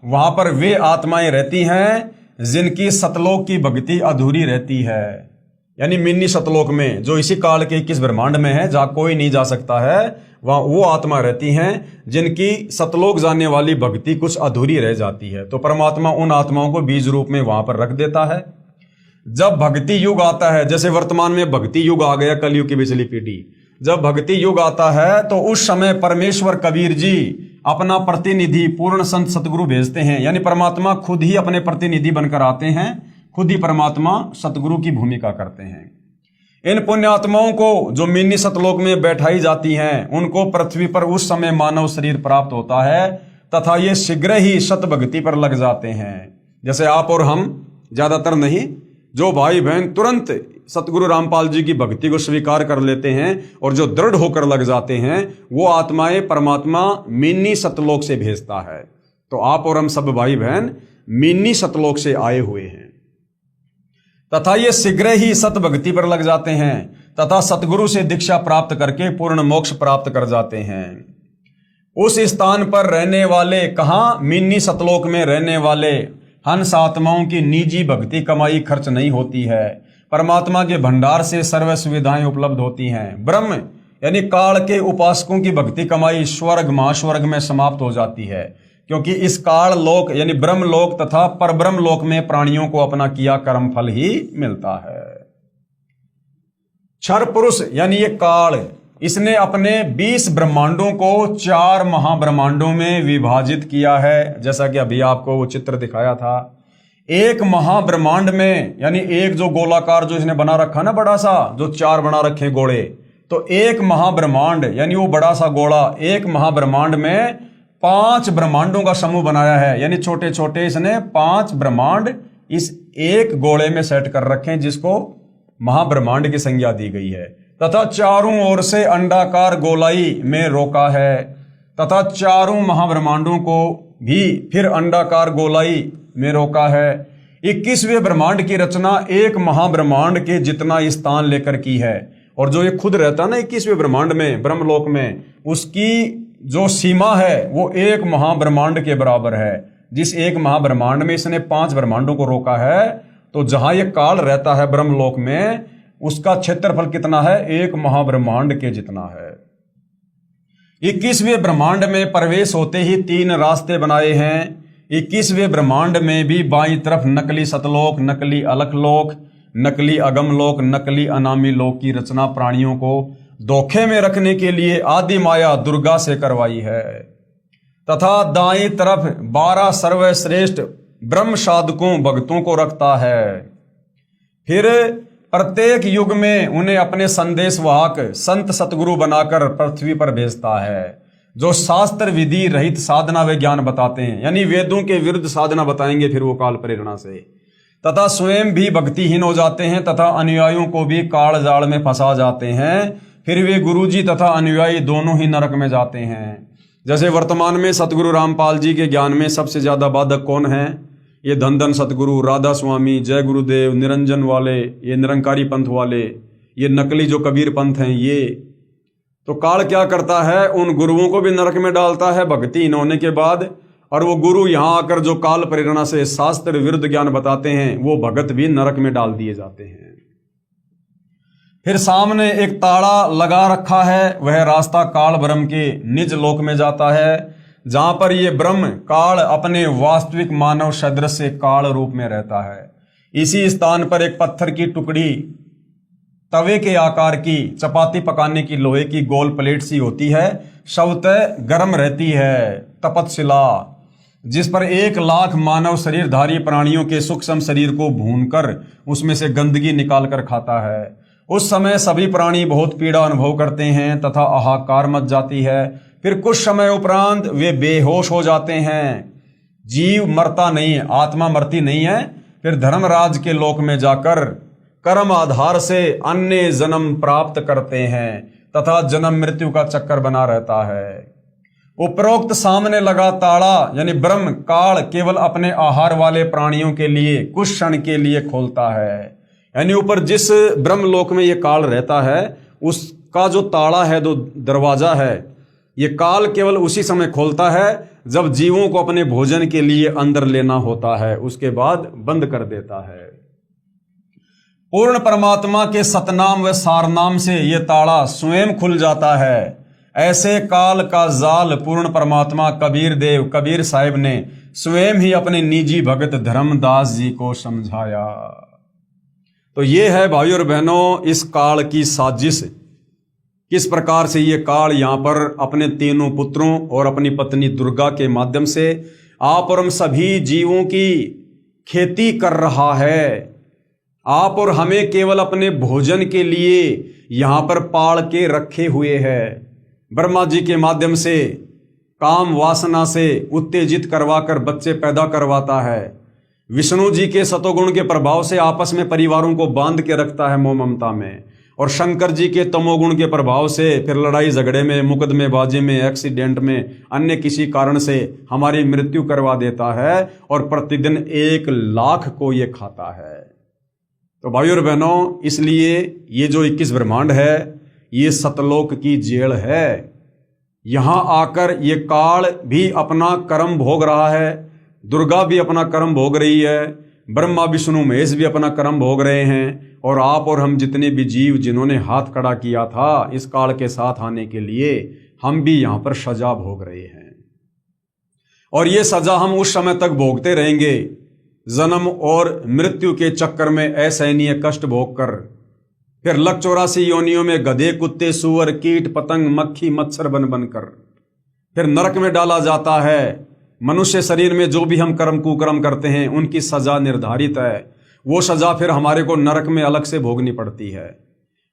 वहां पर वे आत्माएं रहती हैं जिनकी सतलोक की भक्ति अधूरी रहती है। यानी मिनी सतलोक में, जो इसी काल के 21 ब्रह्मांड में है, जहां कोई नहीं जा सकता है, वहां वो आत्मा रहती हैं जिनकी सतलोक जाने वाली भक्ति कुछ अधूरी रह जाती है। तो परमात्मा उन आत्माओं को बीज रूप में वहां पर रख देता है। जब भक्ति युग आता है, जैसे वर्तमान में भक्ति युग आ गया, कलयुग की पिछली पीढ़ी, जब भक्ति युग आता है तो उस समय परमेश्वर कबीर जी अपना प्रतिनिधि पूर्ण संत सतगुरु भेजते हैं। यानी परमात्मा खुद ही अपने प्रतिनिधि बनकर आते हैं, खुद ही परमात्मा सतगुरु की भूमिका करते हैं। इन पुण्यात्माओं को जो मिनी सतलोक में बैठाई जाती हैं, उनको पृथ्वी पर उस समय मानव शरीर प्राप्त होता है तथा ये शीघ्र ही सत भक्ति पर लग जाते हैं। जैसे आप और हम, ज्यादातर नहीं, जो भाई बहन तुरंत सतगुरु रामपाल जी की भक्ति को स्वीकार कर लेते हैं और जो दृढ़ होकर लग जाते हैं, वो आत्माएं परमात्मा मिनी सतलोक से भेजता है। तो आप और हम सब भाई बहन मिनी सतलोक से आए हुए हैं तथा ये शीघ्र ही सत भक्ति पर लग जाते हैं तथा सतगुरु से दीक्षा प्राप्त करके पूर्ण मोक्ष प्राप्त कर जाते हैं। उस स्थान पर रहने वाले, कहां? मिनी सतलोक में रहने वाले हंस आत्माओं की निजी भक्ति कमाई खर्च नहीं होती है। परमात्मा के भंडार से सर्व सुविधाएं उपलब्ध होती हैं। ब्रह्म यानी काल के उपासकों की भक्ति कमाई स्वर्ग महास्वर्ग में समाप्त हो जाती है, क्योंकि इस काल लोक यानी ब्रह्म लोक तथा परब्रह्म लोक में प्राणियों को अपना किया कर्म फल ही मिलता है। क्षर पुरुष यानी ये काल, इसने अपने 20 ब्रह्मांडों को 4 महाब्रह्मांडों में विभाजित किया है। जैसा कि अभी आपको वो चित्र दिखाया था, एक महाब्रह्मांड में यानी एक जो गोलाकार जो इसने बना रखा ना बड़ा सा, जो 4 बना रखे गोले, तो एक महाब्रह्मांड यानी वो बड़ा सा गोला, एक महाब्रह्मांड में 5 ब्रह्मांडों का समूह बनाया है। यानी छोटे छोटे इसने 5 ब्रह्मांड इस एक गोले में सेट कर रखे हैं, जिसको महाब्रह्मांड की संज्ञा दी गई है। तथा चारों ओर से अंडाकार गोलाई में रोका है तथा चारों महाब्रह्मांडों को भी फिर अंडाकार गोलाई में रोका है। 21वें ब्रह्मांड की रचना एक महाब्रह्मांड के जितना स्थान लेकर की है। और जो ये खुद रहता है ना 21वें ब्रह्मांड में, ब्रह्मलोक में, उसकी जो सीमा है वो एक महाब्रह्मांड के बराबर है। जिस एक महाब्रह्मांड में इसने 5 ब्रह्मांडों को रोका है, तो जहां ये काल रहता है ब्रह्मलोक में, उसका क्षेत्रफल कितना है? एक महाब्रह्मांड के जितना है। 21वें ब्रह्मांड में प्रवेश होते ही 3 रास्ते बनाए हैं। 21वें ब्रह्मांड में भी बाईं तरफ नकली सतलोक, नकली अलखलोक, नकली अगमलोक, नकली अनामी लोक की रचना प्राणियों को धोखे में रखने के लिए आदि माया दुर्गा से करवाई है। तथा दाईं तरफ 12 सर्वश्रेष्ठ ब्रह्म साधकों भक्तों को रखता है। फिर प्रत्येक युग में उन्हें अपने संदेश वाहक संत सतगुरु बनाकर पृथ्वी पर भेजता है, जो शास्त्र विधि रहित साधना व ज्ञान बताते हैं, यानी वेदों के विरुद्ध साधना बताएंगे फिर वो काल प्रेरणा से, तथा स्वयं भी भक्तिहीन हो जाते हैं तथा अनुयायियों को भी काल जाल में फंसा जाते हैं। फिर वे गुरुजी तथा अनुयायी दोनों ही नरक में जाते हैं। जैसे वर्तमान में सतगुरु रामपाल जी के ज्ञान में सबसे ज्यादा बाधक कौन है? ये धन धन सतगुरु, राधा स्वामी, जय गुरुदेव, निरंजन वाले, ये निरंकारी पंथ वाले, ये नकली जो कबीर पंथ हैं ये। तो काल क्या करता है? उन गुरुओं को भी नरक में डालता है भक्तिहीन होने के बाद, और वो गुरु यहां आकर जो काल प्रेरणा से शास्त्र विरुद्ध ज्ञान बताते हैं, वो भगत भी नरक में डाल दिए जाते हैं। फिर सामने एक ताला लगा रखा है, वह रास्ता काल ब्रह्म के निज लोक में जाता है, जहां पर ये ब्रह्म काल अपने वास्तविक मानव सदृश से काल रूप में रहता है। इसी स्थान पर एक पत्थर की टुकड़ी तवे के आकार की चपाती पकाने की लोहे की गोल प्लेट सी होती है, स्वतः गर्म रहती है, तपतशिला, जिस पर 1 लाख मानव शरीरधारी प्राणियों के सूक्ष्म शरीर को भूनकर उसमें से गंदगी निकालकर खाता है। उस समय सभी प्राणी बहुत पीड़ा अनुभव करते हैं तथा हाहाकार मच जाती है। फिर कुछ समय उपरांत वे बेहोश हो जाते हैं। जीव मरता नहीं है, आत्मा मरती नहीं है। फिर धर्मराज के लोक में जाकर कर्म आधार से अन्य जन्म प्राप्त करते हैं तथा जन्म मृत्यु का चक्कर बना रहता है। उपरोक्त सामने लगा ताला यानी ब्रह्म काल केवल अपने आहार वाले प्राणियों के लिए कुछ क्षण के लिए खोलता है। यानी ऊपर जिस ब्रह्म लोक में ये काल रहता है, उसका जो ताला है, जो दरवाजा है, ये काल केवल उसी समय खोलता है जब जीवों को अपने भोजन के लिए अंदर लेना होता है, उसके बाद बंद कर देता है। पूर्ण परमात्मा के सतनाम व सारनाम से यह ताला स्वयं खुल जाता है। ऐसे काल का जाल पूर्ण परमात्मा कबीर साहिब ने स्वयं ही अपने निजी भगत धर्मदास जी को समझाया। तो ये है भाई और बहनों इस काल की साजिश, किस प्रकार से ये काल यहाँ पर अपने 3 पुत्रों और अपनी पत्नी दुर्गा के माध्यम से आप और हम सभी जीवों की खेती कर रहा है। आप और हमें केवल अपने भोजन के लिए यहाँ पर पाल के रखे हुए है। ब्रह्मा जी के माध्यम से काम वासना से उत्तेजित करवाकर बच्चे पैदा करवाता है। विष्णु जी के सतोगुण के प्रभाव से आपस में परिवारों को बांध के रखता है मोह ममता में, और शंकर जी के तमोगुण के प्रभाव से फिर लड़ाई झगड़े में, मुकदमेबाजी में, एक्सीडेंट में, अन्य किसी कारण से हमारी मृत्यु करवा देता है और प्रतिदिन 1 लाख को ये खाता है। तो भाई और बहनों, इसलिए ये जो 21 ब्रह्मांड है ये सतलोक की जेल है। यहां आकर ये काल भी अपना कर्म भोग रहा है, दुर्गा भी अपना कर्म भोग रही है, ब्रह्मा विष्णु महेश भी अपना कर्म भोग रहे हैं, और आप और हम जितने भी जीव जिन्होंने हाथ खड़ा किया था इस काल के साथ आने के लिए, हम भी यहां पर सजा भोग रहे हैं। और ये सजा हम उस समय तक भोगते रहेंगे, जन्म और मृत्यु के चक्कर में असहनीय कष्ट भोग कर, फिर 184 योनियों में गधे, कुत्ते, सूअर, कीट, पतंग, मक्खी, मच्छर बन बनकर फिर नरक में डाला जाता है। मनुष्य शरीर में जो भी हम कर्म कुकर्म करते हैं उनकी सजा निर्धारित है। वो सजा फिर हमारे को नरक में अलग से भोगनी पड़ती है।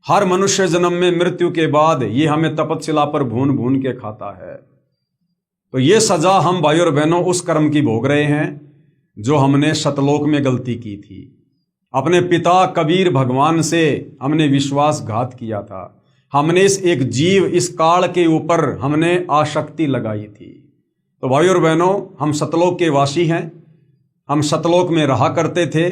हर मनुष्य जन्म में मृत्यु के बाद ये हमें तपतशिला पर भून भून के खाता है। तो ये सजा हम भाई और बहनों उस कर्म की भोग रहे हैं जो हमने सतलोक में गलती की थी। अपने पिता कबीर भगवान से हमने विश्वासघात किया था। हमने इस एक जीव, इस काल के ऊपर हमने आसक्ति लगाई थी। तो भाई और बहनों, हम सतलोक के वासी हैं। हम सतलोक में रहा करते थे,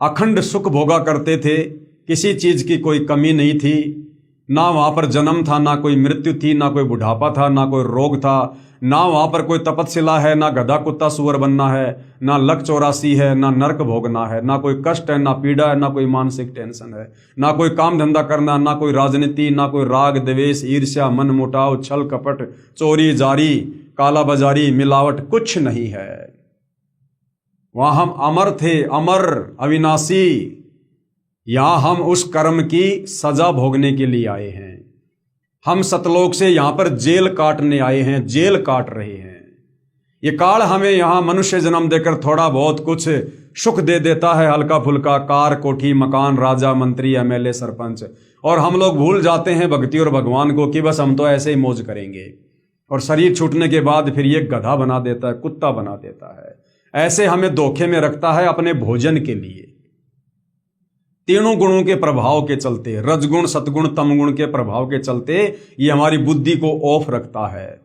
अखंड सुख भोगा करते थे, किसी चीज की कोई कमी नहीं थी। ना वहां पर जन्म था, ना कोई मृत्यु थी, ना कोई बुढ़ापा था, ना कोई रोग था, ना वहां पर कोई तपस्या है, ना गधा कुत्ता सुअर बनना है, ना लक 84 है, ना नरक भोगना है, ना कोई कष्ट है, ना पीड़ा है, ना कोई मानसिक टेंशन है, ना कोई काम धंधा करना, ना कोई राजनीति, ना कोई राग द्वेष ईर्ष्या मन मुटाव छल कपट चोरी जारी काला बाजारी मिलावट कुछ नहीं है। वहां हम अमर थे, अमर अविनाशी। यहां हम उस कर्म की सजा भोगने के लिए आए हैं। हम सतलोक से यहां पर जेल काटने आए हैं, जेल काट रहे हैं। ये काल हमें यहां मनुष्य जन्म देकर थोड़ा बहुत कुछ सुख दे देता है, हल्का फुल्का कार कोठी मकान राजा मंत्री एमएलए सरपंच, और हम लोग भूल जाते हैं भक्ति और भगवान को कि बस हम तो ऐसे ही मौज करेंगे। और शरीर छूटने के बाद फिर ये गधा बना देता है, कुत्ता बना देता है, ऐसे हमें धोखे में रखता है अपने भोजन के लिए। तीनों गुणों के प्रभाव के चलते, रजगुण सतगुण तमगुण के प्रभाव के चलते ये हमारी बुद्धि को ऑफ रखता है।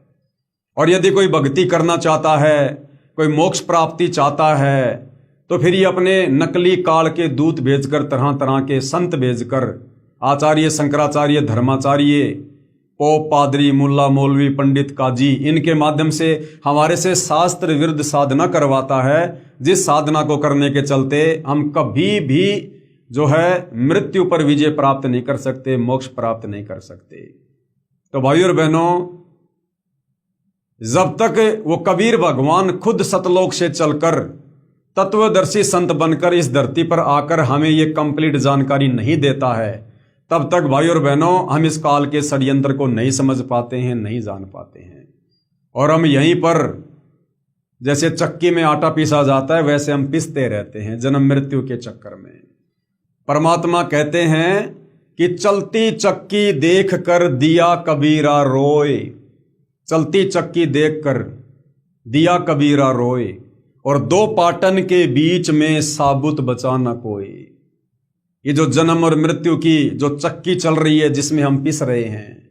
और यदि कोई भक्ति करना चाहता है, कोई मोक्ष प्राप्ति चाहता है, तो फिर ये अपने नकली काल के दूत भेजकर, तरह तरह के संत भेजकर, आचार्य शंकराचार्य धर्माचार्य पोप पादरी मुल्ला मौलवी पंडित काजी, इनके माध्यम से हमारे से शास्त्र विरुद्ध साधना करवाता है, जिस साधना को करने के चलते हम कभी भी जो है मृत्यु पर विजय प्राप्त नहीं कर सकते, मोक्ष प्राप्त नहीं कर सकते। तो भाइयों और बहनों, जब तक वो कबीर भगवान खुद सतलोक से चलकर तत्वदर्शी संत बनकर इस धरती पर आकर हमें ये कंप्लीट जानकारी नहीं देता है, तब तक भाइयों और बहनों हम इस काल के षड्यंत्र को नहीं समझ पाते हैं, नहीं जान पाते हैं। और हम यहीं पर जैसे चक्की में आटा पीसा जाता है वैसे हम पिसते रहते हैं जन्म मृत्यु के चक्कर में। परमात्मा कहते हैं कि चलती चक्की देख कर दिया कबीरा रोए, चलती चक्की देखकर दिया कबीरा रोए, और दो पाटन के बीच में साबुत बचा न कोई। ये जो जन्म और मृत्यु की जो चक्की चल रही है जिसमें हम पिस रहे हैं,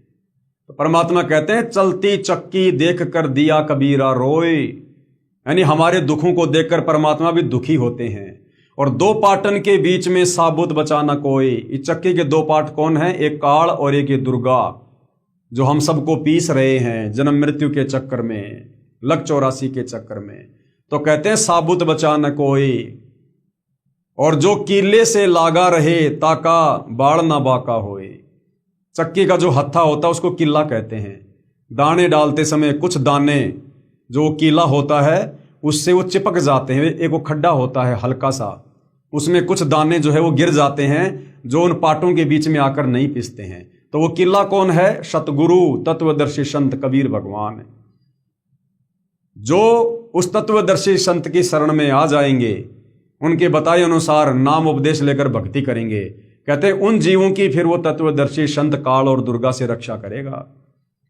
तो परमात्मा कहते हैं चलती चक्की देख कर दिया कबीरा रोए, यानी हमारे दुखों को देखकर परमात्मा भी दुखी होते हैं। और दो पाटन के बीच में साबुत बचा न कोई। इस चक्की के दो पाट कौन है? एक काल और एक ये दुर्गा, जो हम सबको पीस रहे हैं जन्म मृत्यु के चक्कर में, लक 84 के चक्कर में। तो कहते हैं साबुत बचा न कोई, और जो कीले से लागा रहे ताका बाढ़ ना बाका होए। चक्की का जो हत्था होता है उसको किला कहते हैं। दाने डालते समय कुछ दाने जो कीला होता है उससे वो चिपक जाते हैं। एक वो खड्डा होता है हल्का सा, उसमें कुछ दाने जो है वो गिर जाते हैं, जो उन पाटों के बीच में आकर नहीं पिसते हैं। तो वो किला कौन है? सतगुरु तत्वदर्शी संत कबीर भगवान। जो उस तत्वदर्शी संत की शरण में आ जाएंगे, उनके बताए अनुसार नाम उपदेश लेकर भक्ति करेंगे, कहते हैं उन जीवों की फिर वो तत्वदर्शी संत काल और दुर्गा से रक्षा करेगा।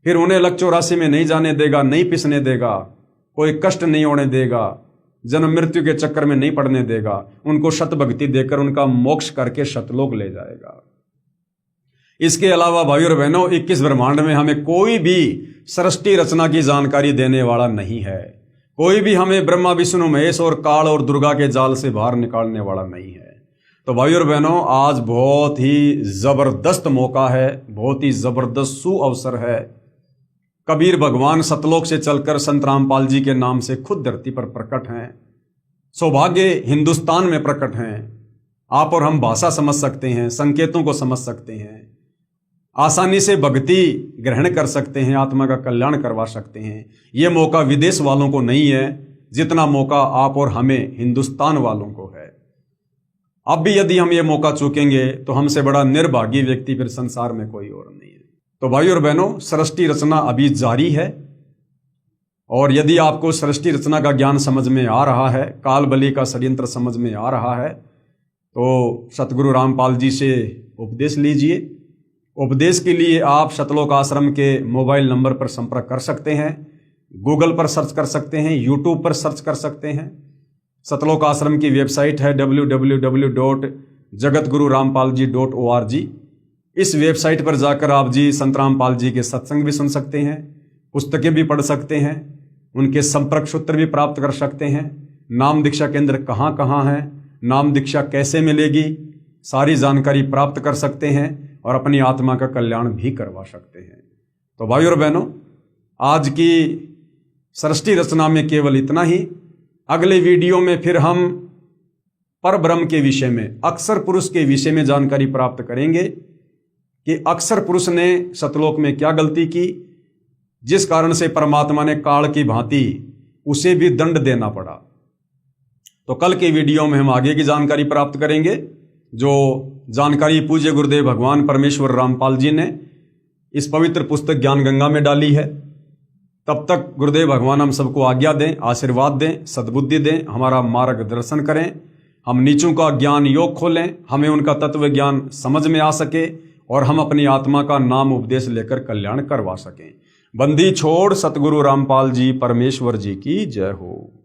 फिर उन्हें लक 84 में नहीं जाने देगा, नहीं पिसने देगा, कोई कष्ट नहीं होने देगा, जन्म मृत्यु के चक्कर में नहीं पड़ने देगा। उनको शत भक्ति देकर उनका मोक्ष करके शतलोक ले जाएगा। इसके अलावा भाइयों और बहनों, 21 ब्रह्मांड में हमें कोई भी सृष्टि रचना की जानकारी देने वाला नहीं है। कोई भी हमें ब्रह्मा विष्णु महेश और काल और दुर्गा के जाल से बाहर निकालने वाला नहीं है। तो भाइयों और बहनों, आज बहुत ही जबरदस्त मौका है, बहुत ही जबरदस्त सुअवसर है। कबीर भगवान सतलोक से चलकर संत रामपाल जी के नाम से खुद धरती पर प्रकट हैं। सौभाग्य हिंदुस्तान में प्रकट हैं। आप और हम भाषा समझ सकते हैं, संकेतों को समझ सकते हैं, आसानी से भक्ति ग्रहण कर सकते हैं, आत्मा का कल्याण करवा सकते हैं। ये मौका विदेश वालों को नहीं है जितना मौका आप और हमें हिंदुस्तान वालों को है। अब भी यदि हम ये मौका चूकेंगे तो हमसे बड़ा निर्भागी व्यक्ति फिर संसार में कोई और नहीं है। तो भाइयों और बहनों, सृष्टि रचना अभी जारी है, और यदि आपको सृष्टि रचना का ज्ञान समझ में आ रहा है, काल बलि का षड्यंत्र समझ में आ रहा है, तो सतगुरु रामपाल जी से उपदेश लीजिए। उपदेश के लिए आप सतलोक आश्रम के मोबाइल नंबर पर संपर्क कर सकते हैं, गूगल पर सर्च कर सकते हैं, यूट्यूब पर सर्च कर सकते हैं। सतलोक आश्रम की वेबसाइट है www.jagatgururampalji.org। इस वेबसाइट पर जाकर आप जी संत रामपाल जी के सत्संग भी सुन सकते हैं, पुस्तकें भी पढ़ सकते हैं, उनके संपर्क सूत्र भी प्राप्त कर सकते हैं, नाम दीक्षा केंद्र कहाँ कहाँ है, नाम दीक्षा कैसे मिलेगी, सारी जानकारी प्राप्त कर सकते हैं और अपनी आत्मा का कल्याण भी करवा सकते हैं। तो भाइयों और बहनों, आज की सृष्टि रचना में केवल इतना ही। अगले वीडियो में फिर हम परब्रह्म के विषय में, अक्षर पुरुष के विषय में जानकारी प्राप्त करेंगे कि अक्षर पुरुष ने सतलोक में क्या गलती की, जिस कारण से परमात्मा ने काल की भांति उसे भी दंड देना पड़ा। तो कल के वीडियो में हम आगे की जानकारी प्राप्त करेंगे, जो जानकारी पूज्य गुरुदेव भगवान परमेश्वर रामपाल जी ने इस पवित्र पुस्तक ज्ञान गंगा में डाली है। तब तक गुरुदेव भगवान हम सबको आज्ञा दें, आशीर्वाद दें, सद्बुद्धि दें, हमारा मार्गदर्शन करें, हम नीचों का ज्ञान योग खोलें, हमें उनका तत्व ज्ञान समझ में आ सके और हम अपनी आत्मा का नाम उपदेश लेकर कल्याण करवा सकें। बंदी छोड़ सतगुरु रामपाल जी परमेश्वर जी की जय हो।